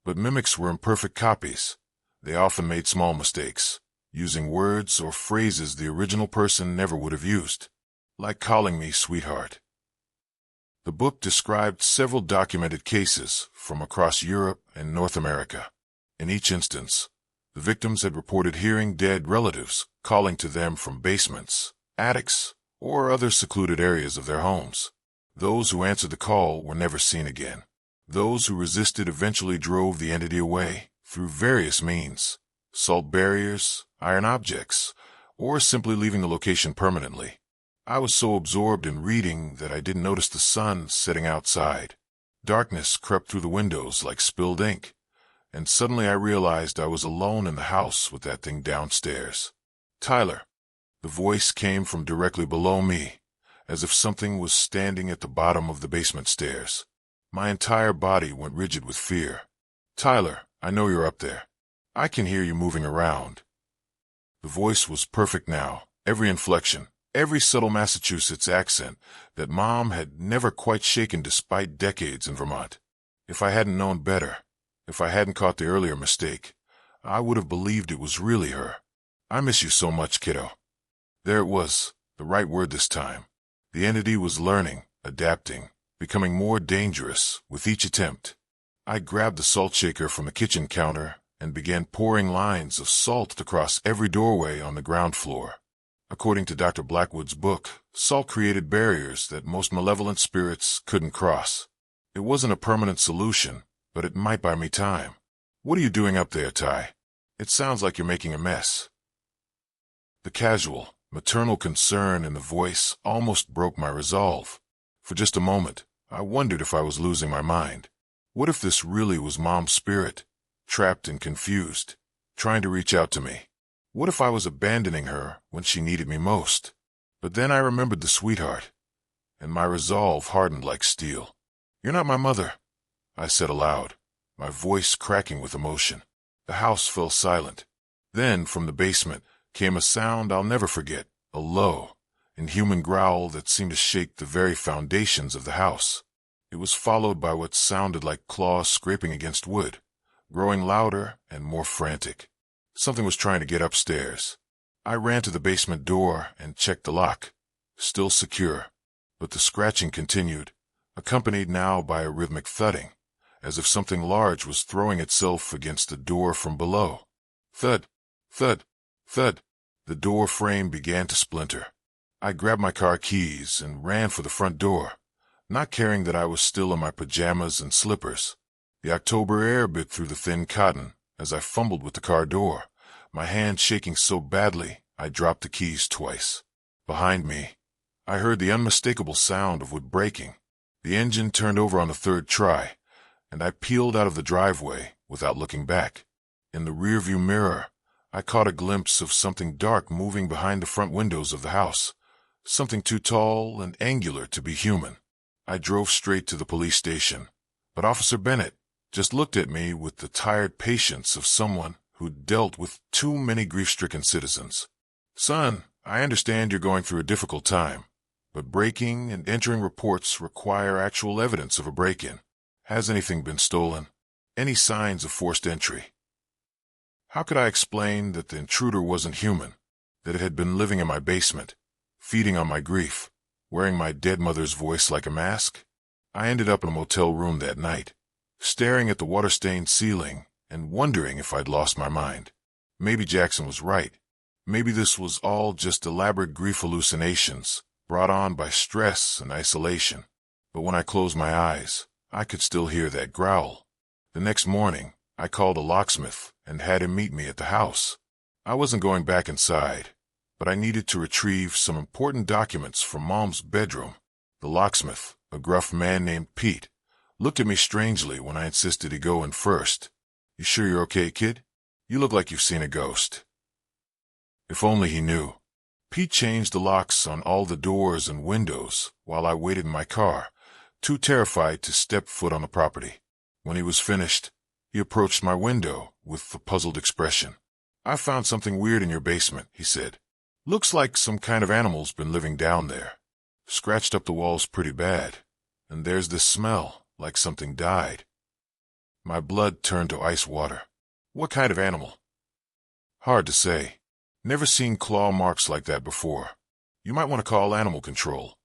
But mimics were imperfect copies. They often made small mistakes, using words or phrases the original person never would have used, like calling me sweetheart. The book described several documented cases from across Europe and North America. In each instance, the victims had reported hearing dead relatives calling to them from basements, attics, or other secluded areas of their homes. Those who answered the call were never seen again. Those who resisted eventually drove the entity away through various means, salt barriers, iron objects, or simply leaving the location permanently. I was so absorbed in reading that I didn't notice the sun setting outside. Darkness crept through the windows like spilled ink, and suddenly I realized I was alone in the house with that thing downstairs. "Tyler." The voice came from directly below me, as if something was standing at the bottom of the basement stairs. My entire body went rigid with fear. "Tyler, I know you're up there. I can hear you moving around." The voice was perfect now, every inflection, every subtle Massachusetts accent that Mom had never quite shaken despite decades in Vermont. If I hadn't known better, if I hadn't caught the earlier mistake, I would have believed it was really her. "I miss you so much, kiddo." There it was, the right word this time. The entity was learning, adapting, becoming more dangerous with each attempt. I grabbed the salt shaker from the kitchen counter and began pouring lines of salt across every doorway on the ground floor. According to Dr. Blackwood's book, salt created barriers that most malevolent spirits couldn't cross. It wasn't a permanent solution, but it might buy me time. "What are you doing up there, Ty? It sounds like you're making a mess." The casual, maternal concern in the voice almost broke my resolve. For just a moment, I wondered if I was losing my mind. What if this really was Mom's spirit, trapped and confused, trying to reach out to me? What if I was abandoning her when she needed me most? But then I remembered the sweetheart, and my resolve hardened like steel. "You're not my mother," I said aloud, my voice cracking with emotion. The house fell silent. Then, from the basement, came a sound I'll never forget, a low, inhuman growl that seemed to shake the very foundations of the house. It was followed by what sounded like claws scraping against wood, growing louder and more frantic. Something was trying to get upstairs. I ran to the basement door and checked the lock. Still secure, but the scratching continued, accompanied now by a rhythmic thudding, as if something large was throwing itself against the door from below. Thud, thud, thud. The door frame began to splinter. I grabbed my car keys and ran for the front door, not caring that I was still in my pajamas and slippers. The October air bit through the thin cotton as I fumbled with the car door, my hand shaking so badly I dropped the keys twice. Behind me, I heard the unmistakable sound of wood breaking. The engine turned over on the third try, and I peeled out of the driveway without looking back. In the rearview mirror, I caught a glimpse of something dark moving behind the front windows of the house, something too tall and angular to be human. I drove straight to the police station, but Officer Bennett just looked at me with the tired patience of someone who'd dealt with too many grief-stricken citizens. "Son, I understand you're going through a difficult time, but breaking and entering reports require actual evidence of a break-in. Has anything been stolen? Any signs of forced entry?" How could I explain that the intruder wasn't human, that it had been living in my basement, feeding on my grief, wearing my dead mother's voice like a mask? I ended up in a motel room that night, staring at the water-stained ceiling and wondering if I'd lost my mind. Maybe Jackson was right. Maybe this was all just elaborate grief hallucinations brought on by stress and isolation. But when I closed my eyes, I could still hear that growl. The next morning, I called a locksmith and had him meet me at the house. I wasn't going back inside, but I needed to retrieve some important documents from Mom's bedroom. The locksmith, a gruff man named Pete, looked at me strangely when I insisted he go in first. "You sure you're okay, kid? You look like you've seen a ghost." If only he knew. Pete changed the locks on all the doors and windows while I waited in my car, too terrified to step foot on the property. When he was finished, he approached my window with a puzzled expression. "I found something weird in your basement," he said. "Looks like some kind of animal's been living down there. Scratched up the walls pretty bad, and there's this smell, like something died." My blood turned to ice water. "What kind of animal?" "Hard to say. Never seen claw marks like that before. You might want to call animal control."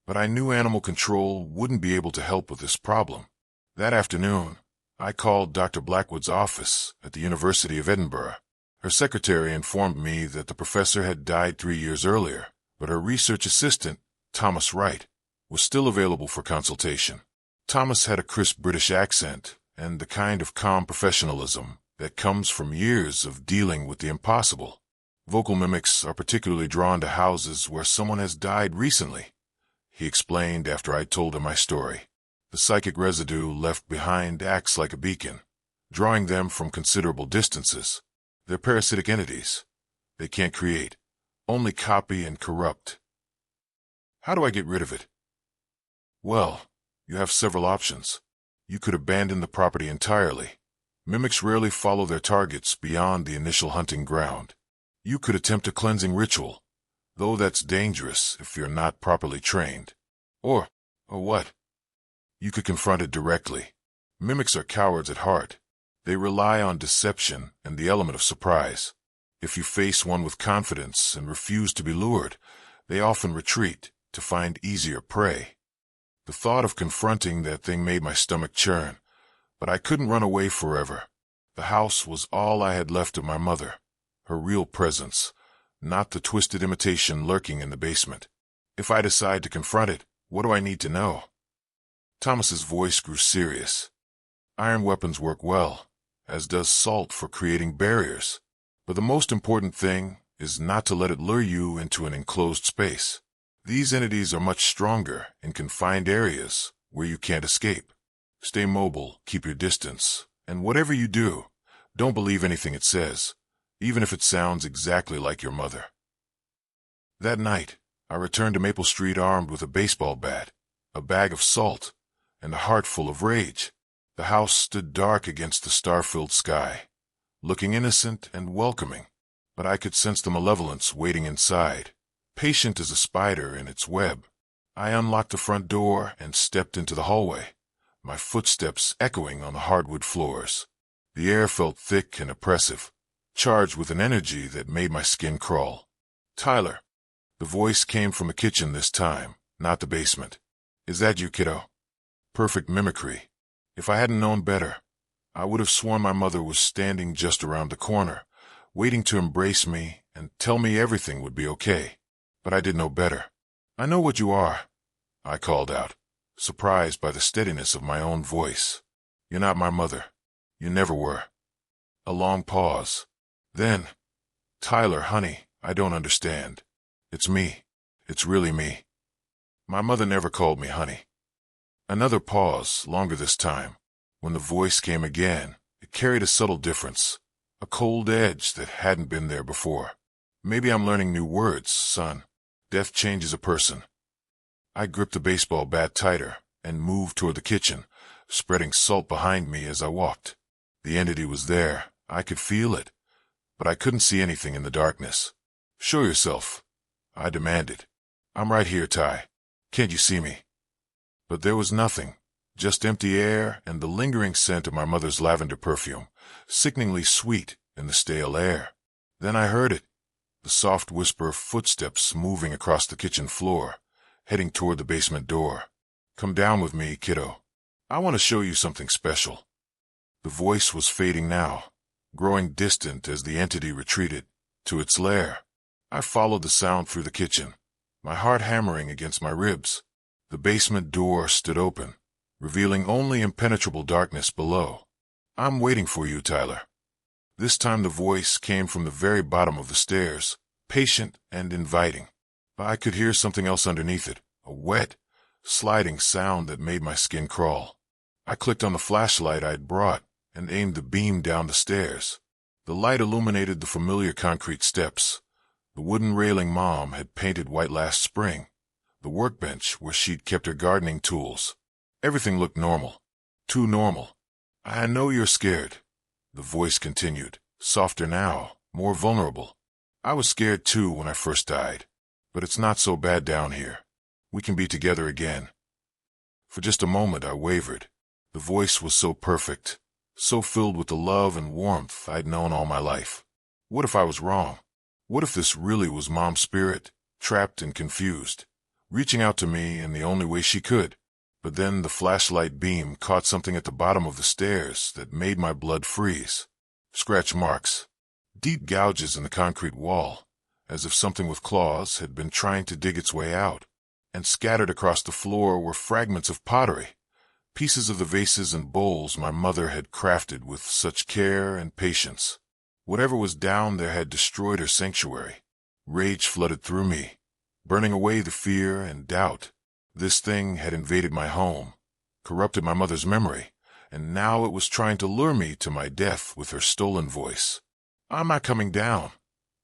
But I knew animal control wouldn't be able to help with this problem. That afternoon, I called Dr. Blackwood's office at the University of Edinburgh. Her secretary informed me that the professor had died 3 years earlier, but her research assistant, Thomas Wright, was still available for consultation. Thomas had a crisp British accent and the kind of calm professionalism that comes from years of dealing with the impossible. Vocal mimics are particularly drawn to houses where someone has died recently, he explained after I told him my story. The psychic residue left behind acts like a beacon, drawing them from considerable distances. They're parasitic entities. They can't create, only copy and corrupt. How do I get rid of it? Well, you have several options. You could abandon the property entirely. Mimics rarely follow their targets beyond the initial hunting ground. You could attempt a cleansing ritual, though that's dangerous if you're not properly trained. Or what? You could confront it directly. Mimics are cowards at heart. They rely on deception and the element of surprise. If you face one with confidence and refuse to be lured, they often retreat to find easier prey. The thought of confronting that thing made my stomach churn, but I couldn't run away forever. The house was all I had left of my mother, her real presence, not the twisted imitation lurking in the basement. If I decide to confront it, what do I need to know? Thomas's voice grew serious. Iron weapons work well, as does salt for creating barriers. But the most important thing is not to let it lure you into an enclosed space. These entities are much stronger in confined areas where you can't escape. Stay mobile, keep your distance, and whatever you do, don't believe anything it says, even if it sounds exactly like your mother. That night, I returned to Maple Street armed with a baseball bat, a bag of salt, and a heart full of rage. The house stood dark against the star-filled sky, looking innocent and welcoming, but I could sense the malevolence waiting inside, patient as a spider in its web. I unlocked the front door and stepped into the hallway, my footsteps echoing on the hardwood floors. The air felt thick and oppressive, charged with an energy that made my skin crawl. "Tyler." The voice came from the kitchen this time, not the basement. "Is that you, kiddo?" Perfect mimicry. If I hadn't known better, I would have sworn my mother was standing just around the corner, waiting to embrace me and tell me everything would be okay. But I did know better. "I know what you are," I called out, surprised by the steadiness of my own voice. "You're not my mother. You never were." A long pause. Then, "Tyler, honey, I don't understand. It's me. It's really me. My mother never called me honey." Another pause, longer this time. When the voice came again, it carried a subtle difference, a cold edge that hadn't been there before. "Maybe I'm learning new words, son. Death changes a person." I gripped the baseball bat tighter and moved toward the kitchen, spreading salt behind me as I walked. The entity was there. I could feel it, but I couldn't see anything in the darkness. "Show yourself," I demanded. "I'm right here, Ty. Can't you see me?" But there was nothing, just empty air and the lingering scent of my mother's lavender perfume, sickeningly sweet in the stale air. Then I heard it, the soft whisper of footsteps moving across the kitchen floor, heading toward the basement door. "Come down with me, kiddo. I want to show you something special." The voice was fading now, growing distant as the entity retreated to its lair. I followed the sound through the kitchen, my heart hammering against my ribs. The basement door stood open, revealing only impenetrable darkness below. "I'm waiting for you, Tyler." This time the voice came from the very bottom of the stairs, patient and inviting. But I could hear something else underneath it, a wet, sliding sound that made my skin crawl. I clicked on the flashlight I'd brought and aimed the beam down the stairs. The light illuminated the familiar concrete steps. The wooden railing Mom had painted white last spring, the workbench where she'd kept her gardening tools. Everything looked normal. Too normal. "I know you're scared," the voice continued, softer now, more vulnerable. "I was scared too when I first died, but it's not so bad down here. We can be together again." For just a moment I wavered. The voice was so perfect, so filled with the love and warmth I'd known all my life. What if I was wrong? What if this really was Mom's spirit, trapped and confused, reaching out to me in the only way she could? But then the flashlight beam caught something at the bottom of the stairs that made my blood freeze. Scratch marks, deep gouges in the concrete wall, as if something with claws had been trying to dig its way out. And scattered across the floor were fragments of pottery, pieces of the vases and bowls my mother had crafted with such care and patience. Whatever was down there had destroyed her sanctuary. Rage flooded through me, burning away the fear and doubt. This thing had invaded my home, corrupted my mother's memory, and now it was trying to lure me to my death with her stolen voice. "I'm not coming down,"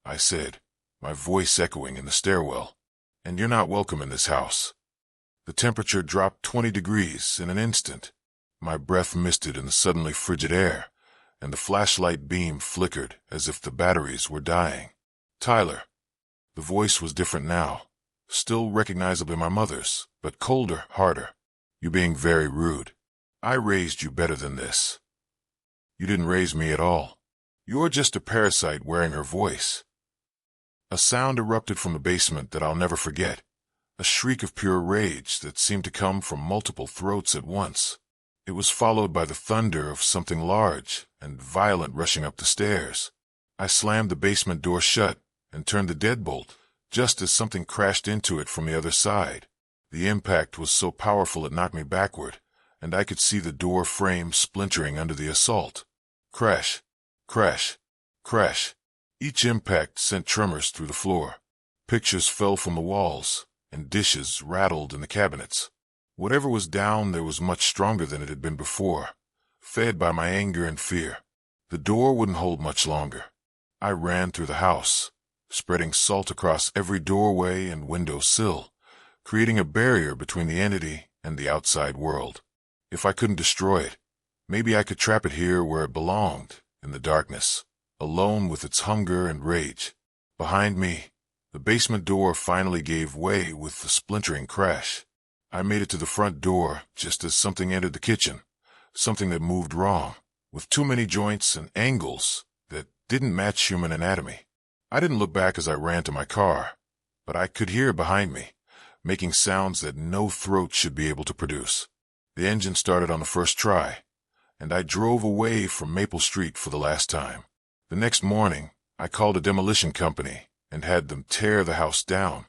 I said, my voice echoing in the stairwell. "And you're not welcome in this house." The temperature dropped 20 degrees in an instant. My breath misted in the suddenly frigid air, and the flashlight beam flickered as if the batteries were dying. "Tyler." The voice was different now, still recognizably my mother's, but colder, harder. "You're being very rude. I raised you better than this." "You didn't raise me at all. You're just a parasite wearing her voice." A sound erupted from the basement that I'll never forget, a shriek of pure rage that seemed to come from multiple throats at once. It was followed by the thunder of something large and violent rushing up the stairs. I slammed the basement door shut and turned the deadbolt just as something crashed into it from the other side. The impact was so powerful it knocked me backward, and I could see the door frame splintering under the assault. Crash, crash, crash. Each impact sent tremors through the floor. Pictures fell from the walls, and dishes rattled in the cabinets. Whatever was down there was much stronger than it had been before, fed by my anger and fear. The door wouldn't hold much longer. I ran through the house, spreading salt across every doorway and window sill, creating a barrier between the entity and the outside world. If I couldn't destroy it, maybe I could trap it here where it belonged, in the darkness, alone with its hunger and rage. Behind me, the basement door finally gave way with the splintering crash. I made it to the front door just as something entered the kitchen, something that moved wrong, with too many joints and angles that didn't match human anatomy. I didn't look back as I ran to my car, but I could hear behind me, making sounds that no throat should be able to produce. The engine started on the first try, and I drove away from Maple Street for the last time. The next morning, I called a demolition company and had them tear the house down.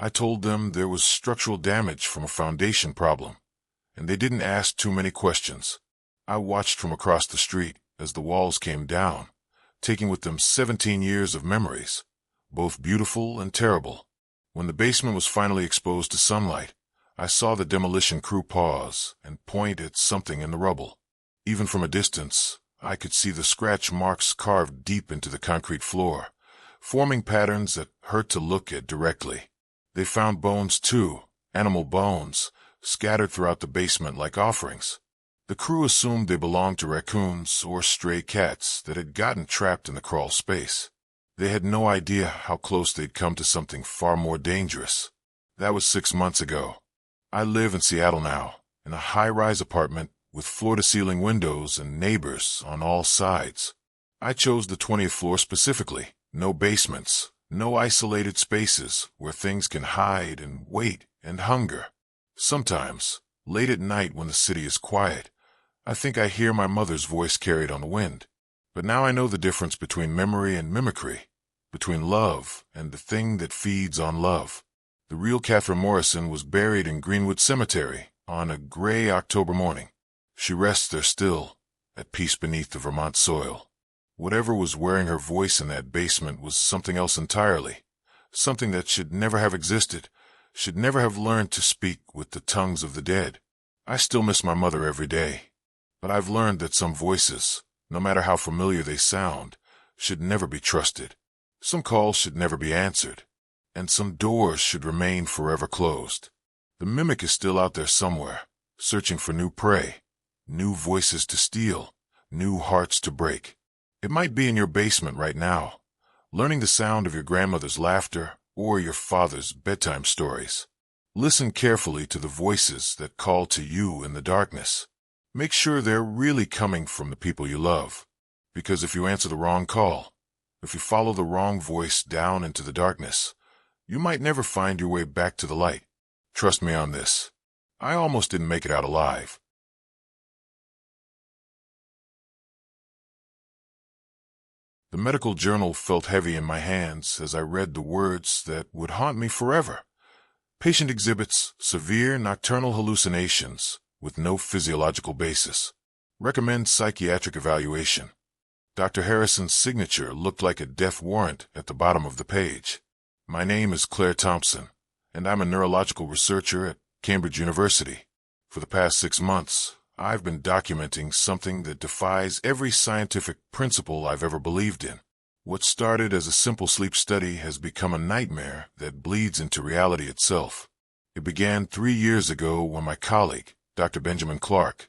I told them there was structural damage from a foundation problem, and they didn't ask too many questions. I watched from across the street as the walls came down, taking with them 17 years of memories, both beautiful and terrible. When the basement was finally exposed to sunlight, I saw the demolition crew pause and point at something in the rubble. Even from a distance, I could see the scratch marks carved deep into the concrete floor, forming patterns that hurt to look at directly. They found bones too, animal bones, scattered throughout the basement like offerings. The crew assumed they belonged to raccoons or stray cats that had gotten trapped in the crawl space. They had no idea how close they'd come to something far more dangerous. That was 6 months ago. I live in Seattle now, in a high-rise apartment with floor-to-ceiling windows and neighbors on all sides. I chose the 20th floor specifically. No basements, no isolated spaces where things can hide and wait and hunger. Sometimes, late at night when the city is quiet, I think I hear my mother's voice carried on the wind. But now I know the difference between memory and mimicry, between love and the thing that feeds on love. The real Catherine Morrison was buried in Greenwood Cemetery on a gray October morning. She rests there still, at peace beneath the Vermont soil. Whatever was wearing her voice in that basement was something else entirely, something that should never have existed, should never have learned to speak with the tongues of the dead. I still miss my mother every day, but I've learned that some voices, no matter how familiar they sound, should never be trusted. Some calls should never be answered, and some doors should remain forever closed. The mimic is still out there somewhere, searching for new prey, new voices to steal, new hearts to break. It might be in your basement right now, learning the sound of your grandmother's laughter or your father's bedtime stories. Listen carefully to the voices that call to you in the darkness. Make sure they're really coming from the people you love, because if you answer the wrong call, if you follow the wrong voice down into the darkness, you might never find your way back to the light. Trust me on this. I almost didn't make it out alive. The medical journal felt heavy in my hands as I read the words that would haunt me forever. Patient exhibits severe nocturnal hallucinations with no physiological basis. Recommend psychiatric evaluation. Dr. Harrison's signature looked like a death warrant at the bottom of the page. My name is Claire Thompson, and I'm a neurological researcher at Cambridge University. For the past 6 months, I've been documenting something that defies every scientific principle I've ever believed in. What started as a simple sleep study has become a nightmare that bleeds into reality itself. It began 3 years ago when my colleague, Dr. Benjamin Clark,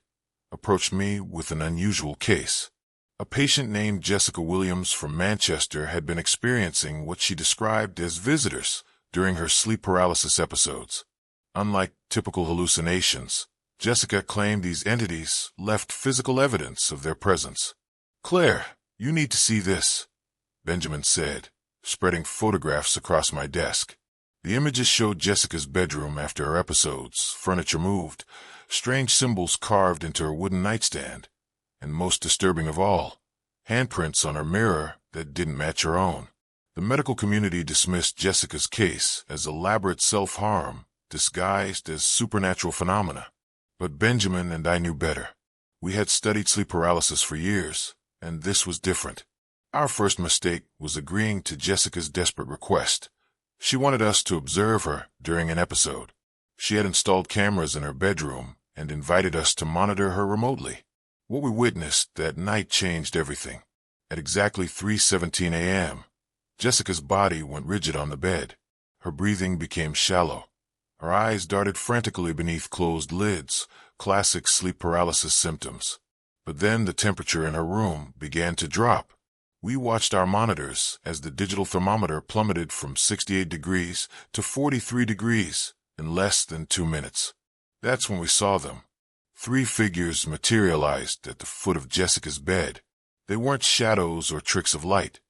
approached me with an unusual case. A patient named Jessica Williams from Manchester had been experiencing what she described as visitors during her sleep paralysis episodes. Unlike typical hallucinations, Jessica claimed these entities left physical evidence of their presence. "Claire, you need to see this," Benjamin said, spreading photographs across my desk. The images showed Jessica's bedroom after her episodes, furniture moved, strange symbols carved into her wooden nightstand, and most disturbing of all, handprints on her mirror that didn't match her own. The medical community dismissed Jessica's case as elaborate self-harm disguised as supernatural phenomena. But Benjamin and I knew better. We had studied sleep paralysis for years, and this was different. Our first mistake was agreeing to Jessica's desperate request. She wanted us to observe her during an episode. She had installed cameras in her bedroom and invited us to monitor her remotely. What we witnessed that night changed everything. At exactly 3:17 a.m., Jessica's body went rigid on the bed. Her breathing became shallow. Her eyes darted frantically beneath closed lids, classic sleep paralysis symptoms. But then the temperature in her room began to drop. We watched our monitors as the digital thermometer plummeted from 68 degrees to 43 degrees in less than 2 minutes. That's when we saw them. 3 figures materialized at the foot of Jessica's bed. They weren't shadows or tricks of light.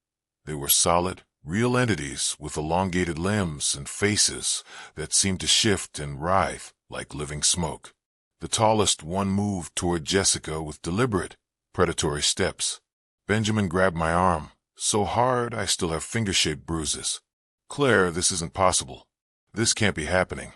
They were solid, real entities with elongated limbs and faces that seemed to shift and writhe like living smoke. The tallest one moved toward Jessica with deliberate, predatory steps. Benjamin grabbed my arm, so hard I still have finger-shaped bruises. "Claire, this isn't possible. This can't be happening."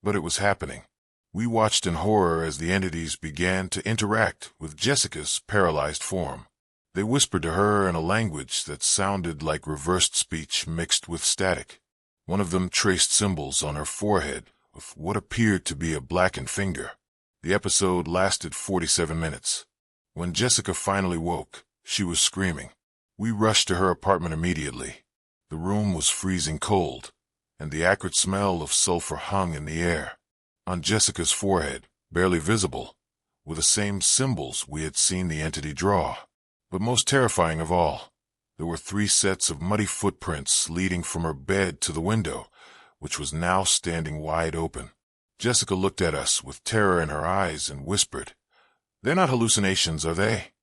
But it was happening. We watched in horror as the entities began to interact with Jessica's paralyzed form. They whispered to her in a language that sounded like reversed speech mixed with static. One of them traced symbols on her forehead with what appeared to be a blackened finger. The episode lasted 47 minutes. When Jessica finally woke, she was screaming. We rushed to her apartment immediately. The room was freezing cold, and the acrid smell of sulfur hung in the air. On Jessica's forehead, barely visible, were the same symbols we had seen the entity draw. But most terrifying of all, there were 3 sets of muddy footprints leading from her bed to the window, which was now standing wide open. Jessica looked at us with terror in her eyes and whispered, "They're not hallucinations, are they?"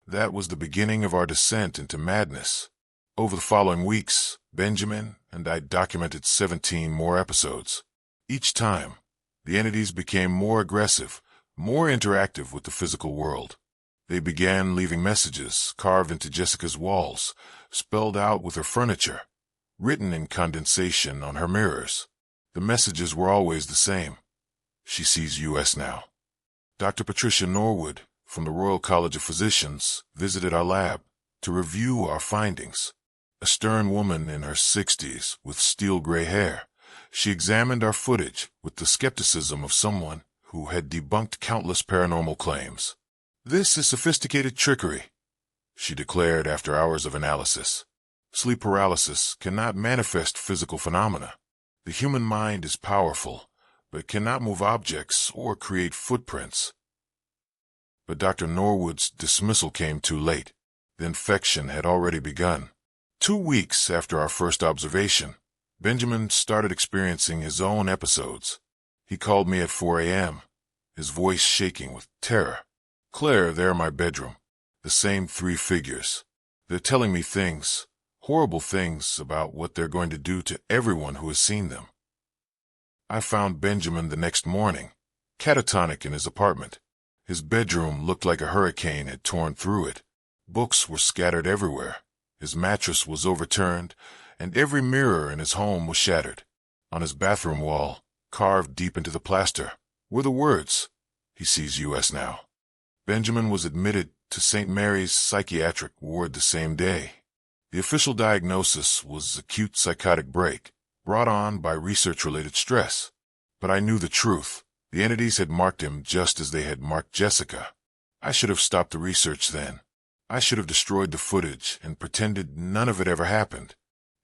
That was the beginning of our descent into madness. Over the following weeks, Benjamin and I documented 17 more episodes. Each time, the entities became more aggressive, more interactive with the physical world. They began leaving messages carved into Jessica's walls, spelled out with her furniture, written in condensation on her mirrors. The messages were always the same. "She sees US now." Dr. Patricia Norwood from the Royal College of Physicians visited our lab to review our findings. A stern woman in her 60s with steel-gray hair, she examined our footage with the skepticism of someone who had debunked countless paranormal claims. "This is sophisticated trickery," she declared after hours of analysis. "Sleep paralysis cannot manifest physical phenomena. The human mind is powerful, but cannot move objects or create footprints." But Dr. Norwood's dismissal came too late. The infection had already begun. 2 weeks after our first observation, Benjamin started experiencing his own episodes. He called me at 4 a.m., his voice shaking with terror. "Claire, they're in my bedroom. The same 3 figures. They're telling me things, horrible things about what they're going to do to everyone who has seen them." I found Benjamin the next morning, catatonic in his apartment. His bedroom looked like a hurricane had torn through it. Books were scattered everywhere. His mattress was overturned, and every mirror in his home was shattered. On his bathroom wall, carved deep into the plaster, were the words, "He sees US now." Benjamin was admitted to St. Mary's psychiatric ward the same day. The official diagnosis was acute psychotic break, brought on by research-related stress. But I knew the truth. The entities had marked him just as they had marked Jessica. I should have stopped the research then. I should have destroyed the footage and pretended none of it ever happened.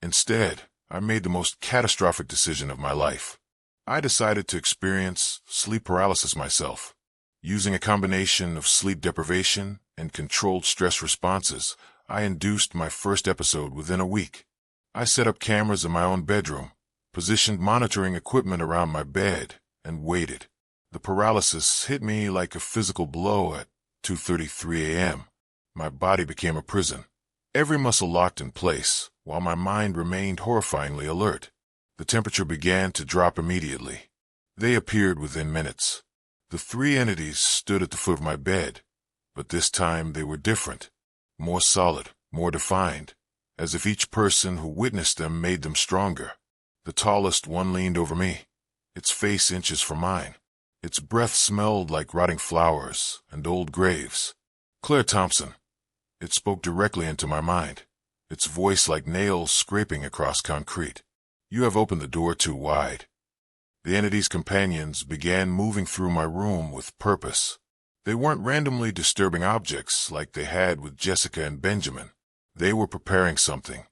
Instead, I made the most catastrophic decision of my life. I decided to experience sleep paralysis myself. Using a combination of sleep deprivation and controlled stress responses, I induced my first episode within a week. I set up cameras in my own bedroom, positioned monitoring equipment around my bed, and waited. The paralysis hit me like a physical blow at 2:33 a.m. My body became a prison. Every muscle locked in place, while my mind remained horrifyingly alert. The temperature began to drop immediately. They appeared within minutes. The three entities stood at the foot of my bed, but this time they were different, more solid, more defined, as if each person who witnessed them made them stronger. The tallest one leaned over me, its face inches from mine. Its breath smelled like rotting flowers and old graves. Claire Thompson. It spoke directly into my mind, its voice like nails scraping across concrete. You have opened the door too wide. The entity's companions began moving through my room with purpose. They weren't randomly disturbing objects like they had with Jessica and Benjamin. They were preparing something.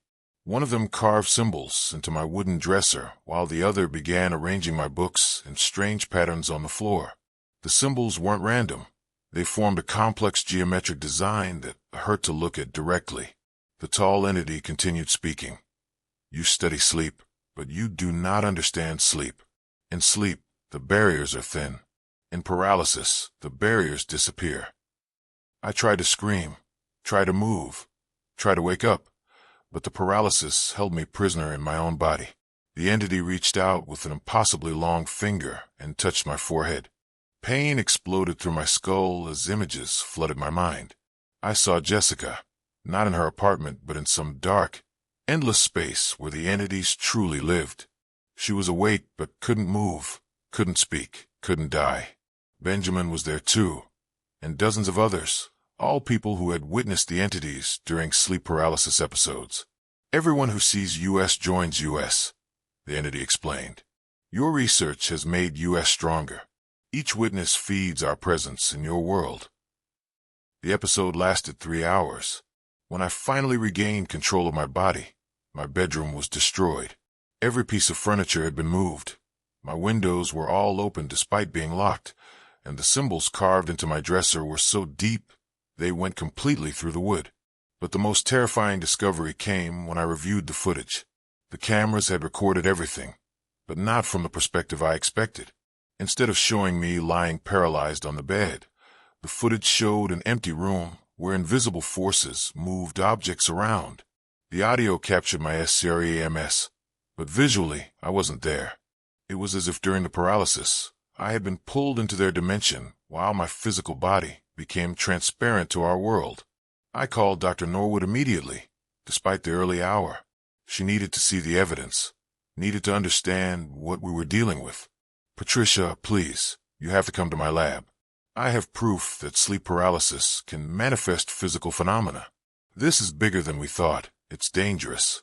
One of them carved symbols into my wooden dresser, while the other began arranging my books in strange patterns on the floor. The symbols weren't random. They formed a complex geometric design that hurt to look at directly. The tall entity continued speaking. You study sleep, but you do not understand sleep. In sleep, the barriers are thin. In paralysis, the barriers disappear. I tried to scream, tried to move, tried to wake up, but the paralysis held me prisoner in my own body. The entity reached out with an impossibly long finger and touched my forehead. Pain exploded through my skull as images flooded my mind. I saw Jessica, not in her apartment, but in some dark, endless space where the entities truly lived. She was awake but couldn't move, couldn't speak, couldn't die. Benjamin was there too, and dozens of others, all people who had witnessed the entities during sleep paralysis episodes. Everyone who sees US joins US, the entity explained. Your research has made US stronger. Each witness feeds our presence in your world. The episode lasted 3 hours. When I finally regained control of my body, my bedroom was destroyed. Every piece of furniture had been moved. My windows were all open despite being locked, and the symbols carved into my dresser were so deep they went completely through the wood. But the most terrifying discovery came when I reviewed the footage. The cameras had recorded everything, but not from the perspective I expected. Instead of showing me lying paralyzed on the bed, the footage showed an empty room where invisible forces moved objects around. The audio captured my SCREMS, but visually I wasn't there. It was as if during the paralysis, I had been pulled into their dimension while my physical body became transparent to our world. I called Dr. Norwood immediately, despite the early hour. She needed to see the evidence, needed to understand what we were dealing with. Patricia, please, you have to come to my lab. I have proof that sleep paralysis can manifest physical phenomena. This is bigger than we thought. It's dangerous.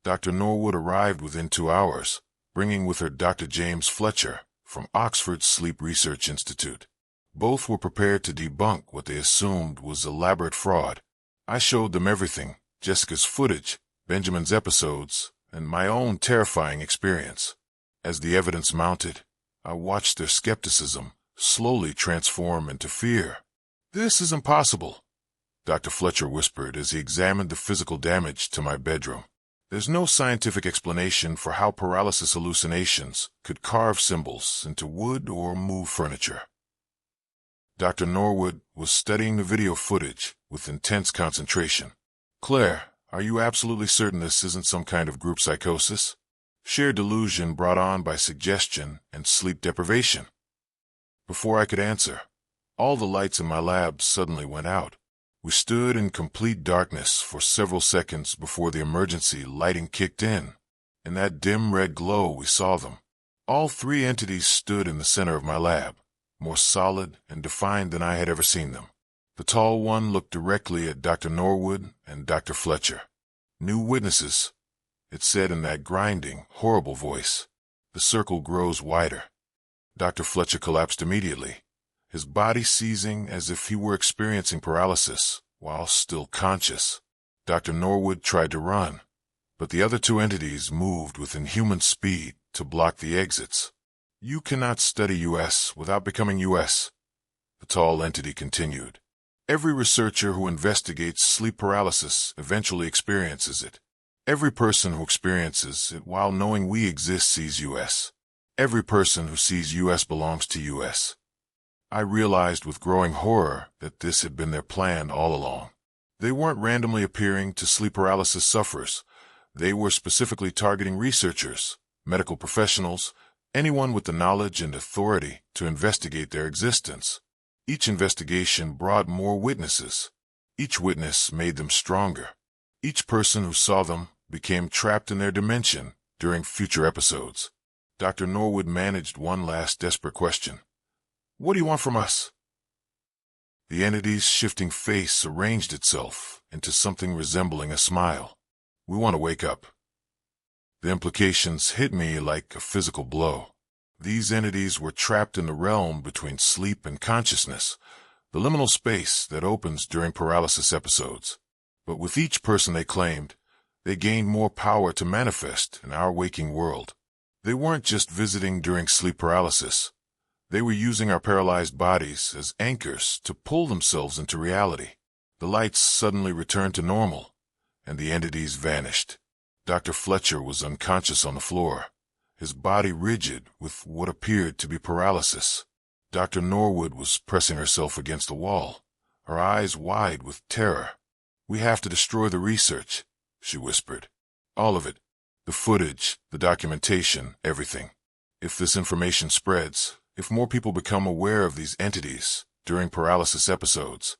Dr. Norwood arrived within 2 hours, bringing with her Dr. James Fletcher from Oxford's Sleep Research Institute. Both were prepared to debunk what they assumed was elaborate fraud. I showed them everything, Jessica's footage, Benjamin's episodes, and my own terrifying experience. As the evidence mounted, I watched their skepticism slowly transform into fear. This is impossible, Dr. Fletcher whispered as he examined the physical damage to my bedroom. There's no scientific explanation for how paralysis hallucinations could carve symbols into wood or move furniture. Dr. Norwood was studying the video footage with intense concentration. Claire, are you absolutely certain this isn't some kind of group psychosis? Shared delusion brought on by suggestion and sleep deprivation. Before I could answer, all the lights in my lab suddenly went out. We stood in complete darkness for several seconds before the emergency lighting kicked in. In that dim red glow, we saw them. All three entities stood in the center of my lab, more solid and defined than I had ever seen them. The tall one looked directly at Dr. Norwood and Dr. Fletcher. New witnesses, it said in that grinding, horrible voice. The circle grows wider. Dr. Fletcher collapsed immediately, his body seizing as if he were experiencing paralysis while still conscious. Dr. Norwood tried to run, but the other two entities moved with inhuman speed to block the exits. "You cannot study US without becoming US," the tall entity continued. "Every researcher who investigates sleep paralysis eventually experiences it. Every person who experiences it while knowing we exist sees US. Every person who sees US belongs to US." I realized with growing horror that this had been their plan all along. They weren't randomly appearing to sleep paralysis sufferers. They were specifically targeting researchers, medical professionals, anyone with the knowledge and authority to investigate their existence. Each investigation brought more witnesses. Each witness made them stronger. Each person who saw them became trapped in their dimension during future episodes. Dr. Norwood managed one last desperate question. "What do you want from us?" The entity's shifting face arranged itself into something resembling a smile. "We want to wake up." The implications hit me like a physical blow. These entities were trapped in the realm between sleep and consciousness, the liminal space that opens during paralysis episodes. But with each person they claimed, they gained more power to manifest in our waking world. They weren't just visiting during sleep paralysis. They were using our paralyzed bodies as anchors to pull themselves into reality. The lights suddenly returned to normal, and the entities vanished. Dr. Fletcher was unconscious on the floor, his body rigid with what appeared to be paralysis. Dr. Norwood was pressing herself against the wall, her eyes wide with terror. "We have to destroy the research," she whispered. "All of it. The footage, the documentation, everything. If this information spreads, if more people become aware of these entities during paralysis episodes."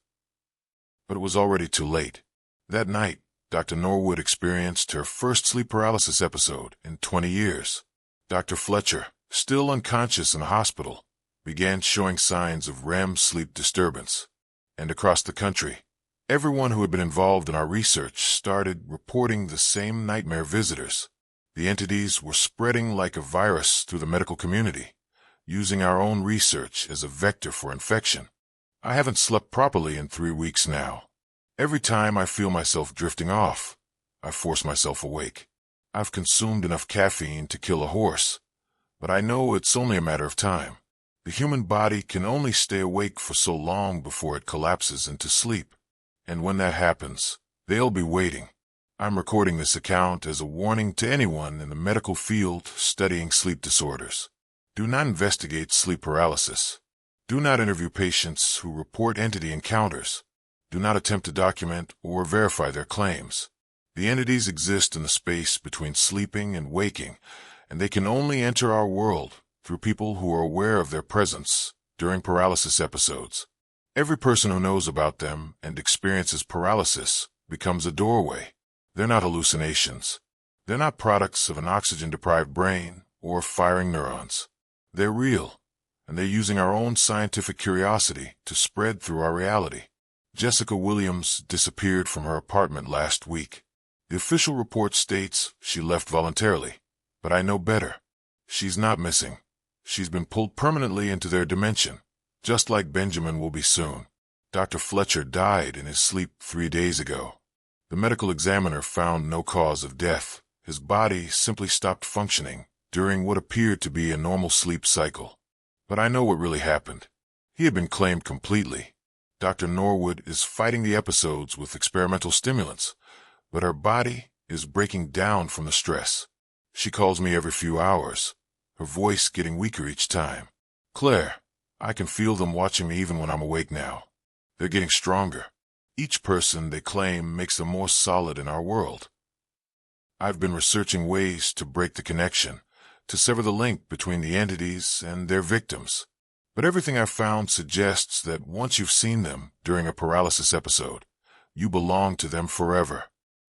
But it was already too late. That night, Dr. Norwood experienced her first sleep paralysis episode in 20 years. Dr. Fletcher, still unconscious in the hospital, began showing signs of REM sleep disturbance. And across the country, everyone who had been involved in our research started reporting the same nightmare visitors. The entities were spreading like a virus through the medical community, using our own research as a vector for infection. I haven't slept properly in 3 weeks now. Every time I feel myself drifting off, I force myself awake. I've consumed enough caffeine to kill a horse, but I know it's only a matter of time. The human body can only stay awake for so long before it collapses into sleep. And when that happens, they'll be waiting. I'm recording this account as a warning to anyone in the medical field studying sleep disorders. Do not investigate sleep paralysis. Do not interview patients who report entity encounters. Do not attempt to document or verify their claims. The entities exist in the space between sleeping and waking, and they can only enter our world through people who are aware of their presence during paralysis episodes. Every person who knows about them and experiences paralysis becomes a doorway. They're not hallucinations. They're not products of an oxygen-deprived brain or firing neurons. They're real, and they're using our own scientific curiosity to spread through our reality. Jessica Williams disappeared from her apartment last week. The official report states she left voluntarily, but I know better. She's not missing. She's been pulled permanently into their dimension, just like Benjamin will be soon. Dr. Fletcher died in his sleep 3 days ago. The medical examiner found no cause of death. His body simply stopped functioning during what appeared to be a normal sleep cycle. But I know what really happened. He had been claimed completely. Dr. Norwood is fighting the episodes with experimental stimulants, but her body is breaking down from the stress. She calls me every few hours, her voice getting weaker each time. "Claire, I can feel them watching me even when I'm awake now. They're getting stronger. Each person they claim makes them more solid in our world." I've been researching ways to break the connection, to sever the link between the entities and their victims. But everything I've found suggests that once you've seen them during a paralysis episode, you belong to them forever.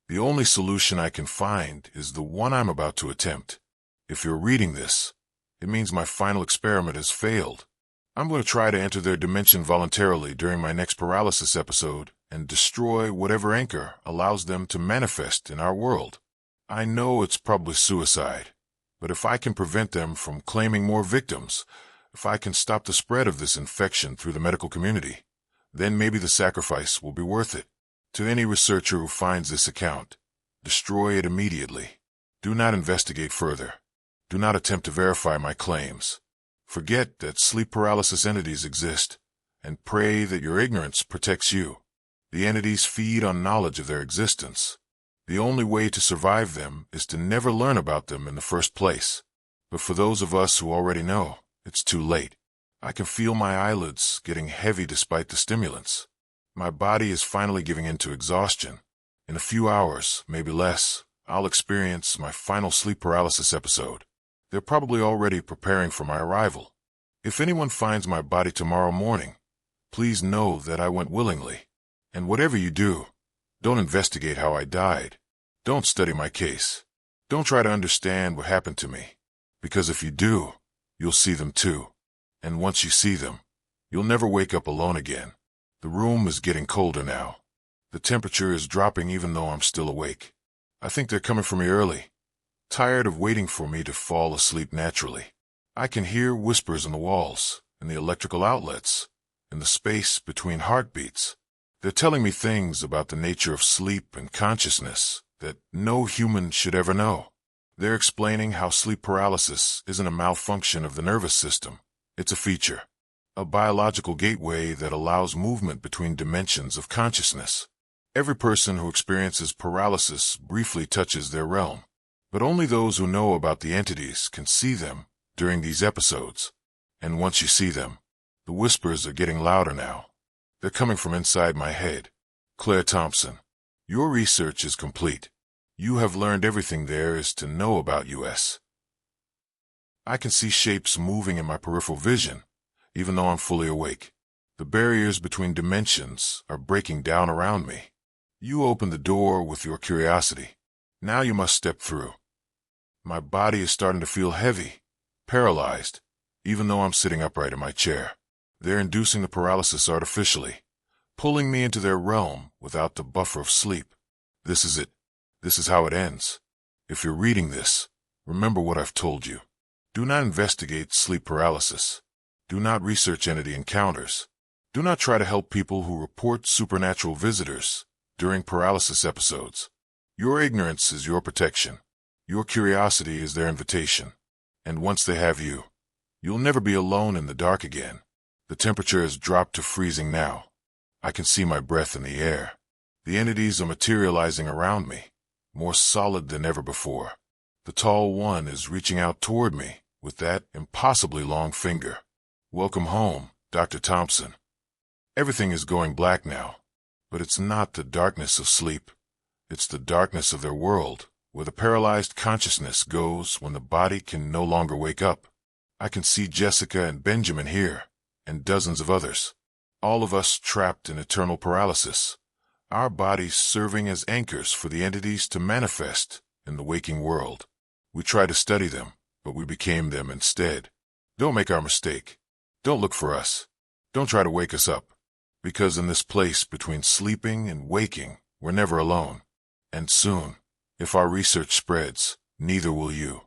The only solution I can find is the one I'm about to attempt. If you're reading this, it means my final experiment has failed. I'm going to try to enter their dimension voluntarily during my next paralysis episode and destroy whatever anchor allows them to manifest in our world. I know it's probably suicide, but if I can prevent them from claiming more victims, If I can stop the spread of this infection through the medical community, then maybe the sacrifice will be worth it. To any researcher who finds this account, destroy it immediately. Do not investigate further. Do not attempt to verify my claims. Forget that sleep paralysis entities exist, and pray that your ignorance protects you. The entities feed on knowledge of their existence. The only way to survive them is to never learn about them in the first place. But for those of us who already know, it's too late. I can feel my eyelids getting heavy despite the stimulants. My body is finally giving in to exhaustion. In a few hours, maybe less, I'll experience my final sleep paralysis episode. They're probably already preparing for my arrival. If anyone finds my body tomorrow morning, please know that I went willingly. And whatever you do, don't investigate how I died. Don't study my case. Don't try to understand what happened to me. Because if you do, you'll see them too. And once you see them, you'll never wake up alone again. The room is getting colder now. The temperature is dropping even though I'm still awake. I think they're coming for me early, tired of waiting for me to fall asleep naturally. I can hear whispers in the walls, in the electrical outlets, in the space between heartbeats. They're telling me things about the nature of sleep and consciousness that no human should ever know. They're explaining how sleep paralysis isn't a malfunction of the nervous system. It's a feature, a biological gateway that allows movement between dimensions of consciousness. Every person who experiences paralysis briefly touches their realm, but only those who know about the entities can see them during these episodes. And once you see them, the whispers are getting louder now. They're coming from inside my head. Claire Thompson, your research is complete. You have learned everything there is to know about us. I can see shapes moving in my peripheral vision, even though I'm fully awake. The barriers between dimensions are breaking down around me. You opened the door with your curiosity. Now you must step through. My body is starting to feel heavy, paralyzed, even though I'm sitting upright in my chair. They're inducing the paralysis artificially, pulling me into their realm without the buffer of sleep. This is it. This is how it ends. If you're reading this, remember what I've told you. Do not investigate sleep paralysis. Do not research entity encounters. Do not try to help people who report supernatural visitors during paralysis episodes. Your ignorance is your protection. Your curiosity is their invitation. And once they have you, you'll never be alone in the dark again. The temperature has dropped to freezing now. I can see my breath in the air. The entities are materializing around me, more solid than ever before. The tall one is reaching out toward me with that impossibly long finger. Welcome home, Dr. Thompson. Everything is going black now, but it's not the darkness of sleep. It's the darkness of their world, where the paralyzed consciousness goes when the body can no longer wake up. I can see Jessica and Benjamin here, and dozens of others. All of us trapped in eternal paralysis, our bodies serving as anchors for the entities to manifest in the waking world. We tried to study them, but we became them instead. Don't make our mistake. Don't look for us. Don't try to wake us up, because in this place between sleeping and waking, we're never alone. And soon, if our research spreads, neither will you.